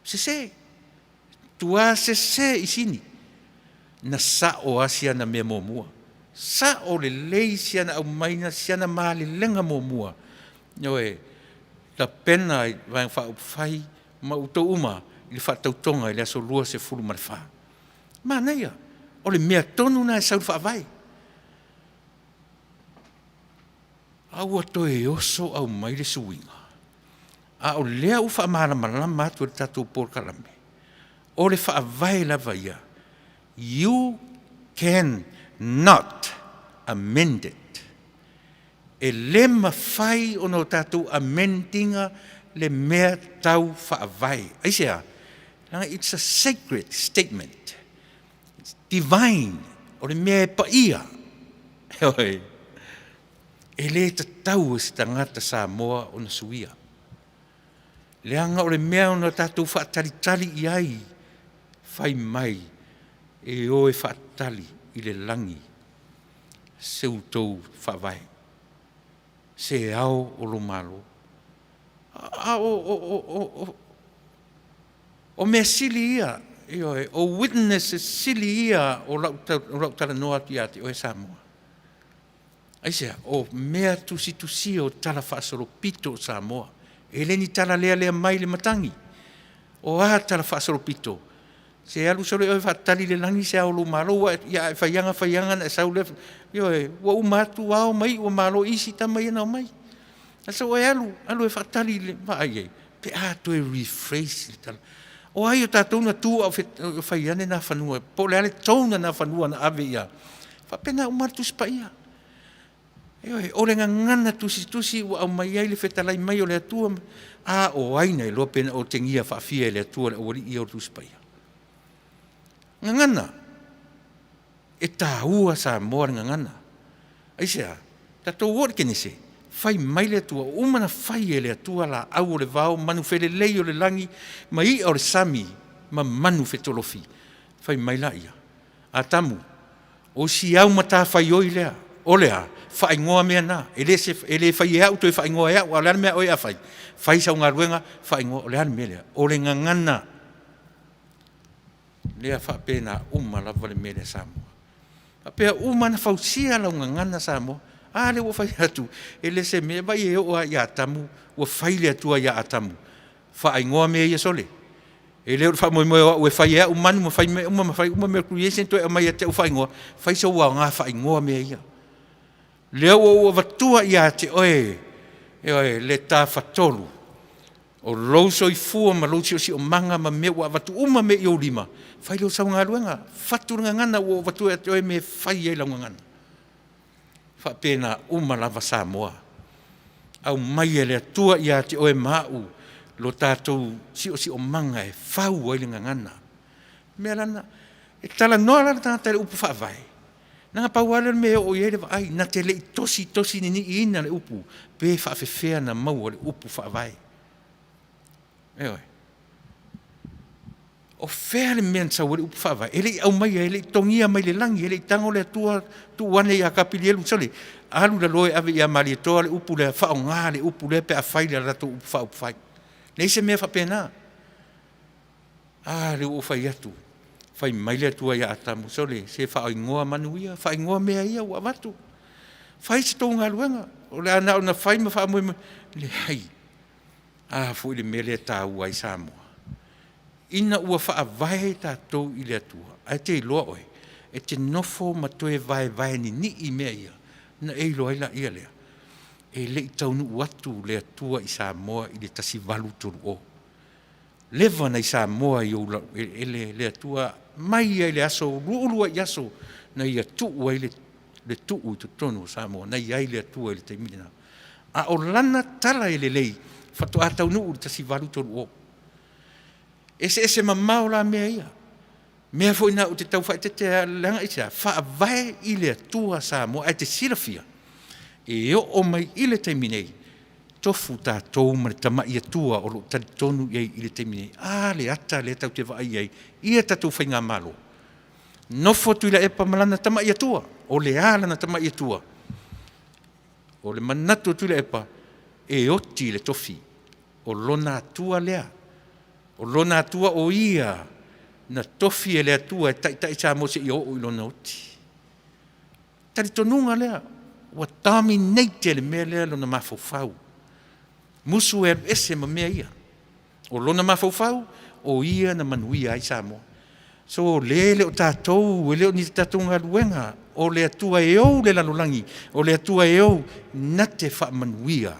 Speaker 1: Se. Tu a se I sini. Na sa o asia na me momua. Sa o le lei sia na au maina sia na maa le lenga momua. Ioe, la pena vai wha upwhai ma uto uma I le whatautonga I le aso lua se fulu marwha. Ma neia, o le mea tonu na e sau wha vai. Au ato e oso au mai le suinga. A o lea ufa amara malama atu le tatu por kalame. O le wha vai lava ia. You can not amend it. E le mawhai o no tatu amendinga le mea tau whaavai. Aisea, it's a sacred statement. It's divine. O le mea e paia. Hoi. E le ta tau e tangata Samoa o na suia. Leanga o le mea o no tatu whaatalitali I ai. Whai mai. E o e whaatali I le langi. Se utou whaavai. Se au o lo malo. O mea sili ia. O witness sili ia o lautala noa ti ati o e Samoa. Aisea, o mea tusi o tala whaasoro pito o Samoa. E leni tala lea mai le matangi. O a tala whaasoro pito. Se alu sore o fatali le langi se au lo malo ia whaianga na sau le wa umatu wao mai o malo isi tamai na mai. Asa o alu e fatali le vai pe a to rephrase le tala. O ai o tatou na tu o whaiane na whanua. Po le ale tona na whanua na ave ia. Whapena umatu spaia. O le ngana tusi o au mai ai le whetalai mai o le atua. A o aina e lopena o tengia whafia le atua le ori i o tu spaia. Ngana. E tāua Samoa ngana. Aisea, tatou ori kene se, whai mai le atua, umana whai e le atua la au o le vau, manu whele lei o le langi, ma I o le sami, ma manu whetolofi. Whai mai la ia. A tamu, o si au mata whai oi lea, o lea, whai ngoa mea na, ele whai e au to e whai ngoa e au, o leana mea oi a whai. Whai sau ngā ruenga, whai ngoa, o leana mea lea, o le ngangana, lea whapena lava le mele Samoa. Whapea na whausia lau ngangana Samoa. Le o whai atu. E le se mea vai e oa ia atamu. Ua whai le atua ia atamu. Whai ngoa mea ia sole. E leo wha moe o e whai ea umanu ma whai mea uma mea creation to e mai a te o whai ngoa. Whai sa ua ngā whai ngoa mea ia. Leo o watua ia te oe. E oe le tā whatolu. O louso I fua ma louso si o manga ma me wa watu uma me I o lima. Whai leo sau ngā ruenga. Whaturanga ngana o watu e te oe me whai e launga ngana. Whapena lava Samoa. Au mai e lea tua ia te oe mau. Lo tātou si o manga e whau ai linga ngana. Mea lana. E tala noa lana tātai le upu whaavai. Nanga pauala me o iere wa ai. Na te le tosi ni ina le upu. Pe whaafewhea na mau le upu whaavai. Eoi. O whea le mea sa wale upu whaavai. Ele au mai, ele tongia mai le langi, ele tango le tua wane ia kapili elu sole. Alu la loe ave ia mali toa le upu le whao ngā le upu le pe a whai le rato upu whai. Nei se mea whapena. Le o whai atu. Whai mai le tua ia atamu sole. Se whao ingoa Manuia, whao ingoa mea ia ua watu. Whai se tō ngā luenga. O le ana o na whai ma whao moe le hai. Fui le mele tā ua I Samoa. Ina ua whaavai tātou I le atua. Ai te iloa oe. E te nofo ma toe vai ni I mea ia. Na e iloa ila ia lea. E le I Taunu'u atu le atua I Samoa I le tasi walu tolu o. Leva na I Samoa I le atua mai ai le aso, ruulua I aso na ia tuu ai le tuu I tutonu Samoa. Na ia ai le atua I le taimina. A o lana tala I le lei. Fatu a Taunu'u le tasi walu tolu o. Ese mamau la mea ia. Mea fo ina o te tau whae te langa I tia. Whaavai I le atua Samoa ai te silafia. E o mai i le taimi nei, tofu tātou ma le tama i atua o lo tari tonu i le taimi nei. Le ata le tau te vai ai, ia tatou whainga malo. Nofo Tuilaepa malana tama i atua, o le ala na tama i atua. O le manatu Tuilaepa, e oti le tofi, o lona atua lea. O lona atua o ia, na tofi e le atua, e tai sa mo se i o i lona oti. Tari tonunga lea, wa tami nei te le mea lea lona mafofau. Musu e ese ma mea ia. O lona mafofau, o ia na manuia ai sa mo. So le o tātou, le o ni tātou ngā ruenga, o le atua e au le lalolangi, o le atua e au na te wha manuia,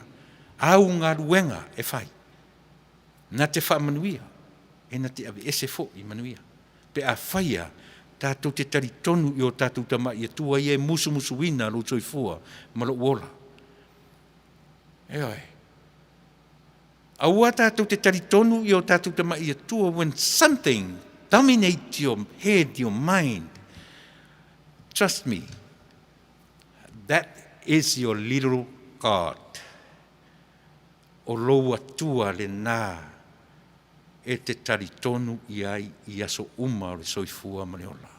Speaker 1: au ngā ruenga e whai. Na te wha manuia, e na te ave ese fo i manuia. Pe a whaia, tātou te tari tonu i o tātou tama i atua i e musu wina lo toi fua, ma lo uola. E oi. Aua tātou te tari tonu i o tātou tama i atua when something dominate your head, your mind. Trust me, that is your little God. O lo atua le nā e te tari tonu i ai i aso uma o le soifua ma le ola.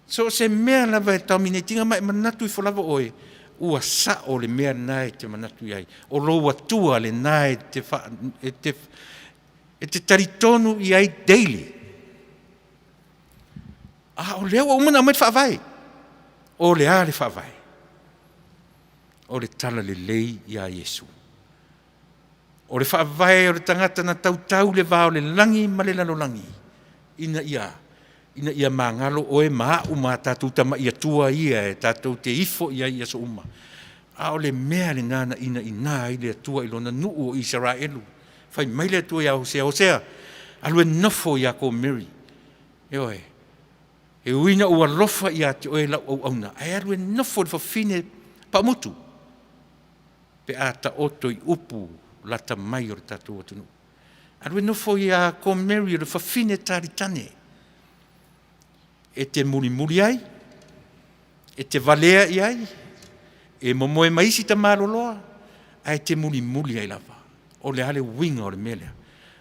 Speaker 1: So se mea lava e dominatinga mai manatu i folava oe, ua sa o le mea nā e te manatu i ai. O lo atua le nā e te tari tonu i ai daily. O lea wa umana mai whaavai. O lea le whaavai. O le tala le lei i a Yesu. O le whaavai o le tangata na tautau le vao le langi ma le lalolangi. Ina ia mangalo o e maa uma tātou tama ia tua ia e tātou te ifo ia ia so uma. O le mea le nana ina i le tua i lona nuu o Israelu. Fai mai le tua ia Hosea. Alue nofo ia ko Mary. E oe. E uina ua lofa ia te oe lau au auna. Ai alue nofo le fafine pa mutu. Pe a ta oto i upu lata mai o le tātou atunu. Alue nofo ia ko Mary o le fafine taritane. E te muri ai. E te valea i ai. E momoe maisi ta maroloa. Ai te muri ai lava. O le ale winga o le melea.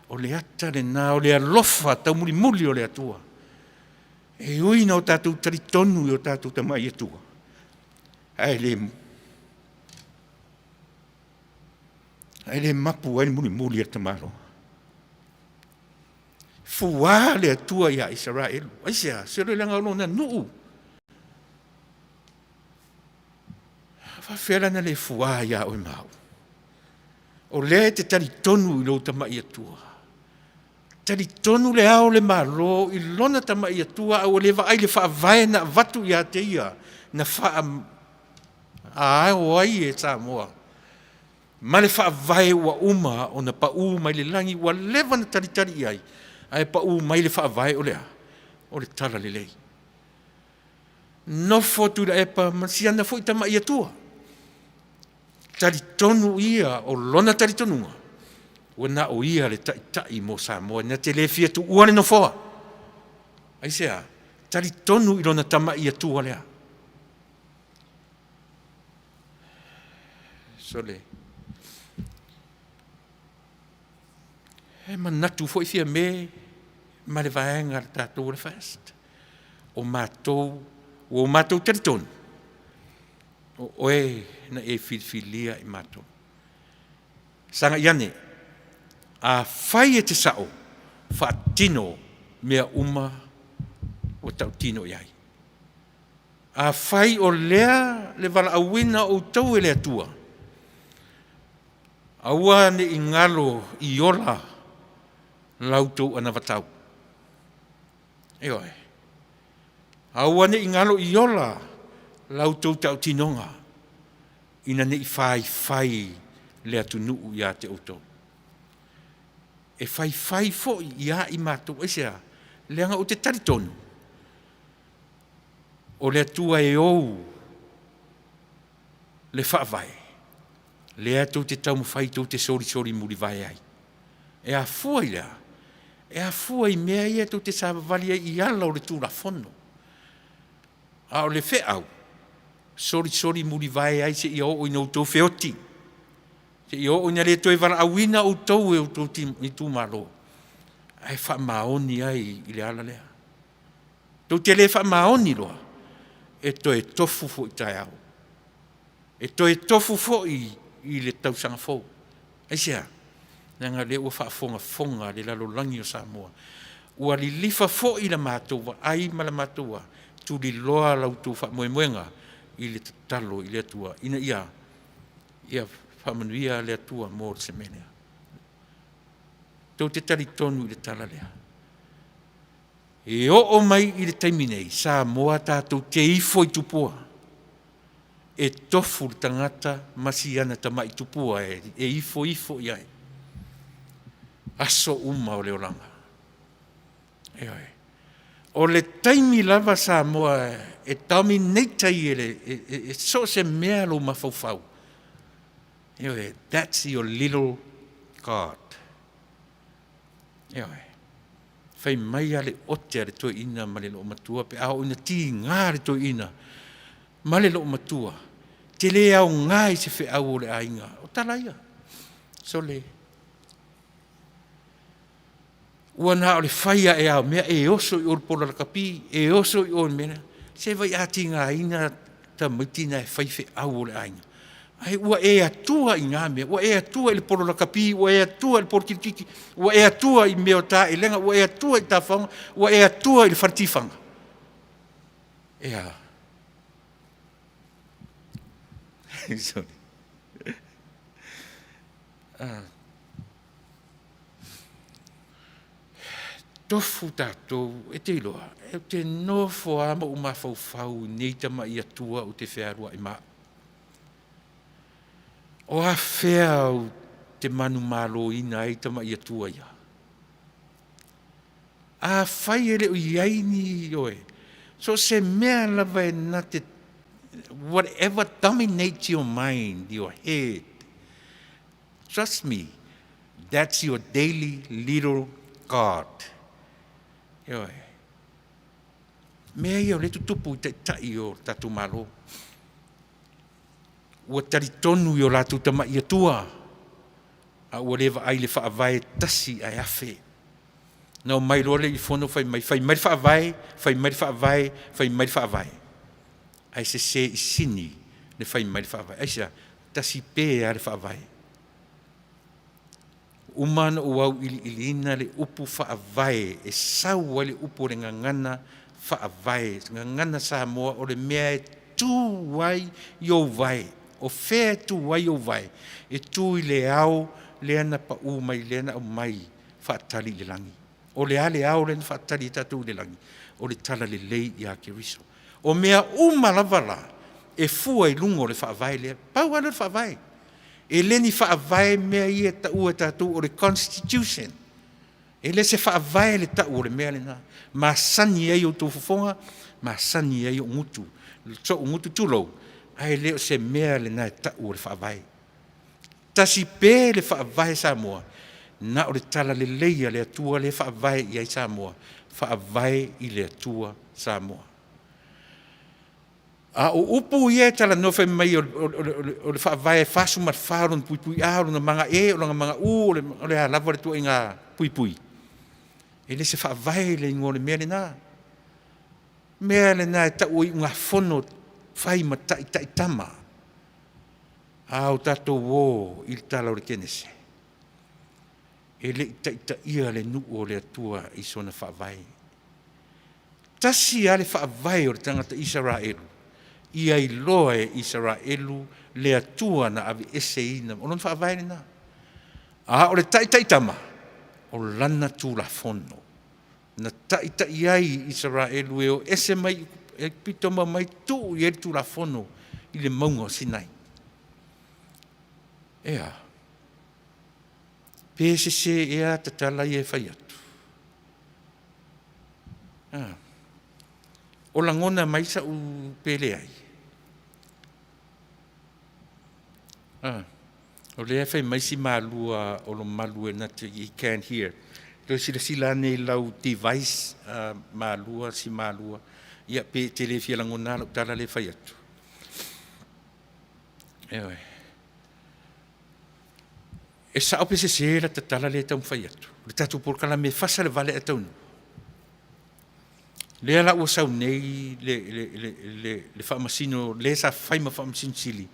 Speaker 1: O le ata le nā, o le alofa tau muri o le atua. E uina o tātou taritonu i o tātou tamai atua. Ai le mapu ai muri a tamaro. Fuā le atua ia Israelu. Ai sea, se roi langa olona nuu. Whawhera na le fuā ia o mau. O le te tari tonu i lo tamai atua. Tari tonu le ao le malo i lona tamai atua au le vai le whaavae na vatu ia te ia. Na wha o ai e tā moa. Ma le whaavae ua uma o na pau mai le langi ua lewa na tari i ai. Ai pau mai le whaavae o lea. O le tala le lei. Nofo Tuilaepa masiana fo i tamai atua. Tari tonu ia o lona tari tonunga. Wana o ia le tai mo Samoa. Na te le fia tu uane no foa. Ai sea, tari tonu i lona tama ia tua lea. Sole. Manatu fo i fia me, ma le vaenga le tātou le fast. O mātou tari tonu. O oe na e filfilia i mato. Sanga iane, a whai e te sao, whaatino mea uma o tau tino iai. A whai o lea le wala awina o tau e lea tua. Aua ne i ngalo i ola lautou ana watau. E oe. Aua ne i ngalo i ola lautou tau tinonga. Ina ne i whai lea Taunu'u ia te auto. E whai fo ia i mātou esea. Leanga o te taritonu. O lea tua e ou. Le whaavai. Lea tau te tau mwhai tau te sori muri vai ai. E a fua i lea. E a fua i mea ia tau te sāwavalia i ala o le tūra whono. A o le wheau. sori muri vai ai se io o no to feoti se io o le to vara awina o to e o to i tu malo ai fa maoni ai i le ala le to te le fa maoni lo e to e tofu fo tai au e to e tofu fo i le tau sanga fo ai sia nga le o fa fonga le la lo langi o Samoa ua li lifa fo i la matua ai ma la matua tu li loa la tu fa moenga i le talo i le tua ina ia fa Manuia le tua mo se mene to te tali tonu i le tala lea e o mai i le taiminei Samoa tātou te ifo i tupua e tofu tangata masiana tama i tupua e ifo iai aso uma o le olanga o le taimi lava Samoa e taumi neitai e so se mea lo mafaufau. That's your little God. Fai mai ale ote ale toi ina ma le lo matua pe au ina ti ngā le toi ina ma le lo matua. Te le au ngai se fe au le ainga. O talaia. So le ua na o le whaia e au mea e oso i o pola kapi, e oso i o mena, se vai ati ngā ina ta mitina e whaife au le ainga. Ai ua e atua i ngā mea, ua e atua i le pola kapi, ua e atua i le pola kitiki, ua e atua i mea o tā e lenga, ua e atua i tā whanga, ua e atua i le whartifanga. Sorry. Tofu tātou e te iloa, e te nofo ama o mawhauwhau nei tama i atua o te whearua i maa. O a whea o te manu malo ina i tama i atua ia. A whai ere o iaini oe. So se mea lava e na te, whatever dominates your mind, your head, trust me, that's your daily little God. Mea ia o le tutupu i te tai o tatu malo. Ua tari tonu i o latu tama i atua. A ua lewa ai le whaavae tasi ai afe. Nau mai role i whono whai mai whaavae, whai mai whaavae. Ai se i sini le whai mai whaavae. Ai se tasi pē a le whaavae. Umana uau ilina le upu whaavae, e sau le upu le ngangana whaavae, ngangana Samoa o le mea e tū wai iou vai, o whea tū wai iou vai, e tū i le au, le ana pa u mai, le ana au mai, whaatali le langi. O le ale au le whaatali tatu le langi, o le tala le lei i a keriso. O mea umalavala, e fua i lungo le whaavae le, pau ala le whaavae. E leni whaavae mea i e tau e tatu o le Constitution. E le se whaavae le tau o le mea le nā. Ma sani ei o tō whafonga, ma sani ei o ngutu. So o ngutu tūlou, ai leo se mea le nā e tau o le whaavae. Tasi pē le whaavae Samoa, na o le tala le leia le atua le whaavae i ai Samoa, whaavae i le atua Samoa. A o upu ia tala no fai mai o le whaavae whasu mat wharon pui aaro na manga e o mga u o le lava le tua inga pui. E le se whaavae le ingo le mea le nā. Mea le nā e tau i unga whono whai ma tai tama. A o tato wō i tala o le kenese. E le tai ia le nu o le atua i sona whaavae. Tasi a le whaavae o le tangata Israelu. Ia i loa e Israelu le atua na ave ese ina. O non whaavae na. A o le tai tama. O lana tū la fono. Na tai ai Israelu e o ese mai e pitoma mai tū i e tū la fono i le maunga o Sinai. Ea. Pēse se ea tatala i e whai atu. O langona mai sa u pele ai. O le fai mai si malua o lo malua na te you can't hear. Lo sila nei lau device malua si malua. Ia pe telefia langona lo tala le fai atu. Ewe. E sa ope se la tatala le tau whai atu. Le tatu porkala me Fasa le Vale e Taunu'u. Le ala ua sau nei le whaamasino, le sa whai ma whaamasino sili.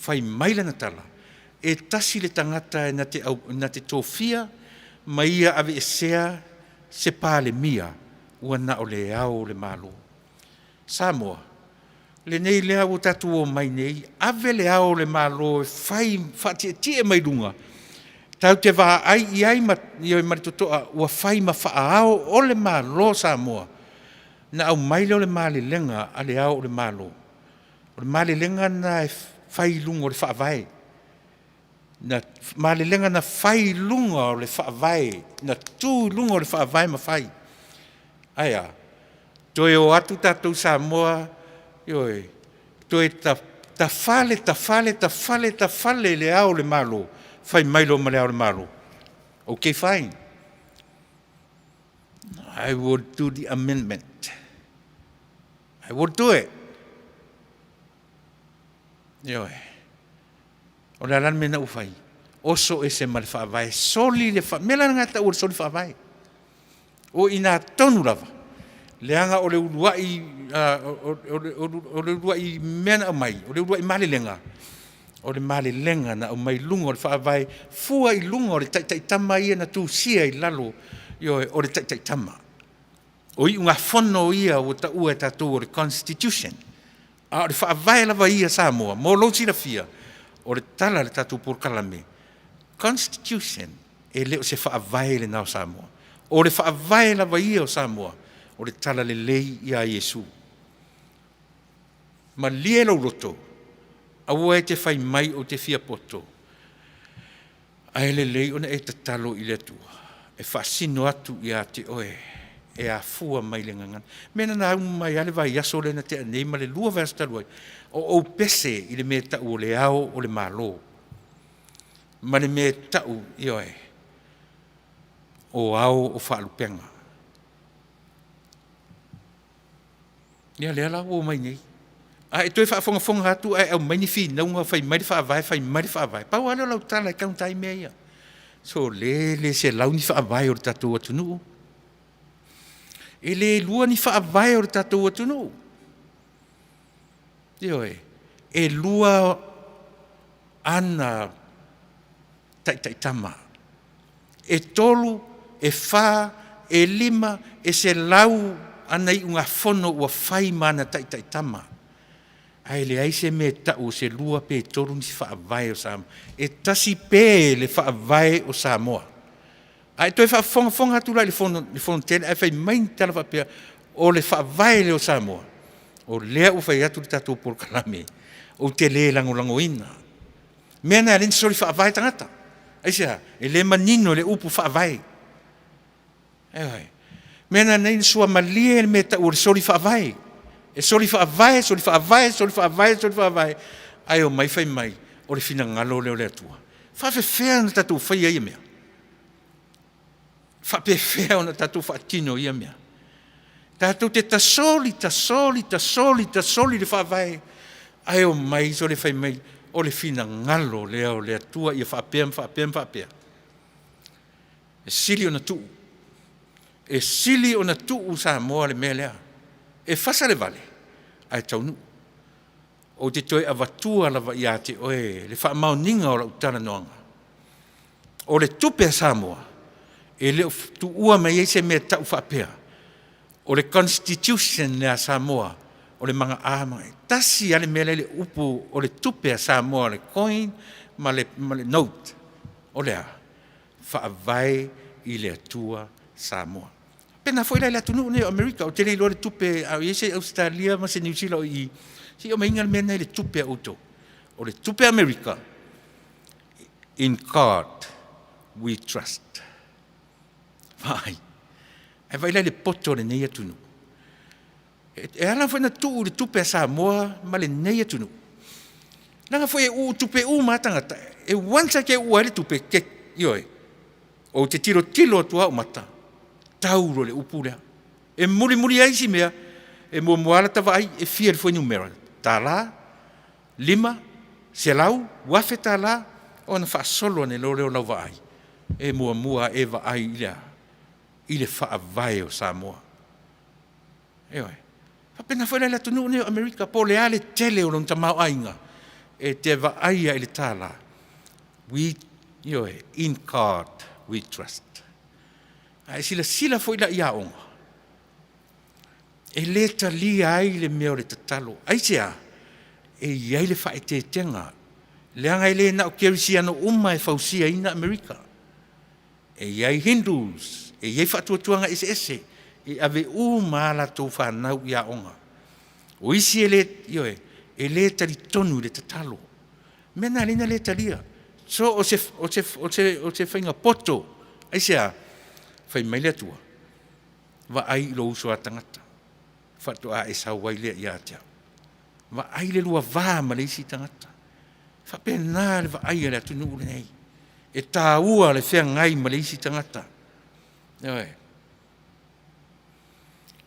Speaker 1: Whai maila na tala. E tasi le tangata na te tōwhia, ma ia ave e sea se pāle mia, ua na o le au le malo. Samoa, le nei le au tatu o mai nei, ave le au le malo e whai whaatia mai runga. Tau te wā ai i ai maritotoa, ua whai ma whaao o le malo Samoa. Na au maile o le male lenga a le au o le malo. O le male lenga na e whai lunga o le whaavai. Na male lenga na whai lunga o le whaavai. Na tū lunga o le whaavai ma whai. Aia, toi o atu tātou Samoa, ioi, toi ta fale le au le malo. Whai mailo ma le au le malo. Okay, fine. I would do the amendment. I would do it. Ioi. O le alan mena ufai. Oso e se ma le whaavai. Soli le whaavai. Mela ngata ua soli whaavai. O ina tonu lava. Leanga o le uruai, o le uruai mena o mai. O le uruai male lenga. O le male lenga na o mai lunga o le whaavai. Fua I lunga o le taitama ia na tu sia I lalo. Ioi, o le taitama. O I unga whono ia o ta ua tatu o le Constitution. A o le whaavai lava ia Samoa. Mo louti la fia. O le tala le tatu porkalame. Constitution. E leo se whaavai le nao Samoa. O le whaavai lava ia o Samoa. O le tala le lei ia Yesu. Ma lie lau roto. A ua e te whai mai o te fia poto. A ele lei ona e te talo I le atua. E whaasino atu ia te oe. E a fua mai le ngangan. Mena na mai ale vai aso le na te anei ma le lua vai taluai. O pese I le me tau o le ao o le malo. Ma le me tau I oe. O ao o whaalupenga. Ia le ala o mai nei. A e toi whaafonga hatu ai au mai ni fi naunga whai mai whaavai. Pau ala lau tala I kauntai mea ia. So le se lau ni whaavai o le tatou Taunu'u. E le lua ni whaavai o le tatou Taunu'u. Ioe, e lua ana taitama. E tolu, e wha, e lima, e se lau ana I unga whono ua whai mana taitama. Ai le aise me tau se lua pe tolu ni whaavai o Samoa. E tasi pe le whaavai o Samoa. Ai toi whaafonga tu lai le fono tele, ai whai main tala whapea o le whaavai le o Samoa. O lea u whai atu le tatou porkalame. O te le lango ina. Mea na rin sori whaavai tangata. Ai sea, e le manino le upu whaavai. Ai. Mea na rin sua malie me tau le sori whaavai. E sori whaavai. Ai o mai whai mai. O le fina ngalo leo le atua. Whawhewhea na tatou whai ai mea. Whapewhea na tatou whaatino ia mea. Tatou te tasoli le whaavai. Ai o mai so le whai mai. O le fina ngalo leo le atua ia whapea. E sili o na tuu. E sili o na tuu Samoa le mea lea. E Fasa le Vale. Ai Taunu'u. O te toi avatua lava ia te oe. Le whaamauninga o la utana noanga. O le tupe Samoa. E leo tu ua mai eise mea tau whapea. O le Constitution lea Samoa. O le manga āmai. Tasi ale mea le upu o le tupe Samoa. Le coin ma le note. O lea. Whaavai I le atua Samoa. Pena foi la Taunu'u ne Amerika. O te leilo le tupe au eise Australia ma se New Zealand I. Si o mainga mena le tupe auto. O le tupe Amerika. In God we trust. Vai. E vai le poto le nei Taunu'u. E ala foi na tu le tupe Samoa ma le nei Taunu'u. Nanga foi o tupe u matangata. E wansa ke u le tupe ke ioi. O te tiro tua o mata. Tauro le upu lea. E muri ai si mea. E mua moala tawa ai e fia le foi numero. Tala, 5, Se lau, wafe tā la, o na whaasolo ne loreo lau vaai. E mua e vaai i le whaavai o Samoa. Eoi. Whapena whaile la tunu ne o Amerika, po le ale tele o lon tamau ainga. E te vaai a i le tāla. We, in God we trust. Ai sila foi la ia onga. E le talia ai le meo le tatalo. Ai sea, e iai le whae te tenga. Le anga i le na o kerisiano uma e fausia ina Amerika. E iai Hindus, e iai whatuatuanga ese. E ave maala tau whanau ia onga. O isi e le tali tonu le tatalo. Mena lina le talia. So o se whainga poto. Ai sea, whai mai le atua. Wa ai lo usua tangata. Whatu a e sau wai lea ia atea. Wa ai le lua vā ma le isi tangata. Whapena le wa ai le atu nuu le nei. E tā ua le whea ngai ma le isi tangata.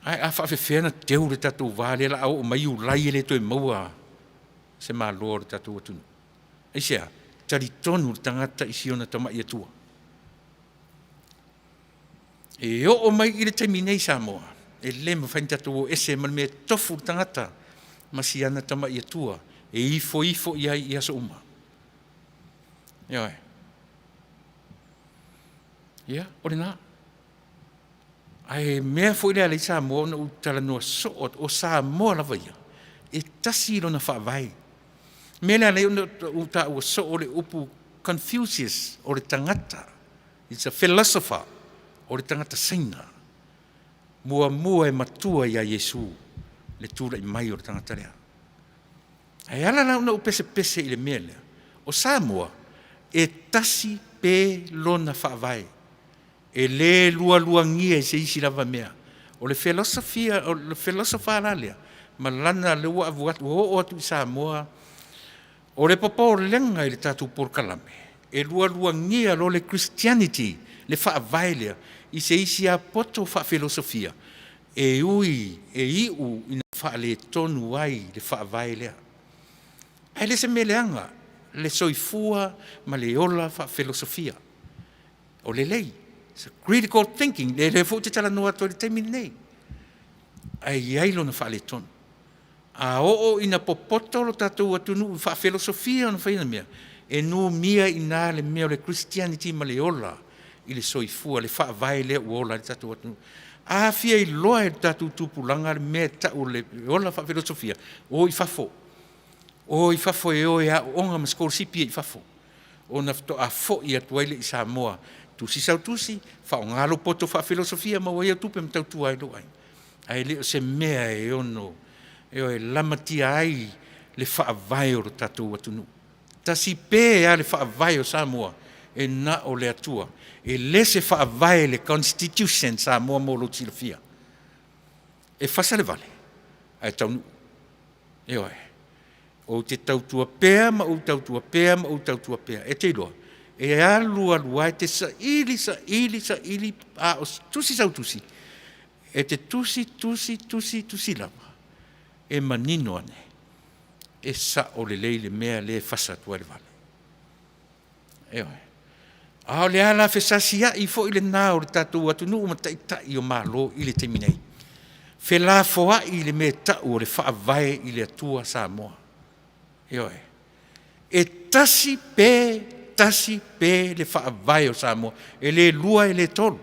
Speaker 1: Ai a whawhewhena teu le tatu vāle la au o mai u lai le toi maua. Se mā loa le tatu atunu. Ai sea, tari tonu le tangata isi ona tama i atua. E o mai i le taimi nei Samoa. E le ma whain tatu o ese ma me tofu tangata. Masi ana tama i atua. E ifo i ai i aso uma. Ia, ore nā. Ai mea fo i lea le Samoa na utala noa soot o Samoa la vaia. E tasi lo na whaavai. Mea lea leo na uta ua so o le upu Confucius o le tangata. It's a philosopher o le tangata saina. Mua e matua ia Yesu. Le tūra i mai o le tangata lea. Ai ala lau na upese i le mea lea. O Samoa e tasi pe lona whaavai. E le lua ngia se isi lava mea. O le philosopher la lea. Ma lana le ua avuatu o atu i Samoa. O le papa o lenga i le tatu por kalame. E lua ngia lo le Christianity. Le whaavai lea. I se isi a poto wha filosofia. E ui, e iu ina wha le tonu ai le whaavai lea. Ai le se me leanga. Le soifua ma le ola wha filosofia. O le lei. So critical thinking. Le fo te tala noa to le teimi nei. Ai ailo na wha le tonu. A o ina popoto lo tatou atunu wha filosofia na whaina mea. E nu mia ina le mea le Christianity ma le ola. I le soifua, le whaavai lea uola le tatou atunu. A fia i loa e tatou tupulanga le mea tau le ola wha filosofia. O i fafo. O i fafo e o e a onga ma skolsipi e i fafo. O na to a fo i atuaile i Samoa. Tusi sau tusi, wha o ngalo poto wha filosofia ma wai atupe ma tau tuai lo ai. Ai leo se mea e ono. E o e lamatia ai le whaavai o tatou atunu. Tasi pē a le whaavai o Samoa e na o le atua. E le se whaavai le constitution Samoa mo lo tilafia. E Fasa le Vale. Ai Taunu'u. E oe. O te tautua pēa ma o tautua pēa ma o tautua pēa. E te iloa. E alua e te sa ili a o tusi sau tusi. E te tusi lava. E manino ane. E sa o le leile mea le Fasa tua le Vale. E oe. A le ala fesasia i fo i le nā o le tatou atunu o matai o malo i le teminei. Fe la foa i le me tau o le whaavai i le atua Samoa. E oe. E tasi pe le whaavai o Samoa. E le lua e le tolu.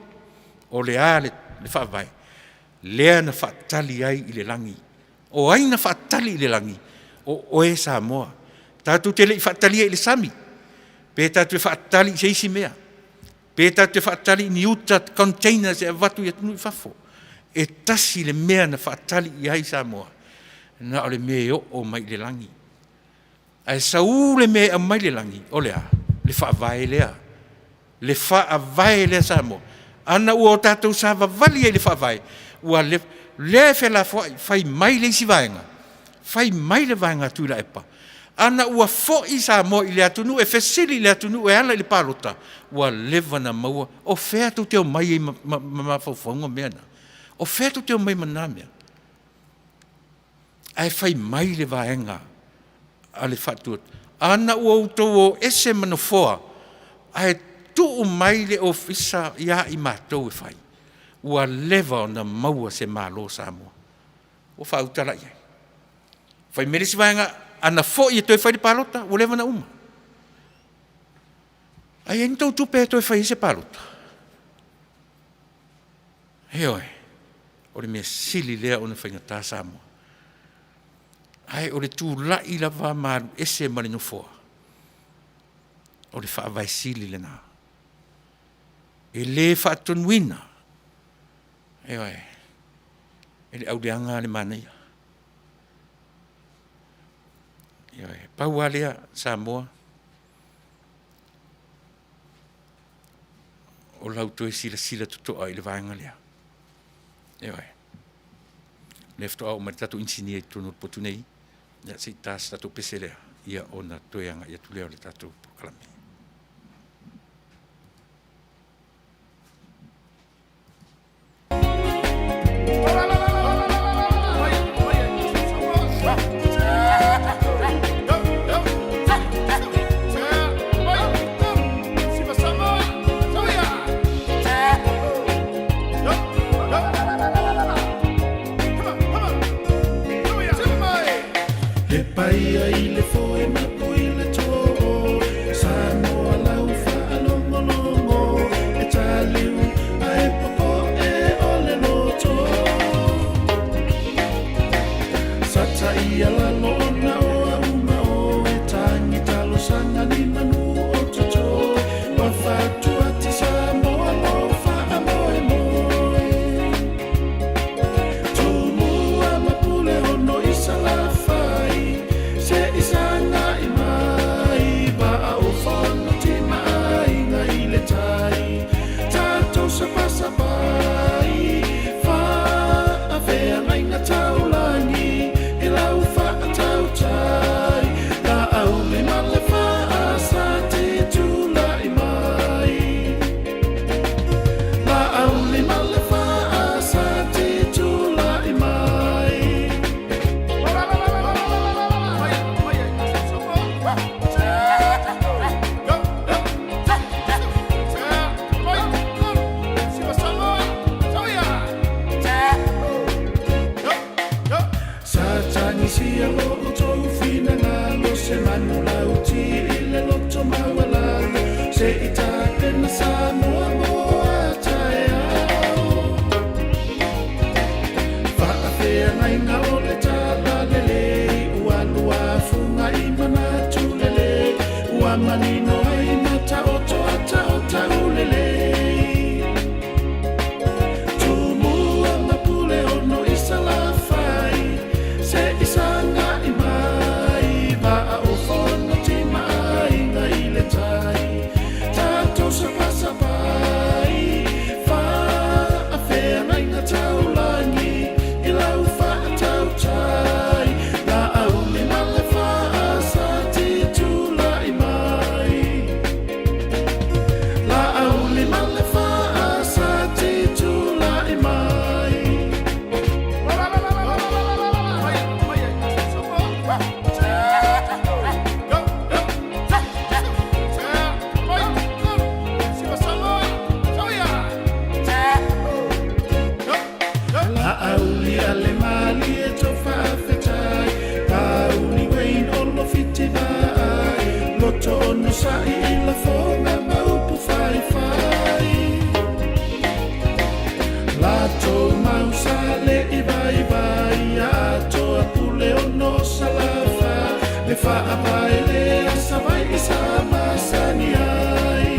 Speaker 1: O le a le whaavai. Lea na whaatali ai i le langi. O ai na whaatali i le langi. O oe Samoa. Tātou te le i whaatali i le Sami. Pe tātou e whaatali i se isi mea. Pe tātou e whaatali ni uta containers e watu i atunu i whafo. E tasi le mea na whaatali i ai Samoa. Na o le mea o mai le langi. Ai sau le mea mai le langi. O lea. Le whaavai lea. Le whaavai lea Samoa. Ana ua o tātou sa wawali e le whaavai. Ua le whela whai mai le isi vaenga. Whai mai le vaenga Tuilaepa. Ana ua fo i Samoa i le atunu e fesili le atunu e ala i le palota. Ua lewa na maua. O fea tu teo mai i mawhauwhaunga mea na. O fea tu teo mai mana mea. Ai whai mai le vaenga a le whatuat. ana ua utou o ese manofoa, ai tuu mai le ofisa ia I mātou e whai. Ua lewa o na maua se mālo Samoa. O whautala iai. Whai merisi vaenga, ana fo I toi whai palota, o lewa na uma. Ai en tau tupe toi whai se palota. Heoi, o le mea sili lea o na whaingata Samoa. Ai o le tūlai lava maru ese marino foa. O le whaavai sili le nā. E le whaatonuina. Heoi, e le auleanga le Manuia. Heoi, pau alea Samoa. O lauto e sila tutoa I le vaenga lea. Heoi. Lefto au maritatu insinia I tonu potu nei. Ya si tas tatu pese lea. Ia ona toeanga ia tulea le tatu kalami.
Speaker 2: Paia I le foe mapo I le tō Samoa lau whaalongolongo E tāliu ai popo e ole loto Sata ia lalo ona o auma o E tangi talo sanga ni manu o toto Wa whatua ti Samoa lo wha moe moe Tūmua mapule ono isa la whai Se isanga I mai ba o whana ti mai nga I le tai Tātou sa pasa pai Wha a whea ngai ngā taulangi E lau wha a tau tai La au le male wha a sa te tula I mai La au le male wha a sa te tula I mai Satani sia lo o tau fina ngalo Se manu lau ti I le loto mawala Se I tāpena Samoa moa tae au Whaafea ngai ngā o le tāla lele Ua lua funga I manatu lele Ua manino ai mata o toa tau tau lele Tūmua mapule ono isa la whai Se isanga I mai Ba o whono ti mai nga I le tai Tātou sa pasa pai Wha a whea ngai ngā taulangi I lau wha a tau tai La au me male wha a sa te tula I mai La au le male wha a sa te tula I mai La auli ale mali e to whawhetai Pauni wein olo fiti vai Loto ono sai I la whonga maupu whai whai Lato mau sale I vai vai Atoa pule ono salafa Le wha vai le asa vai I sa masani ai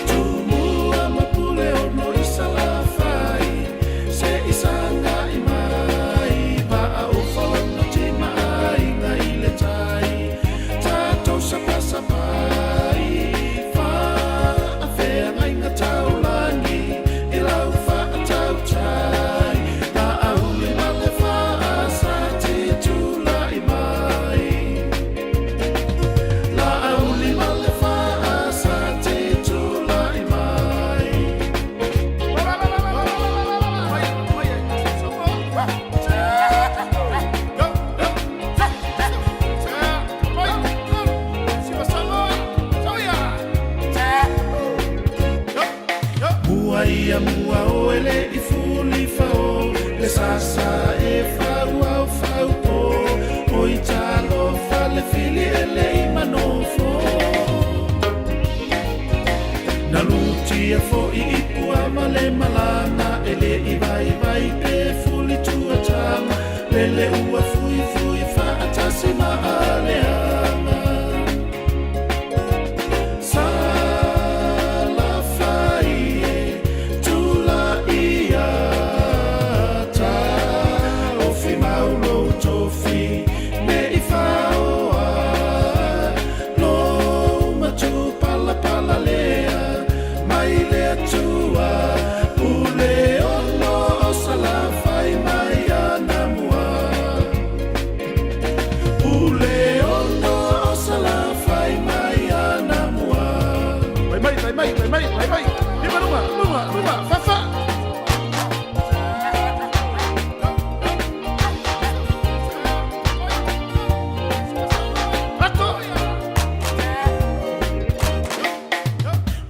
Speaker 2: Tūmua mapule ono I salafai Se isanga I mai Ba o whono ti mai nga I le tai Tātou sa pasa pai Wha a whea ngai ngā taulangi I lau wha a tau tai La au le male wha a sa te tula I mai ua fui fui whaatasi maaleanga Sala whai e Tuilaepa ta Ofi maulo tofi me I whaoa No matu pala pala lea Mai lea tua Ule ono o sala whai mai ana mua Ule ono o sala whai mai ana mua Mai Lima lunga, fafa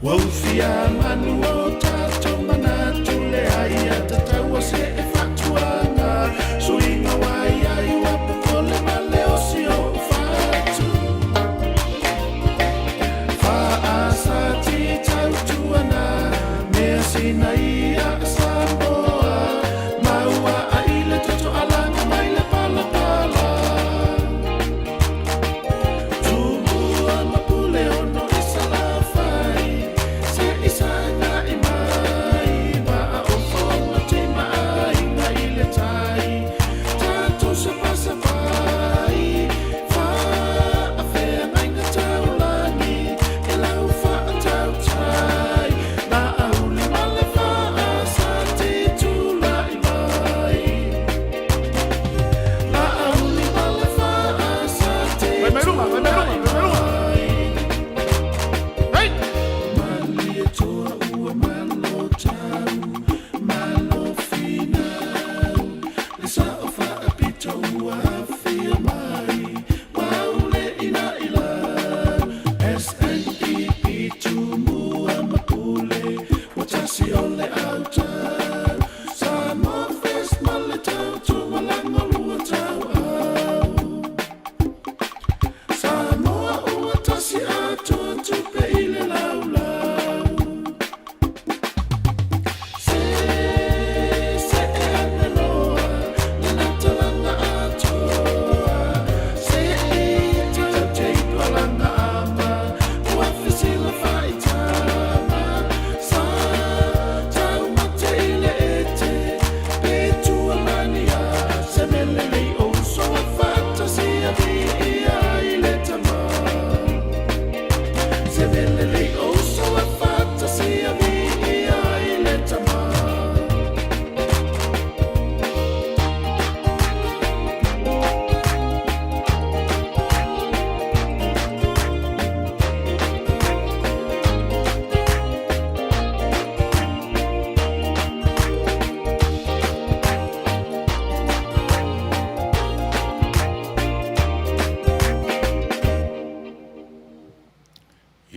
Speaker 2: Waufia Manuia tato manatu le aia tataua se e fatuanga Suinga wai ai wapa kole male o si o fatu Faasa ti tautuana Mea sina ia Samoa Maua a ile toto alanga mai le pala pala Tumua mapule ono isa la fai Se isa na imai Ma a ofona te mai na ile tai Tato se pasa vai Fa a fea mai na taulangi E lau fa a tau tai Na auli male fa a sa te Tuilaepa Na auli male fa a sa te Tuilaepa Malia toa ua malo tau, malo finau Le sa o whaapito ua hawhia mai Waule ina ilau SNDP tumua mapule Watasi ole au tau Samoa First male tau tumalanga lua tau au Samoa ua tasi atua tupe ile lau lau Se e aneloa le natalanga atoa Se e tata teipu alanga ama Ua fisila whaitama Sa tau mate ile ete Pe tualania Se mele lei o soa fantasi a vi ia ile tama Se mele lei o soa fantasi a vi ia ile tama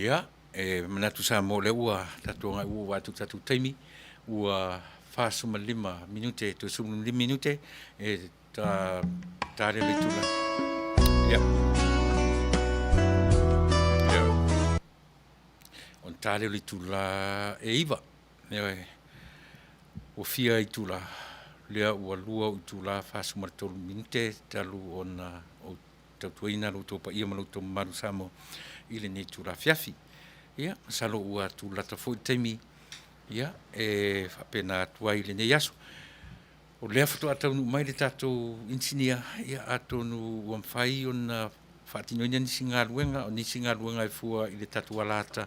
Speaker 1: Ia, manatu sa mo le ua tatua ua watu tatu taimi ua whasuma 5 minute to sumu 5 minute ta le tula. Ia. Ia. On ta le tula iva. Ia. O fia I tula lea ua lua o tula whasuma 3 minute talu ona o tautuina lo topa ia malu to maru samo ile ne tula fiafi. Ia, salo ua tulata foi taimi. Ia, whapena tua ile ne yaso. O lea whatu atau mai le tatou insinia, ia atonu wamwhai o na whaatinoina nisi ngā ruenga, o nisi ngā ruenga e fua i le tatou alata,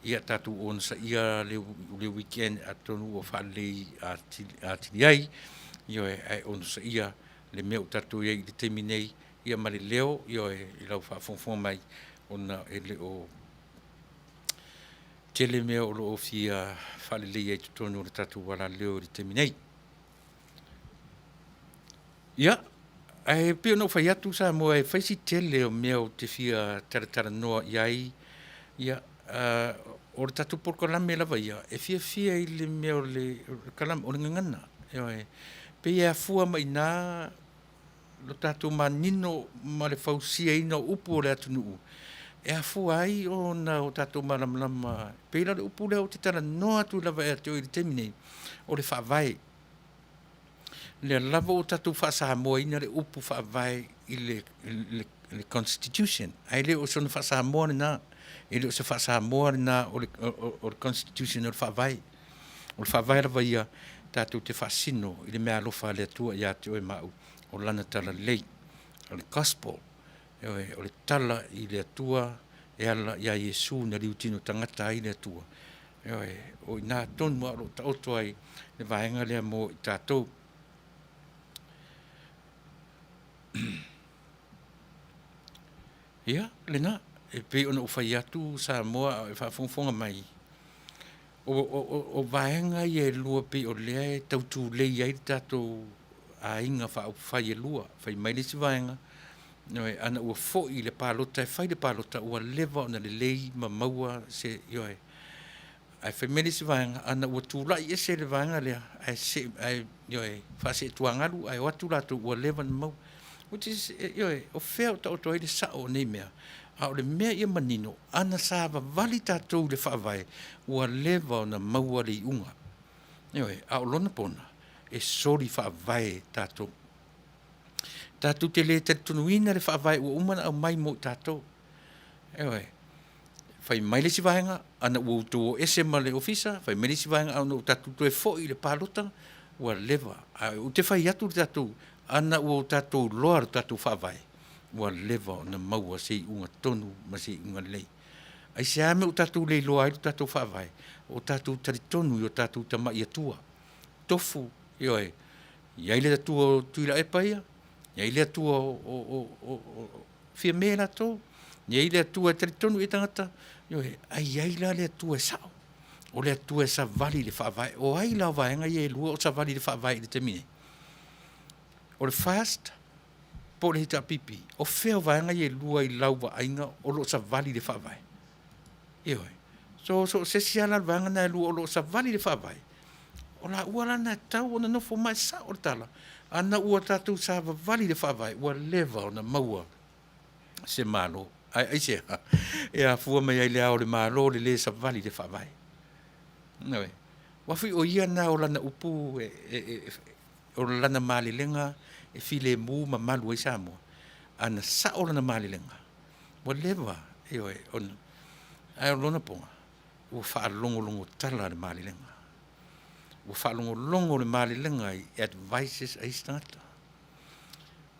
Speaker 1: ia tatou on sa ia le weekend atonu o whaalei atili ai, ia e on sa ia le mea o tatou ia i le taimi nei, ia mare leo, ia i lau whaafongfonga mai, o na ele o tele mea o lo fia whaalei ai tutonu o le tatou wala leo i le taimi nei. Ia, e pio no fai atu sa mo e faisi tele o mea o te fia taratara noa iai, ia, o le tatu por kalame lava ia, e fia i le mea o le kalame, o le ngangana, ia, pe ia fua mai nā, lo tatu manino ma le fausia ina upu o le Taunu'u, e a fua ai o na o tatu maramlama, pe ila le upu le o te tara noa tu lava e ateo i le temine, o le whaavai, le lava o tatu fasa moa ina le upu fa vai i le constitution. Ai le o sona fasa moa na, i le o se fasa moa na o le constitution o le fa vai. O le fa vai lava ia tatu te fasino i le mea alofa le atua ia te oe mau o lana tala lei, o le gospel, o le tala i le atua e ala ia Yesu na liutino tangata ai le atua. O ina tonu mo alo ta oto ai le vaenga lea mo i tātou. Ia, lena, e pe ona ufai atu sa moa e whaafonga mai. O vaenga i e lua pe o lea e tautu lei ai tātou a inga whaafai e lua, whai mai le si vaenga. Noi ana ua fo'i le palota e whai le palota ua lewa ona le lei ma maua se ioe. Ai whai mele si vaenga ana ua tūlai e se le vaenga lea ai se ai ioe whase tuangalu ai watu lato ua lewa na mau. Which is ioe o whea o tau toi le sao nei mea. A o le mea ia manino ana sāwa vali tātou le whaavai ua lewa ona maua le unga. Ioe a o lona pona e sori whaavai tātou. Tātou te le te tunuina le whaavai ua umana au mai mo tātou. Ewe, whai mai le si vaenga, ana ua uto ese ma le ofisa, whai mai le si vaenga au no tātou toe fo i le pālota, ua lewa. U te whai atu le tātou, ana ua tātou loa le tātou whaavai, ua lewa na maua se i unga tonu ma se i unga lei. Ai se ame o tātou le loa i le tātou whaavai, o tātou tari tonu i o tātou tama i atua. Tofu, ioe, iai le atua o Tuilaepa ia, ia ile atua o fia mea la tō, ia ile atua e taritonu e tangata, ai la le atua e sao, o le atua e sa vali le whaavai, o ai la vaenga i e lua o sa vali le whaavai le te mine. O le fast, po le hita pipi, o whea vaenga i e lua i lau wa ainga o lo sa vali le whaavai. Ioi, so se siala vaenga na e lua o lo sa vali le whaavai, o la uala na tau o na nofo mai sa o le tala, ana ua tātou sa vali le whaavai, ua lewa o na maua se malo. Ai se ha, e a fua mai ai lea o le malo le sa vali le whaavai. Nawe, wafi o ia na o lana upu, o lana malilenga, e file mu ma malu ai Samoa. Ana sa o lana malilenga. Ua lewa, ai o lona ponga, ua wha longo tala le malilenga. Ua whalongo le malilenga i advices a istangata.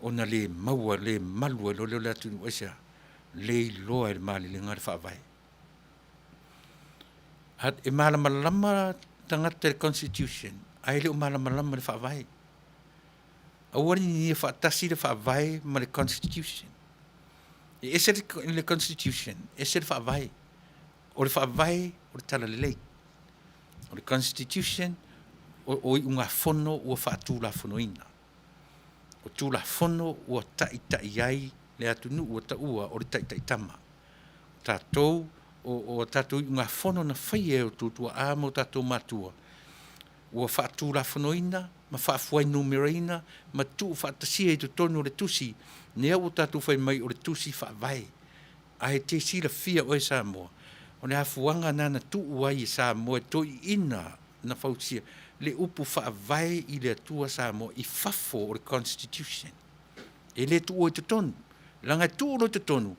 Speaker 1: Ona le maua, le malua, le atunu aisa, le loa le malilenga le whaavai. Hat e malamalama tangata le constitution, ai le o malamalama le whaavai. Awari ni e whaatasi le whaavai ma le constitution. E ese le constitution, ese le whaavai. O le whaavai, o le tala le lei. O le constitution, o i unga fono ua whaatula fono ina. O tula fono ua tai ai le atunu ua taua o le tai tama. Tātou o tātou i unga fono na whai e o tūtua amo tātou matua. Ua whaatula fono ina, ma whaafuai numera ina, ma tu whaatasia i tu tonu o le tusi, nea o tātou whai mai o le tusi whaavai. Ai te sila fia o e Samoa. O le hafuanga nana tu uai e Samoa toi ina na whausia. Le upu whaavai i le atua Samoa i whafo o le constitution. E le tu o te tonu. Langa tu o te tonu.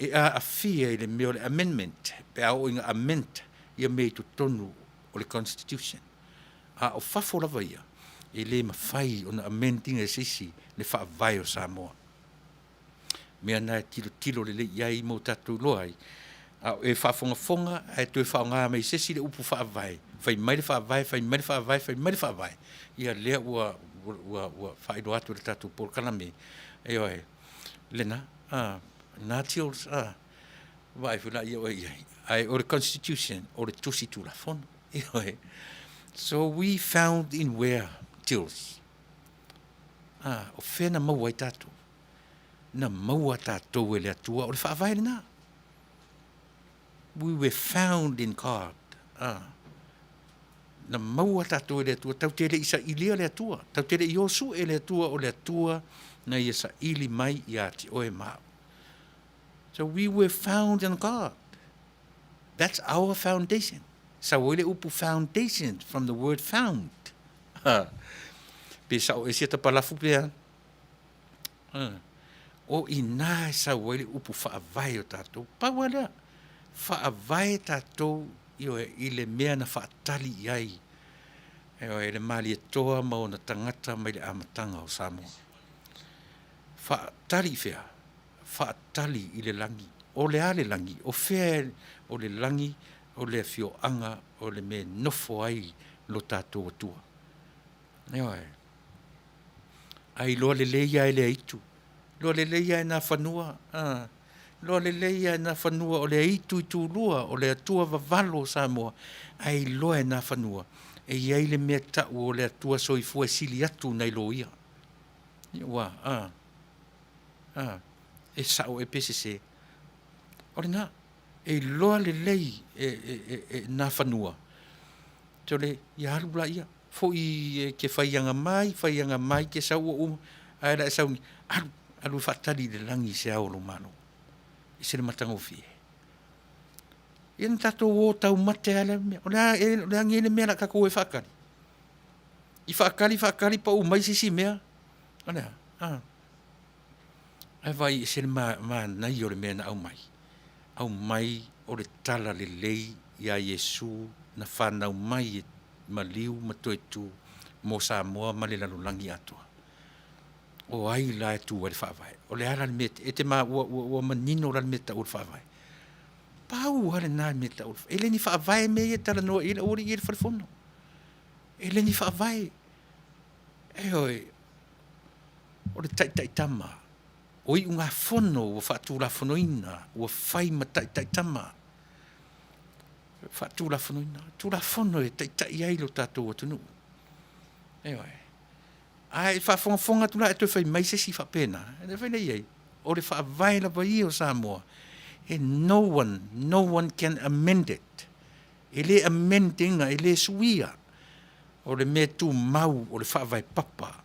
Speaker 1: E a fia i le meo le amendment. Pe a o inga amend i a mei tu tonu o le constitution. A o whafo lava ia. E le mawhai o na amending e sisi le whaavai o Samoa. Mea nai tilo le le iai mo tatu loai. A e whaafonga, e tue whaonga mei sesi le upu whaavai. Whai mai le whaavai, whai mai le whaavai, whai mai le whaavai. Ia lea ua whaedo atu le tatu porkana me. E oe, lena, nā tils, vai whila ia oe iai. Ai, o le constitution, o le tusi tula fono. E oe. So we found in where, tils. O whena maua i tatu. Na maua tātou e le atua, o le whaavai le nā. We were found in God. Na maua tātou e le atua, tau te le isa ilia le atua, tau te le iosu e le atua o le atua na ia sa ili mai i ati o e mau. So we were found in God. That's our foundation. Sa wele upu foundation from the word found. Pe pesa o esi ta palafu pea. O ina sa wele upu whaavai o tātou. Pawala, whaavai tātou i le mea na whaatali iai. E le mali e toa ma o na tangata mai le amatanga o Samoa. Whaatali whea, whaatali i le langi, o le ale langi, o whea o le langi, o le fio anga, o le me nofo ai lo tātou atua. Ai loa le leia e le aitu. Loa le leia e nā whanua. Loa le leia e nā whanua o le aitu i tūlua, o le atua vavalo Samoa. Ai loa e nā whanua. E iai le mea tau o le atua soifua sili atu nei lo ia. Wa, e sao e pese se. Ore nā, e loa le lei e nā whanua. Teo le, ia harula ia. Fo i ke whaianga mai ke sau o ai la sau ni alu fatali de langi se au lo malo i se le matanga o fie ien tato o tau mate ala me ona e langi le mea ka ko e whakari i whakari pa o mai sisi mea ona ai vai se le ma nai o le mea na au mai o le tala le lei ia Yesu na whanau mai maliu matoetu mo Samoa ma le lalulangi atua. O ai la tu wa whaavai. O le ala met e te ma wa manino la meta o whaavai. Pau ala na meta o. Ele ni whaavai me e tala no ele ori ele whalefono. Ele ni whaavai. E oi. O le tai tama. Oi unga fono o whaatula fonoina. O whai ma tai tama. Tula fono e tai ai lo tātou atunu. Ai whafonga tula e tui whai mai se si whapena. E whai nei ei. O le whaavai la vai o Samoa. E no one can amend it. E le amendinga, e le suia. O le mea tu mau, o le whaavai papa.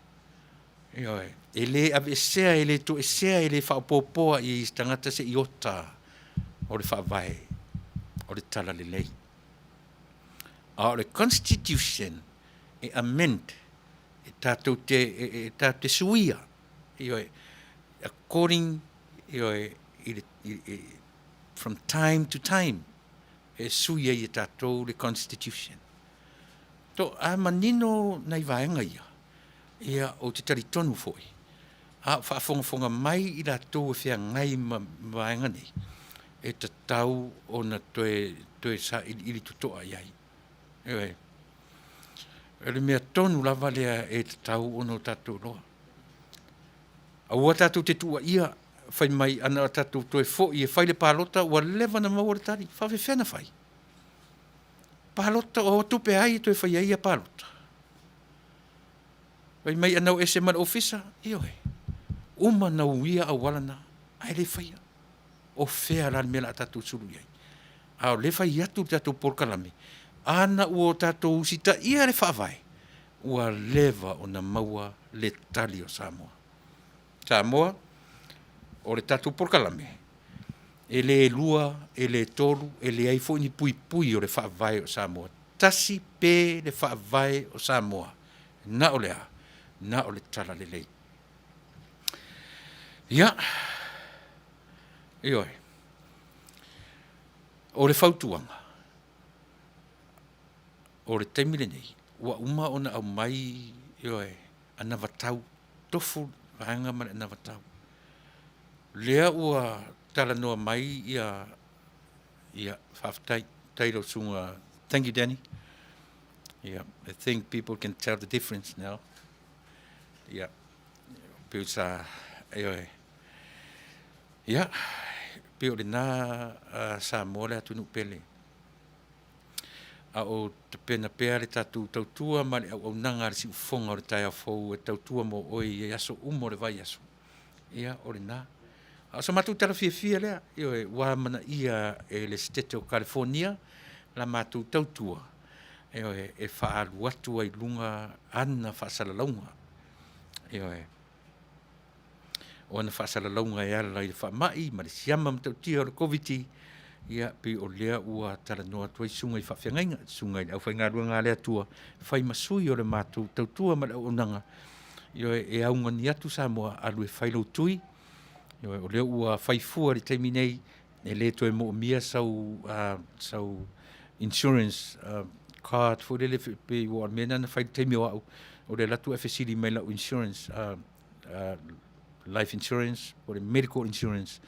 Speaker 1: E le avesea, e le tu esea, e le whaapopoa i tangata se iota. O le whaavai. O le tala le lei. O le Constitution e amend e tātou te suia. According from time to time e suia i tātou le Constitution. To a manino nei vaenga ia. Ia o te tari tonu foi. A whaafonga mai i tātou e whia ngai vaenga nei. E te tau o na toe sa ili tutoa iai. E le mea tonu lava lea e te tau o no tātou loa. A ua tātou te tua ia, whai mai ana tātou toe fo i e whai le pālota, ua lewa na maua tari, whawe whena whai. Pālota o tupe ai toe whai ai a pālota. Whai mai anau ese man ofisa, ioe. Uma nau ia a walana, ai le whaia. O fea la mela tātou suru iai. A o le whai atu tātou porkalame. Ana ua tātou usita ia le whaavai. Ua lewa o na maua le tali o Samoa. Samoa, o le tātou porkalame. E le lua, e le tolu, e le aifo ni pui o le whaavai o Samoa. Tasi pe le whaavai o Samoa. Na o lea, na o le tala le lei. Ia. Ioi. O le whautuanga. O le taimile nei. Ua uma ona au mai, ioi, ana watau. Tofu hanga mana ana watau. Lea ua tala noa mai ia whaftai. Tairo sunga. Thank you, Danny. Yeah, I think people can tell the difference now. Yeah. Piusa, ioi. Yeah. Pio le nā Samoa le atu nupele. A o te pena pea le tātou tautua ma le au nanga le si ufonga o le tai a fau e tautua mo oi e aso umo le vai aso. Ia o le nā. A so matu tala fia lea, io e wā mana ia e le stete o California, la matu tautua. Io e whaalu atu ai lunga ana whaasalalaunga. Io e o na whaasalalaunga e ala i le whaamai, ma le siama matautia o le COVID-19, ia pe o lea ua tala noa tuai sunga i whawhiangainga, sunga i au whainga rua ngā lea tua, whai masui o le mātou tautua ma le onanga, Yo e aunga ni atu Samoa alu e whailo tui. Yo o leo ua whaifua le taimi nei e le to e mo mia sau insurance card for le pe o mena na whai taimi o le latu e whesiri mai lau insurance life insurance or medical insurance.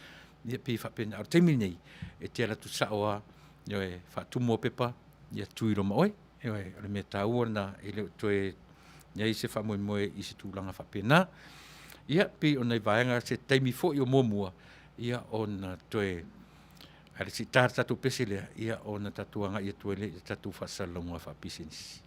Speaker 1: Ia pe whapena ar taimi nei e te latu saoa yo e whatumo pepa ia tui roma oi. Yo e le mea tāua na e leo to e Ia se wha moe i se tūlanga whapena. Ia pe o nei vaenga se taimi fo i o momua. Ia o na toe. Ale si tār tatu pese lea. Ia o na tatuanga ia tuele tatu whasalonga whapisenisi.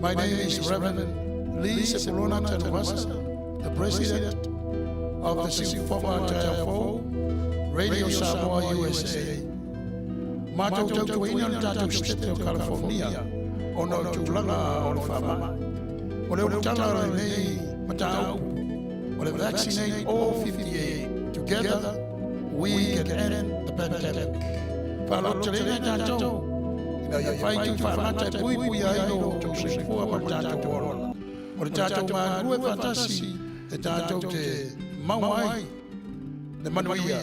Speaker 3: My name is Reverend Lee Sepulona Taunu'u, the president of the civic Radio Samoa, USA. Matou Tuilaepa na tātou state of California, ono tūlanga o le whamai. O le utala nei matau, o le vaccinate all 58. Together, we can end the pandemic. Whalotelena tātou, ina ia whai tu whamata pui pui aino tō sefua ma tātou ora. O le tātou mānua whatasi e tātou te mauai, le Manuia,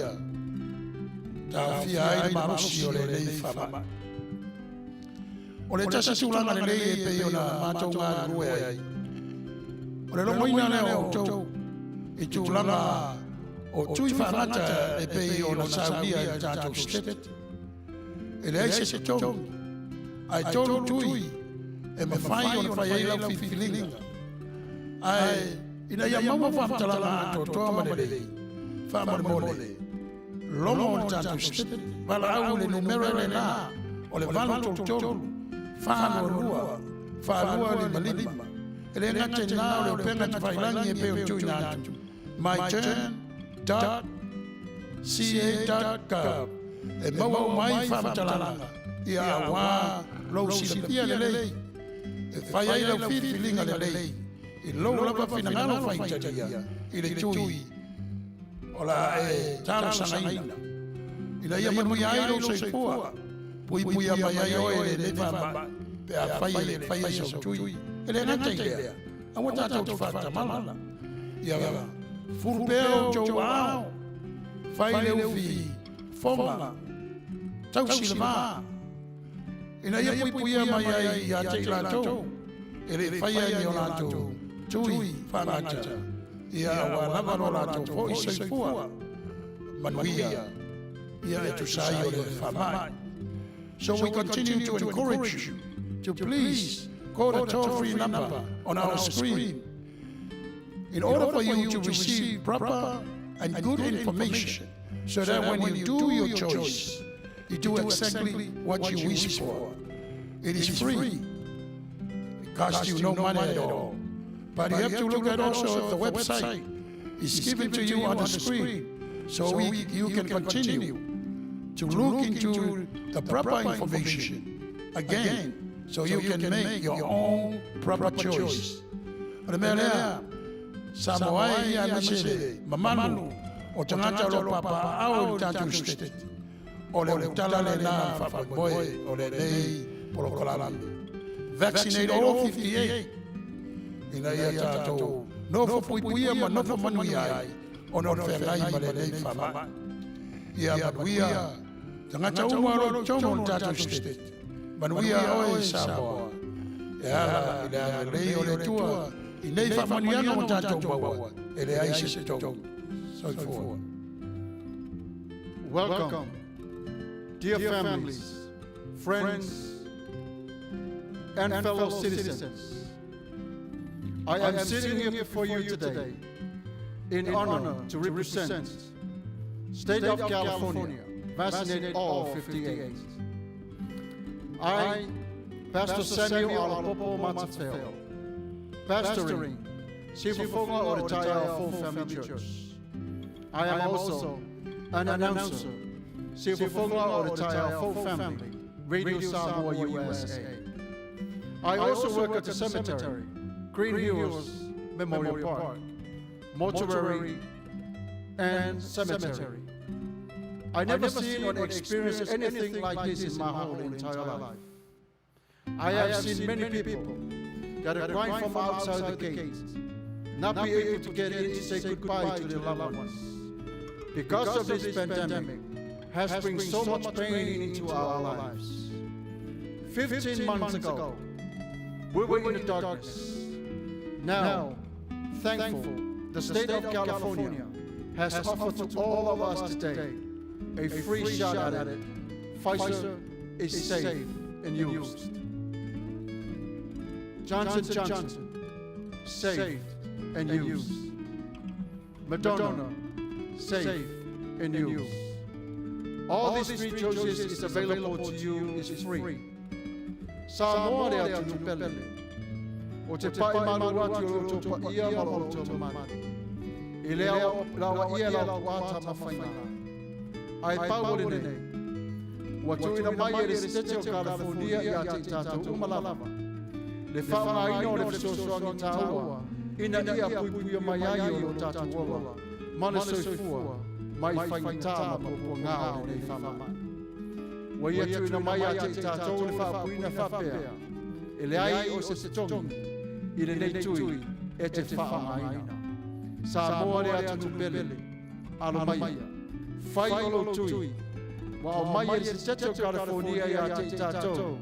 Speaker 3: tā whia ai marosi o le lei whamai. O le tasa tūlanga le lei e pei o na mātou mānua ai. O le lomoina leo o tau, i tūlanga o tui whanata e pei o na saunia i tātou stepet. E le aise se tau, ai tolu tui e me whai o na whai ei lau whiwhilinga. Ai, ina ia maua whamtalanga ato toa mane lei, whamare mole. Lomo o na tātou stepet, wala au le numero le nā, o le valu tolu, whanua rua, whanua le malima. Ele ngate nā o le upenga te whailangi e peo tui nātu. myturn.ca.gov. E maua o mai whamatalanga i a wā lau silapia le lei. E whai ai lau whiwhilinga le lei. I lau lapa whinangalo whaitaria i le tui o la e tāra sangaina. I la ia manuia ai lau seipua. Pui pui a mai ai oe le whama. Pe a whai e sau tui. Ele ngate lea. Awa tātou te whatamala. Ia furupeo tau ao. Whai leo fi fonga. Tau silama. Ina ia pui mai ai i a te lato. Ele whai ai o lato. Tui whanata. Ia wa lavaro lato fo i seifua. Manuia. Ia e tu sai o le whamai. So we continue to encourage you to please call the toll-free number on our screen in order for you to receive proper and good information so that when you do your choice, you do exactly what you wish for. It is free. It costs you no money at all. But you have to look at also at the website. It's given to you on the screen so you can continue to look into the proper information again, so you can make your own proper choice. Remember, Samoa ia mesele, mamanu, o tangata lo papa au tatu state. O le utala le na whapaboe, o le lei porokolami. Vaccinate all 58. Ina ia tātou, no whapuipuia ma no whapanuia ai, o no whengai ma le lei whamai. Ia manuia, tangata umaro tomo tātou state. Manuia oe Samoa. E ala ina lei o le tua, i nei whamaniana o tātou baua, e le aise se tau. So forth.
Speaker 5: Welcome, dear families, friends, and fellow citizens. I am sitting here before you today in honor to represent State of California, vaccinate all 58. I, Pastor Samuel Alapopo Matsafeo, pastoring Sifufonga o Retire Full Family Church. I am also an announcer, Sifufonga o Retire Full Family, Radio Samoa, USA. I also work at the cemetery, Green Hills Memorial Park, mortuary, and cemetery. I never seen or experienced anything like this in my whole entire life. I have seen many people that are crying from outside the gate, not be able to get in to say goodbye to their loved ones. Because of this pandemic has brought so much pain into our lives. 15 months ago, we were in the darkness. Now, thankful, the state of California has offered to all of us today a free shot at it. Fasa is safe and used. Johnson & Johnson, safe and used. Moderna, safe and used. All these three choices is available to you, is free. Samoa Tuilaepa, o te pai manu ati o lo topa ia ma o to mamani. I lea o lawa ia la wata mawhainga. Ai pau le nei. Ua tuina mai e le stete o California i a te tātou umalava. Le whaunga ino le fisosoangi tāua. Ina ia puipuia mai ai o lo tātou ola. Mana soifua mai whaingitā ma popo ngā o nei whamama. Ua ia tuina mai a te tātou le whaapuina whapea. E le ai o se tongi. I le nei tui e te whaamaina. Samoa le atu tupele. Alo mai. Whai o lo tui. Wa o mai e se tete o California i a te tātou.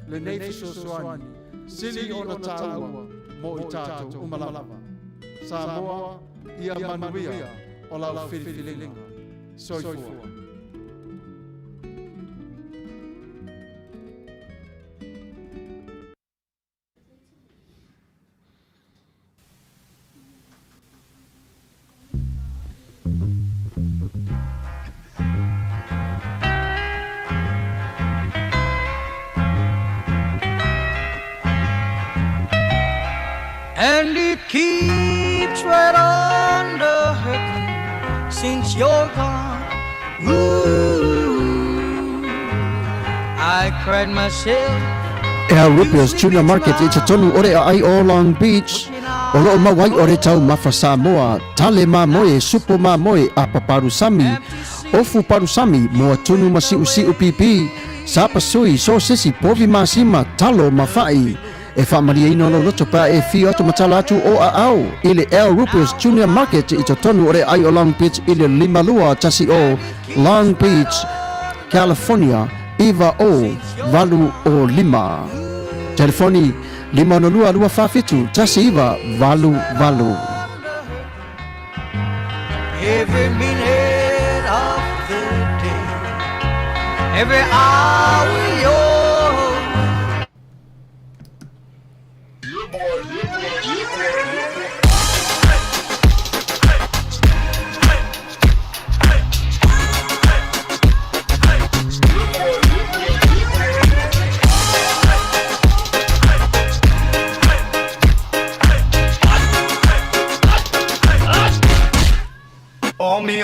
Speaker 5: Le nei fisosoani. Sili o na tāua mo i tātou umalava. Samoa ia Manuia o lau whiriwhilinga. Soifua.
Speaker 8: And it keeps right on the hurting since you're gone. Ooh, I cried myself.
Speaker 9: Ea Rupios Junior Market i te tonu ore a ai o Long Beach. O loo mawai ore tau mafa Samoa. Tale ma moe, supo ma moe a paparusami. Ofu parusami moa tunu ma siu siu pipi. Sapa sui, so sisi, povi ma sima, talo ma fai. E whaamaria ino lo loto pa e whio atu matala atu o a au. Ile Ea Rupios Junior Market i te tonu ore ai o Long Beach ile limalua tasi o Long Beach, California. Iva o valu o lima. Telefoni 502 tasi iva valu.
Speaker 8: Every minute of the day, every hour you're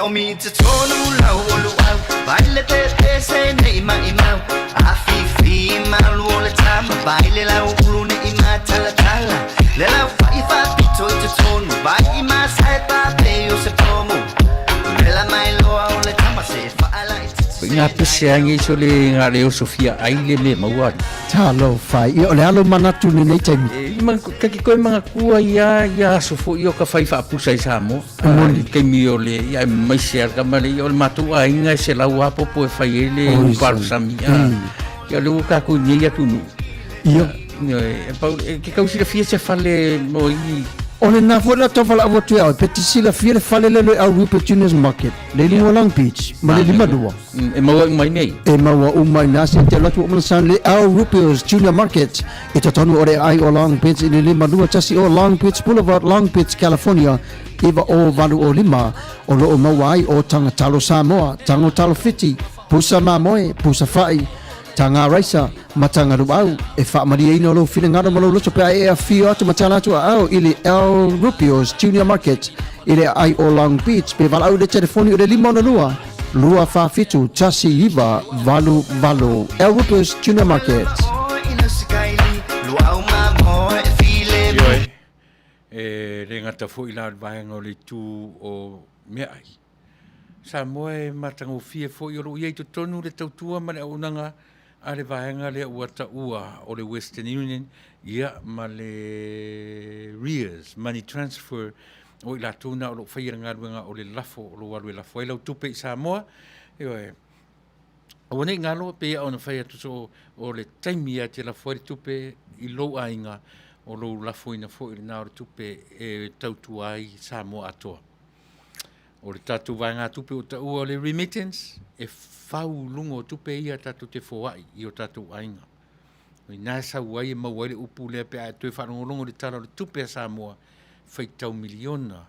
Speaker 4: Omi te tonu lau o luau Baile te se ne ima imau Afifi malu o le tama Baile lau ulu ne ima tala tala Le lau whaifa pito i te tonu Vai ima sae pape o se pomo Le la mai loa o le tama Se whaala i te
Speaker 1: Ngā pese angi so le ngā reo Sofia aile me mauari.
Speaker 9: Talo fai. I o le alo manatu ni nei taimi.
Speaker 1: Kaki koe mga kua ia sofo i o ka whai whaapusa i Samoa. Kei mi o le ia mai se arka male i o le matu a inga se lau apopo e whai e le uparusami. Ia le uka koe nei atunu.
Speaker 9: Ia.
Speaker 1: Ke kausira fia se whale no i
Speaker 9: O le nā fuela tau whala awa tui au, peti sila fia le whale lelo au Rupert Juniors Market, le lingo Long Beach, ma le lima dua.
Speaker 1: E maua umai nei.
Speaker 9: E maua umai nasi te latu umalasan le au Rupert Junior Market, i te tonu ore ai o Long Beach, i le lima dua tasi o Long Beach Boulevard, Long Beach, California, iwa o valu o lima, o loo maua ai o tangatalo Samoa, tangotalo fiti, pusa mamoe, pusa fai, tanga raisa matanga ruau e fa maria ino lo fina ngaro malo loto pe e a fio atu matala atu au ili El Rupios Junior Market ile ai o Long Beach pe valau de telefoni de limona lua fa fitu tasi iva valu El Rupios Junior Market
Speaker 1: le ngata fo ila vaenga o le tu o mea ai sa moe matango fie fo i ro i to tonu le tautua ma le unanga a le vaenga le uata ua o le Western Union ia ma le RIAs, money transfer o i la tuna o lo whaira ngaruenga o le lafo o lo waru e lafo e lau tupe i Samoa o wane ngalo pe o na whaia tuso o le taimi a te lafo e tupe i lo ainga o lo lafo ina fo i le nao tupe e tautua ai Samoa atoa o le tatu vaenga tupe o ta ua o le remittance e fau lungo tupe ia tatu te foai i o tatu ainga. O i nā sa uai e mauai le upu lea pe a tue whanongolongo le tala o le tupe a Samoa whaitau miliona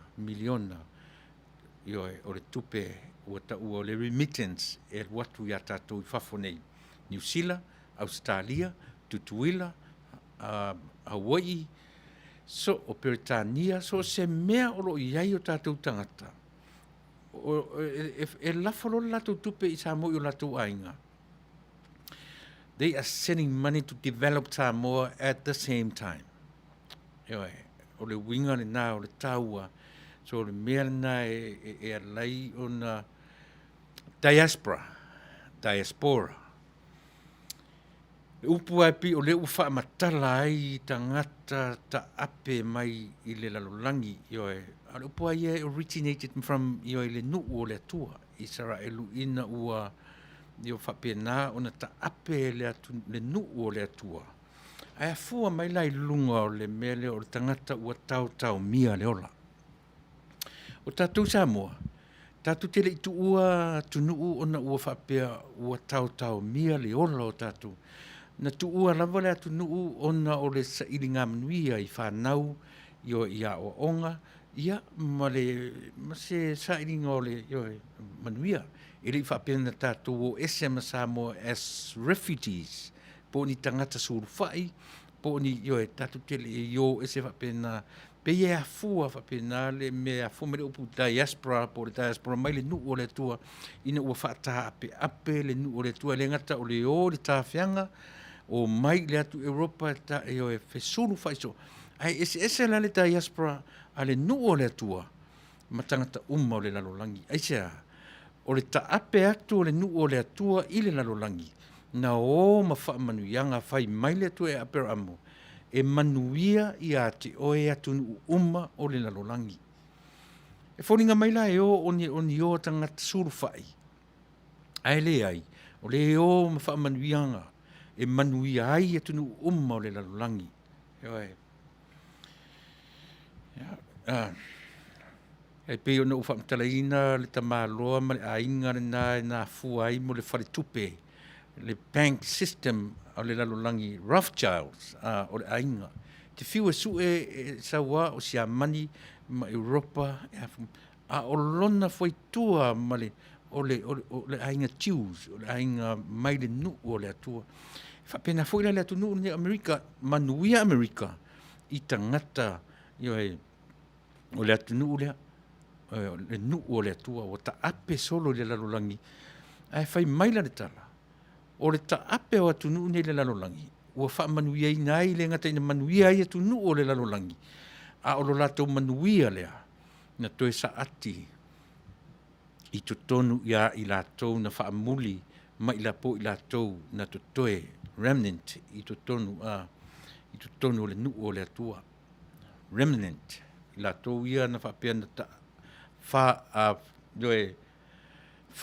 Speaker 1: i o le tupe o ta ua o le remittance e watu ia tatu i whafo nei. New Zealand, Australia, Tuilaepa, Hawaii, So o Peritania, so se mea o lo iai o tātou tangata. E lafalo latou tupe i Samoa o latou ainga. They are sending money to develop Samoa at the same time. O le winga le nā o le taua, so le mea na e alai o na diaspora. Upu ai pi o le ufa matala ai tangata ta ape mai I le lalolangi ale upu ai originated from le nuu o le atua Israelu ina ua whapena ona ta ape le nuu o le atua ai afua mai lai lunga o le mele o le tangata ua tau mia le ola o tātou Samoa tātou tele I tu ua tunuu ona ua whapea ua tau mia le ola o tātou na tu ua lava le atu nuu ona o le sa ili ngā manuia I whanau ia o onga ma se sa ili ngā o le manuia ili whapena tātou o ese ma Samoa as refugees po ni tangata suru whai po ni tātou tele ese whapena pe fua whapena le mea fumere upu diaspora po le diaspora mai le nuu o le tua ina ua whaata ape le nuu o le tua le ngata o le tāwhianga o mai le atu Europa e fesulu faiso ai ese la le diaspora ale nuu o le atua matangata o le lalolangi ai sea o le taape atu o le nuu o le atua I le lalolangi na ma whaamanuianga fai mai le atu e apera amo e manuia ia te oe atu o le lalolangi e whoringa mai la oni o tangata suru fai ai le ai o le ma whaamanuianga e manuia ai atu o le lalolangi. E pe ona ufa mtalaina le tamaloa ma le ainga na fua ai mo le whare tupe, le bank system o le lalolangi, Rothschilds o le ainga. Te whiu su sawa o sia mani ma Europa, o lona foi tua ma le o le ainga Jews, o le ainga mai le nuu o le atua. Whapena foi le atu nuu ni Amerika, Manuia Amerika, I tangata o le atu nuu le nuu o le atua, o ta ape solo le lalolangi, ai fai mai la le tala. O le ta ape o atu nuu ni le lalolangi, ua wha manuia I nai le ngata ina manuia I atu nuu o le lalolangi, a o lo lato manuia lea, na toe sa ati, I tonu ia I latou na wha muli, ma I lapo I latou na toe remnant I tonu o le nuu o le atua. Remnant, I latou ia na wha pia na ta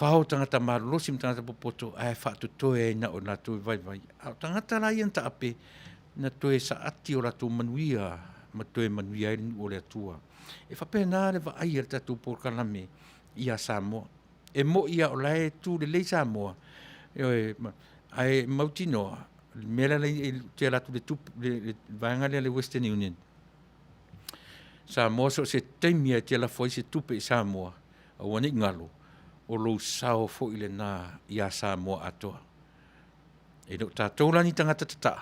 Speaker 1: whao tangata marolosi tangata popoto ai wha toe na o latou vai. Au tangata la ian ta ape na toe sa ati o latou manuia, ma toe manuia I le nuu o le atua. E wha pia nā le wa ai ar tatou porkalame ia Samoa. E mo ia o lae tu le lei Samoa. Ai mautinoa, mera le te latu le vanga le Western Union. Samoa so se taimia te la foi se tupe I Samoa. A wane ngalo. O lo sao fo ile na ia Samoa atoa. E no tātou lani tangata tata.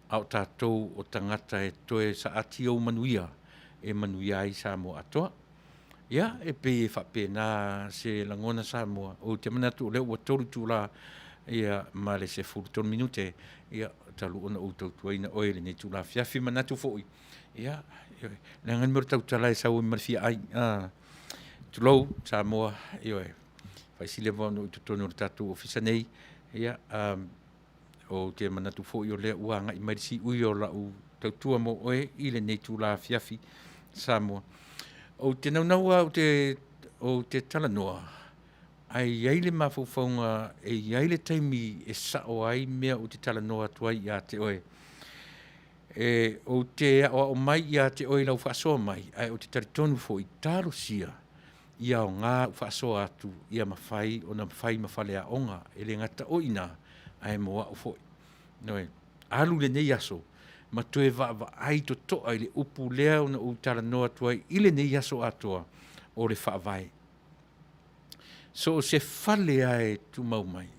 Speaker 1: Au tātou o tangata e toe sa ati o manuia. E manuia I Samoa atoa. Ia, e pe whape nā se langona Samoa. O te manatu o leo ua toru tū la ia ma le se furu minute. Ia, talu ona o tau tuaina oele ne tū la fiafi manatu fo'i. Ia, le ngan mero tau tala e sau I marfia ai. Tulou, Samoa, ia, fai sile vano I tutono o tatu ofisa nei. Ia, o te manatu fo'i o lea ua ngai marisi ui o la u tau tua mo oe ile ne tū la fiafi Samoa. O te naunaua o te talanoa, ai le mawhauwhaunga, ai le taimi e sao ai mea o te talanoa tuai I a te oe. O te o mai I a te oe lau whaasoa mai, ai o te taritonu fo I taro sia, I a o ngā whaasoa atu, I a mawhai o na mawhai mawhale a onga, e le ngata oina, ai moa o foi. Noe, alu le nei aso, ma toe va ai to toa I le upu lea o na o talanoa tuai, I le nei aso atoa o le whaavai. So se fale ai tu mau mai,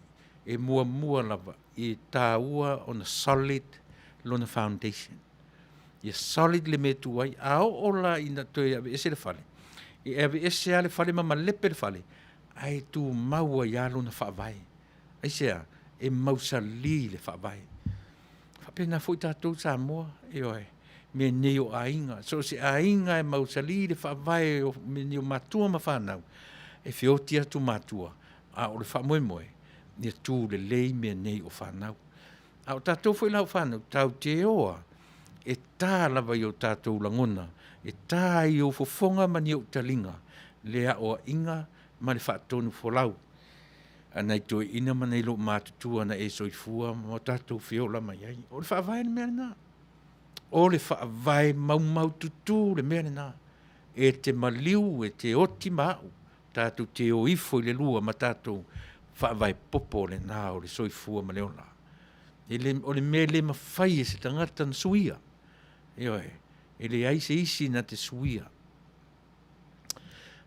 Speaker 1: e mua lava, I tā ua on a solid lona foundation. Ia solid le me tu ai, a o la ina toi ave ese le fale. I ave ese ale fale ma lepe le fale. Ai tu maua ia luna whaavai. Ai sea, e mausali le whaavai. Whapena fui tātou sa moa, e oe, me neo ainga. So se ainga e mausali le whaavai, me neo matua ma whanau. E whiotia tu matua, a o le whamoe moe, ni tu le lei me neo whanau. A o tātou fui lau whanau, tau te oa, e tā lava i o tātou langona, e tā i o fofonga mani o talinga, lea o inga ma le whaatonu folau. Anai toi ina mana ilo mātutua na e soifua ma tātou whiola mai ai. O le whaavai le mea nā. O le whaavai mau tutu le mea nā. E te maliu, e te oti mau, tātou te o ifo i le lua ma tātou whaavai popo le nā o le soifua ma leola. O le mea le mawhai e se tangata na suia. E le aise isi na te suia.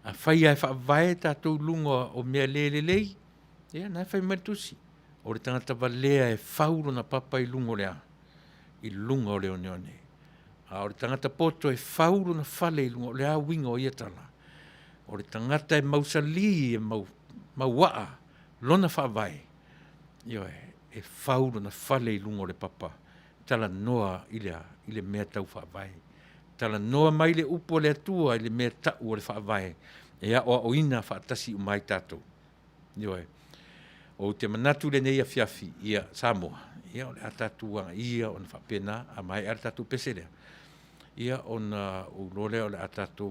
Speaker 1: A whai ai whaavai tātou lunga o mea lei. Ia, nai whai maritusi. O le tangata walea e whauro na papa i lunga o lea. I lunga o leo neone. O le tangata poto e whauro na whale i lunga o lea winga o iatala. O le tangata e mausali e mauaa. Lona whaavai. Ia e whauro na whale i lunga o le papa. Tala noa i le mea tau whaavai. Tala noa mai le upo le atua i le mea tau o le whaavai. Ia o ina whaatasi o mai tātou. Ia o te manatu le nei a fiafi ia Samoa. Ia o le atatuanga ia o na whapena a mai ar tatu peselea. Ia o na ulole o le atatu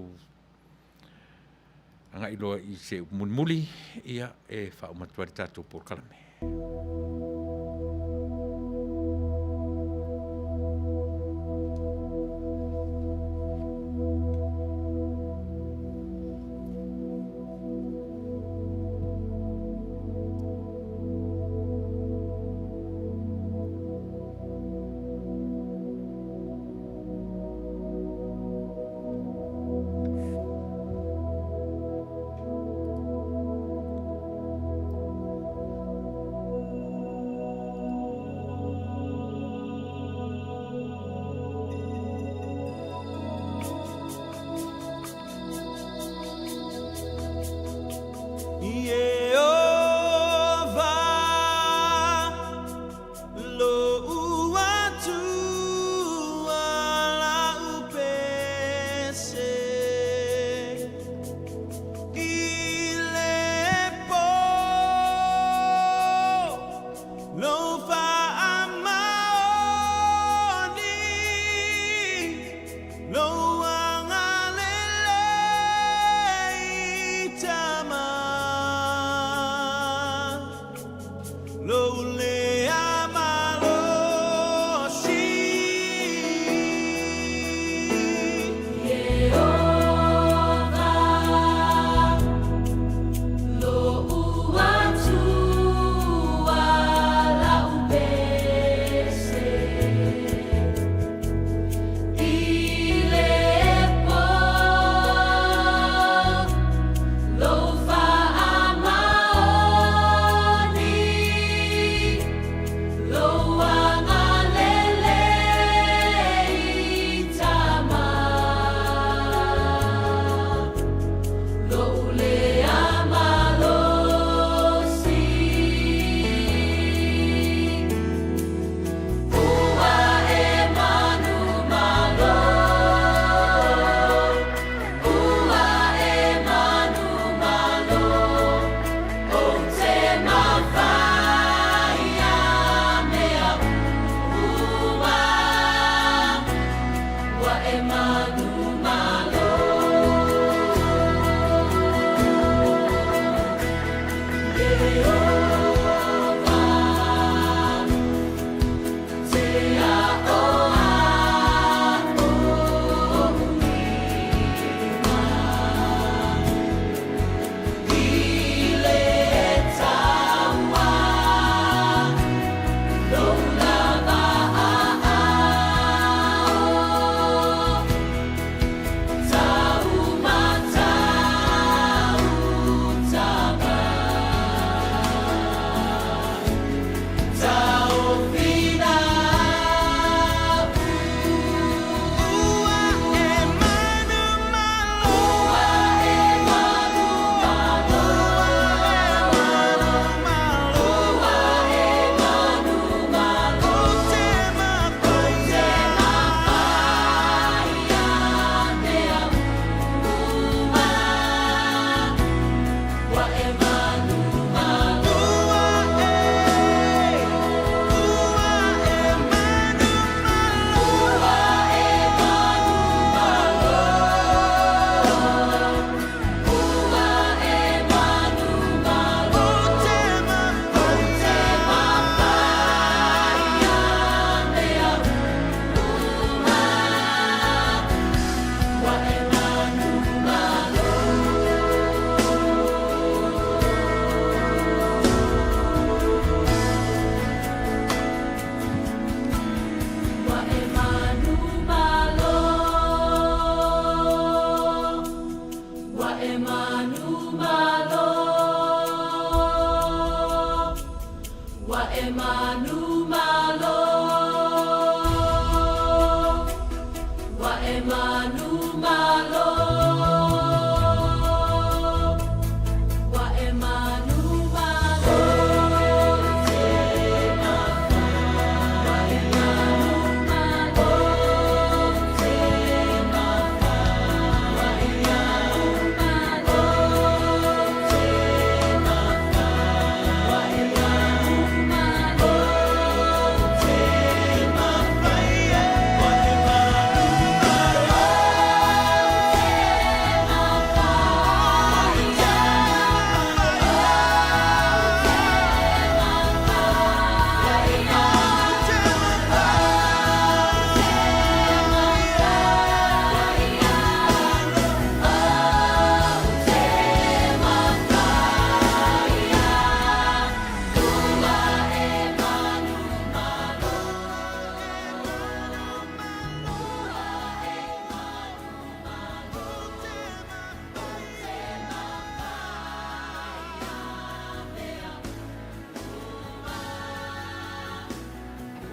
Speaker 1: anga iloa i se mulmuli ia e whaumatuari tatu por kalame.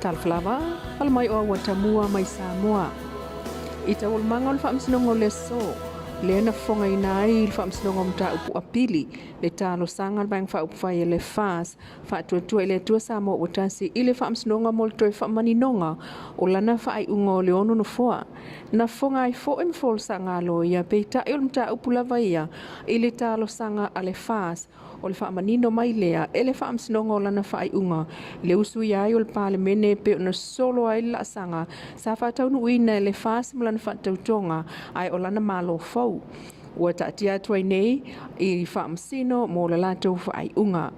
Speaker 7: Talflava, al mai o Watamua mai Samoa. Ita ul manga le whaamsinongo le so, le na fonga inai le whaamsinongo mta upu apili, le talo sanga bang whaupwhai le fas, whaatuatua le tua Samoa watasi i le whaamsinonga molto e whaamaninonga, o lana whaai ungo le ono no foa. Na fonga ai fo em fol sanga lo ia peita e mta upu lava ia, i le talo sanga ale fas, o le whaamanino mai lea, e le whaamsinonga o lana whaai unga, le usu iai o le pale mene pe na solo ai la sanga, sa Taunu'u ina le fas mlana whaatautonga, ai o lana malo fau. Ua taatia tuai nei, i whaamsino mo le lato whaai unga.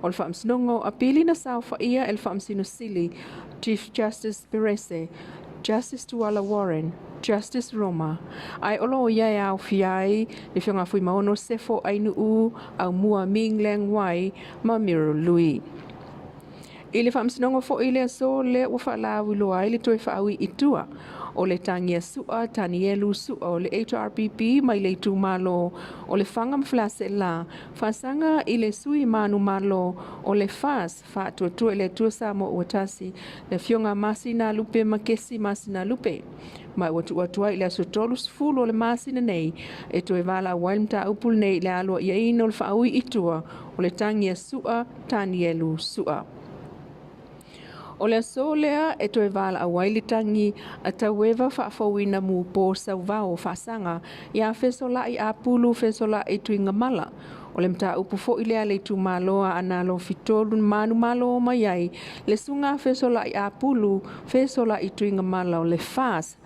Speaker 7: O le whaamsinonga a pili na sao whaia e le whaamsino sili, Chief Justice Perese, Justice Tuala Warren, Justice Roma. Ai olo ia e au fiai, le whionga fui maono sefo ainu'u au mua ming leng wai ma miro lui. I le whaamsinonga fo i le so le ua whaalawi loa i le toi whaawi itua. O le tangia sua, tanielu sua o le HRPP mai le tu malo o le whanga mflase la. Whasanga i le sui manu malo o le fas whaatuatua i le tua Samoa uatasi le whionga masina lupe makesi masina lupe. Mai watu i le asotolu sfulu o le masina nei e toi wala waimta upul nei le alua ia ino le whaawi itua o le tangia sua, tanielu sua. O le so lea e toe wala a wailitangi a tauewa whaafawina mu po sauvao whaasanga ia whesola i apulu whesola i tuinga mala. O le mta upu fo i lea le tu maloa analo fitolu manu malo mai ai le sunga whesola i apulu whesola i tuinga mala o le fas.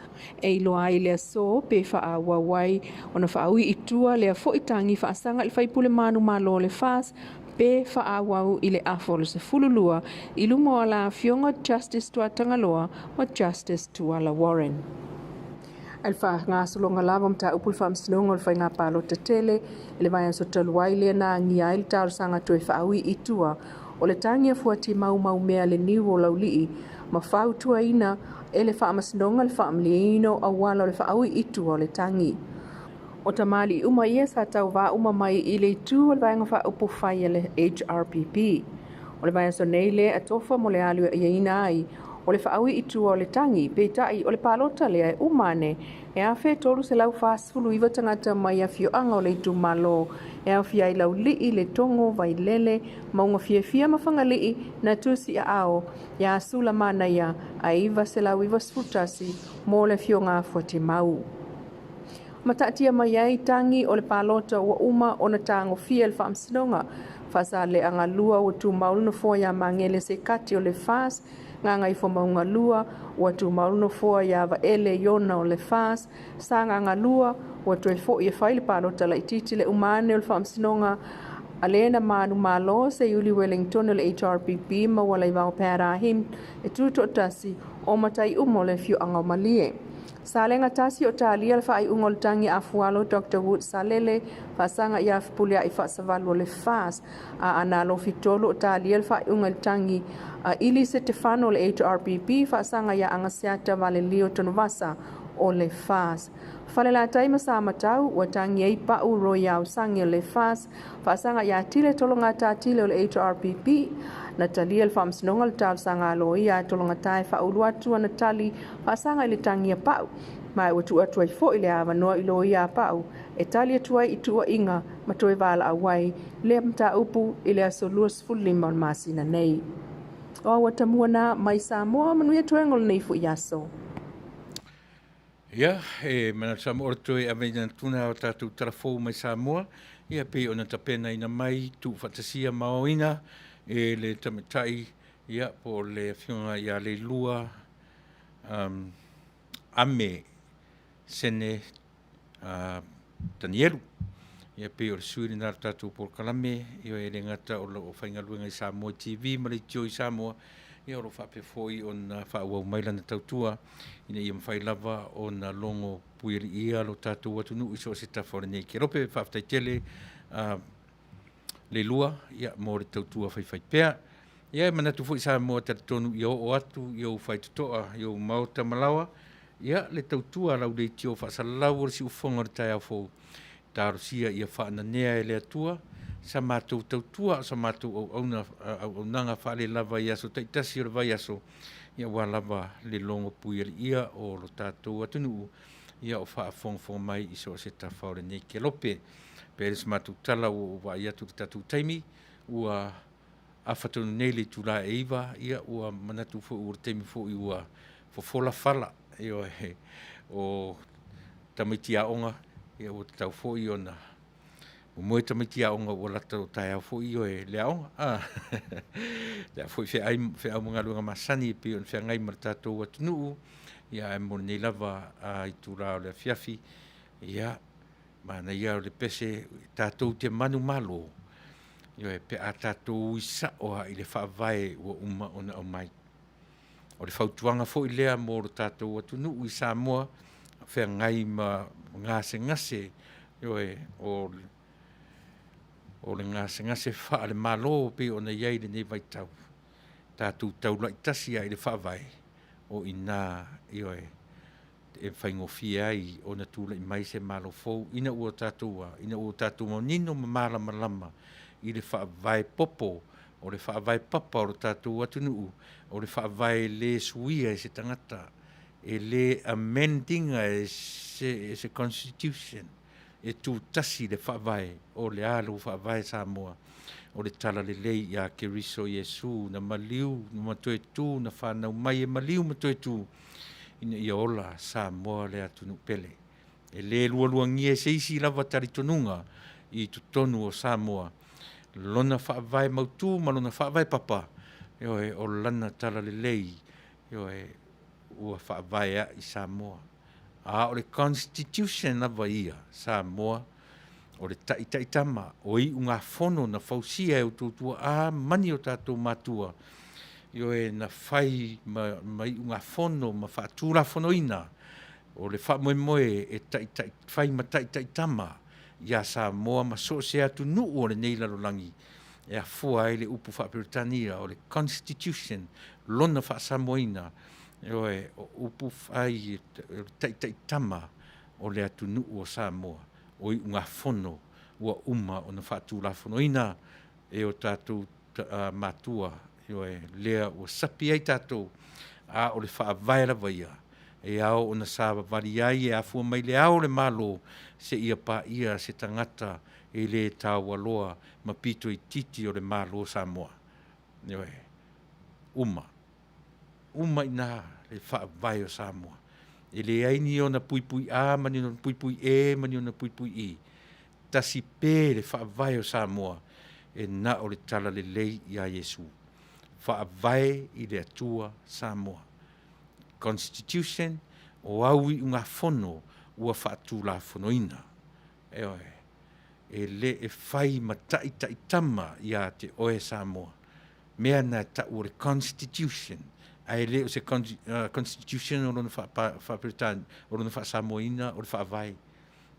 Speaker 7: E loa ai lea so pe wha wawai o na whaawi i tua lea fo i tangi whaasanga i whaipule manu malo o le fas pe whaawau i le afo le se fululua i lumo ala fionga Justice Tua Tangaloa o Justice Tuala Warren. Al wha ngā sulonga lava mta upul whaamsinonga le whai ngā palo te tele le vai an so taluai le na ngia il tau sanga toe whaawi i tua o le tangia fuati mau mea le niu o laulii ma whau tua ina e le whaamasinonga le whaamliino a wala le whaawi i tua o le tangi. O tamali uma ia sa tau wā uma mai i le tū o le vaenga wha upu whai le HRPP. O le vaenga so nei le atofa mo le alua ia ina ai. O le whaawi i tū o le tangi, peitai o le palota lea e umane. E a whē tolu se lau whaasfulu iwa tangata mai a fioanga o le tū malo. E a whiai lau lii le tongo vai lele, maunga fia mawhanga lii na tusi a ao. Ia sula mana ia a iwa se lau iwa sfutasi mo le fionga fuati mau. Matatia mai ai tangi o le palota ua uma o na tango fia le whaamsinonga. Fasa le anga lua o tu mauluno fo ya mangele se kati o le fas, nganga i fo maunga lua, o tu mauluno fo ya va ele yona o le fas, sa nganga lua, o tu e fo i whaile palota la ititi le umane o le whaamsinonga, alena manu malo se Yuli Wellington o le HRPP ma wala i wao pēra him, e tuto tasi o matai umo le fiu anga o malie. Salenga tasi o talia le whai ungol tangi afualo Dr. Wood Salele, fasanga i afupulia i whaasavalu o le fas, a analo fitolo o talia le whai ungol tangi, a ili se tefano le HRPP, fasanga i angasiata Vale Leo Tonovasa o le fas. Fale la taima sa matau, wa tangi ei pau royau sangi o le fas, fasanga i atile tolonga tatile o le HRPP, na talia le whaamsinonga le tau sanga alo ia tolonga tae whauluatua na tali whaasanga ili tangia pau. Mai watu atua i fo ile awa noa ilo ia pau. E tali atua i tua inga matoe wala awai le mta upu ile aso luas fulima on masina nei. O watamua na mai Samoa Manuia tuengol nei fu iaso.
Speaker 1: Ia, mana Samoa oratoe a meina tuna o tātou tarafou mai Samoa. Ia pe ona tapena ina mai tu fatasia maoina. E le tamatai ia po le whiunga ia le lua ame sene tanieru. Ia pe o le suiri nara tātou por kalame, ia e le ngata o lo whaingaluenga i Samoa TV, mara i tio i Samoa, ia o lo whapefoi o na whaawau mailana tautua, ina ia mwhai lava o na longo puiri ia lo tātou Taunu'u i so se tawhore nei. Ke rope whaftai tele, le lua ia mo le tautua whai pea. Ia manatu fo i Samoa Taunu'u i o atu, i o whai tutoa, i o mauta malawa. Ia le tautua lau le tio whaasalau o si ufonga re tai au fo. Tārosia ia whaananea e le atua. Sa mātou tautua, sa mātou au nanga whaale lava i aso, taitasi o le vai aso. ia ua lava le longo pui ali ia o lo tātou Taunu'u ia o whaafonga mai i so se tawhau le nei ke lope. Pere se matutala o wai atu ki tātou taimi, ua awhatonu nei le Tuilaepa ia ua manatu fo ua taimi fo i ua fofola fala o tamaiti aonga ia ua tau fo i ona. O moe tamaiti aonga ua lata o tai au fo i o le aonga. Ia fo i whea au mga luanga masani e pio whea ngai mara tātou Taunu'u ia e mo nei lava i tūrao le fiafi ia mana ia o le pese tātou te manu malo ia e pe a tātou isa o i le whaavae ua uma ona o mai. O le whautuanga fo i lea mo lo tātou Taunu'u i Samoa whea ngai ma ngase o le ngase wha le malo pe o na iai le nei vaitau. Tātou taula i tasi ai le whaavae o ina e whaingofia ai o na tūla i mai se malo fou ina ua tātou mo nino ma malama lama i le whaavae popo o le whaavae papa o le tātou Taunu'u o le whaavae le suia e se tangata e le amendinga e se constitution e tū tasi le whaavae o le alo whaavae Samoa o le tala le lei ia ke riso Iesu na maliu na matoe tū na whanau mai e maliu matoe tū ina ia ola Samoa le atunu pele e le lua ngie se isi lava tari tonunga i tutonu o Samoa lona whaavae mautū ma lona whaavae papa o lana tala le lei ua whaavae i Samoa o le constitution lava ia Samoa o le taitama o i unga fono na fausia e ututua mani o tātou matua na whai ma i unga fono ma whaatura fonoina o le whamoemoe e whai ma taitama ia Samoa ma so se Taunu'u o le nei lalolangi e a fua e le upu whaapiritania o le constitution lona whaasamoina o upu whai taitama o le Taunu'u o Samoa o i unga fono ua uma o na whaatura fonoina e o tātou matua lea ua sapi ai tātou o le whaavae la vaia e ao o na sāwa wali ai e a fua mai le ao le malo se ia pa ia se tangata e le tāua loa ma pito i titi o le malo Samoa uma ina le whaavae o Samoa e le aini o na puipui a mani o na puipui e mani o na puipui i tasi pē le whaavae o Samoa e na o le tala le lei i a Iesu whaavae i le atua Samoa constitution o aui unga fono ua whaatula fonoina e le e whai ma taitama i a te oe Samoa mea na ta o le constitution ai le o se constitution o lona whaapiritan o lona whaasamoina o le whaavae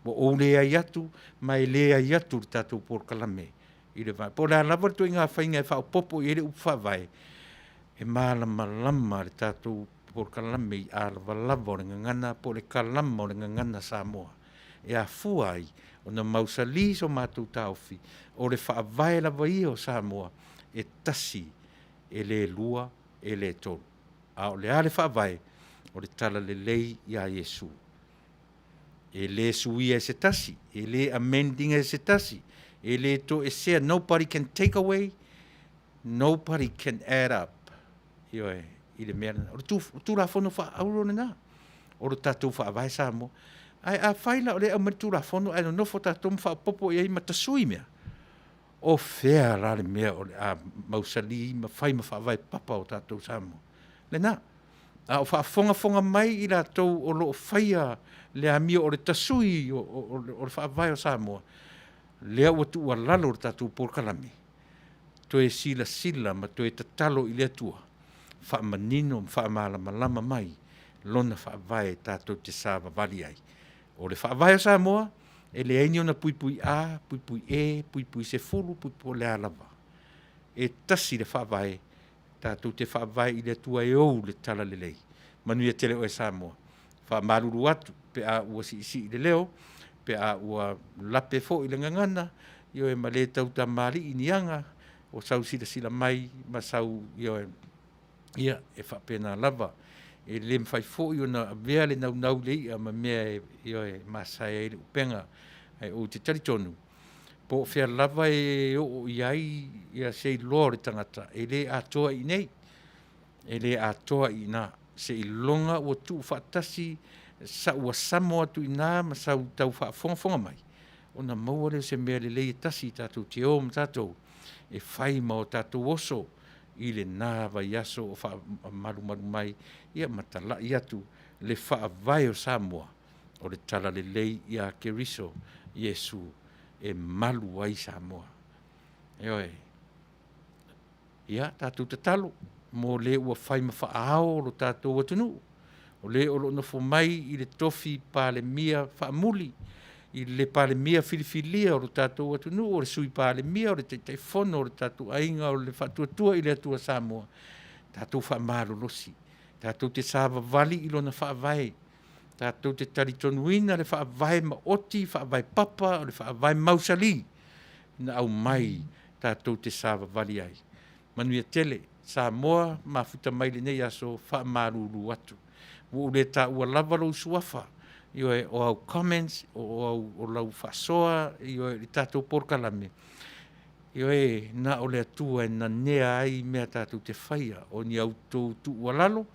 Speaker 1: o le ai atu mai le ai atu le tātou porkalame i le vai po le alava tu inga whainga e whaapopo i le upu whaavae e malama le tātou porkalame i alava o le ngangana po le kalama o le ngangana Samoa e a fuai o na mausalis o mātou tauwhi o le whaavae lava i o Samoa e tasi e le lua e le tolu o le ale whaavae o le tala le lei i a Iesu e le suia e se tasi e le amending e se tasi e le to e sea nobody can take away nobody can add up i le mea o le tu la fono wha auro na o le tātou whaavae Samoa ai a whaila o le au maritu la fono ai no nofo tātou wha popo i ai matasui mea o whea rare mea o le a mausali ma whai ma whaavae papa o tātou Samoa le na o whaafonga mai i la tau o lo whaia le amia o le tasui o le whaavae o Samoa lea ua tu ua lalo o tātou porkalami to e sila ma to e tatalo i le atua whaamanino ma whaamalama mai lona whaavae tātou te sāwa vali ai o le whaavae o Samoa e le aini ona puipui a puipui e puipui se fulu puipui le alava e tasi le whaavae tātou te whaavae i le atua e ou le tala le lei Manuia tele o e Samoa whaamaluru atu pe a ua si le leo pe a ua lape fo i le ngangana io e male tau ta mali i nianga o sau sila mai ma sau io ia e whapena lava e le mwhai fōi o na vea le nau le ia ma mea e masai e le upenga ai o te taritonu po whea lava e o iai ia sei loa le tangata e le atoa i nei e le atoa i nā se i longa ua tu whaatasi sa ua samo atu i nā ma sa tau whaafonga mai o na maua le se mea le lei tasi tātou te o ma tātou e whai ma o tātou oso i le nā vai aso o wha maru mai ia matala i atu le wha vai o Samoa o le tala le lei i a Keriso Yesu e malu ai Samoa ia tātou te talo mo le ua whai ma wha ao lo tātou atunu o le o lo na fo mai i le tofi pa le mia wha muli i le pale mia filifilia o le tātou atunu o le sui pale mia o le teifono o le tātou ainga o le whatuatua i le atua Samoa. Tātou whaamaro losi. Tātou te sāwa vali i lona whaavai. Tātou te taritonuina le whaavai ma oti, whaavai papa, o le whaavai mausali. Na au mai tātou te sāwa vali ai. Manuia tele, Samoa, mafuta mai le nei aso whaamaruru atu. Wo le tā ua lavalo suafa. Io e o au comments o lau fasoa io e tātou porkalame io e na o le atua e na nea ai mea tātou te whaia o ni au tō tu walalo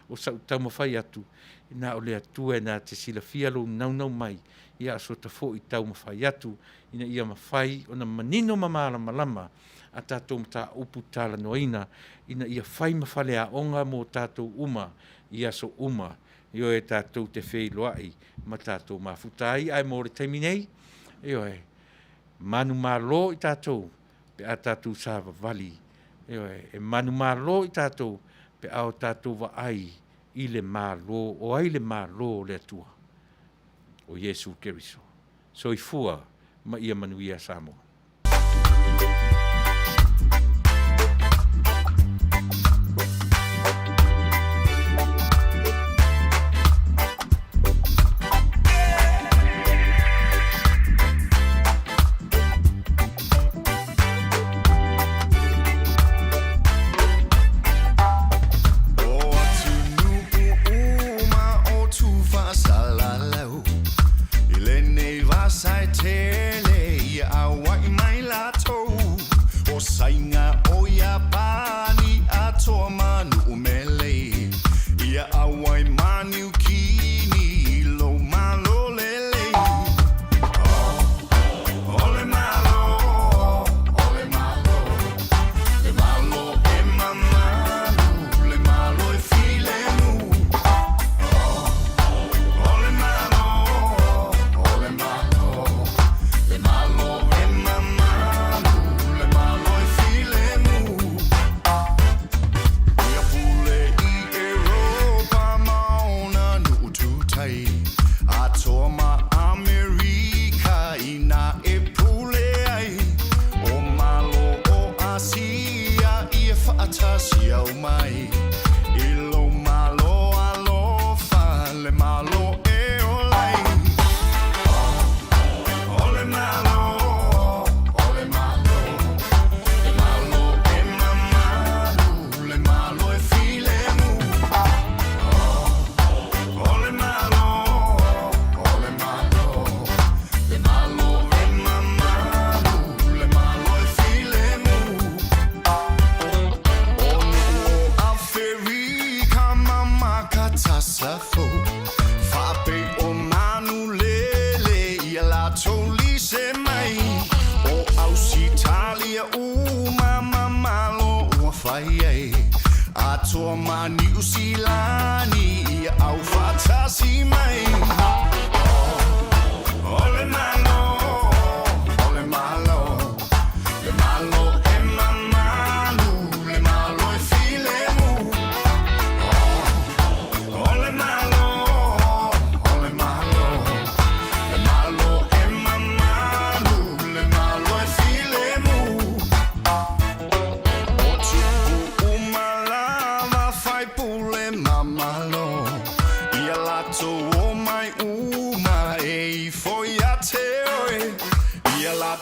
Speaker 1: o sau tau mawhai atu na o le atua e na te sila fialo nau mai ia aso ta fo i tau mawhai atu ina ia mawhai o na manino mamala malama a tātou mta upu tala noina ina ia whai mawhale a onga mo tātou uma ia so uma io e tātou te whei loai ma tātou mafutai ai mo le taimi nei io e manu malo i tātou pe a tātou sāwa vali io e manu malo i tātou pe ao tātou wa ai i le malo o ai le malo le atua o Yesu Keriso so i fua ma ia Manuia Samoa.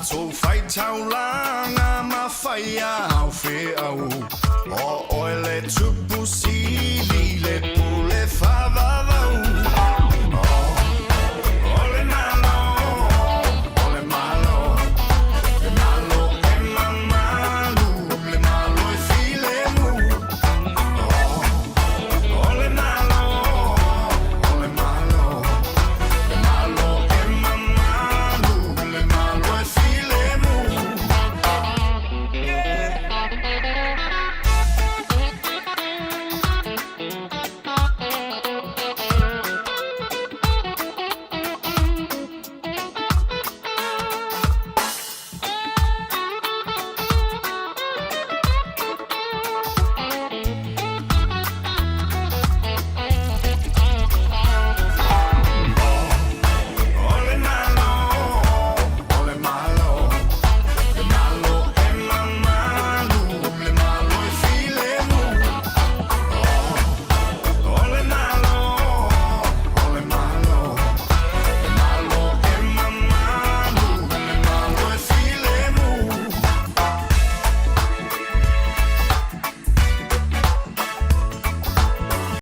Speaker 4: So fight how long I'm a fire, how fair, oh, oil it to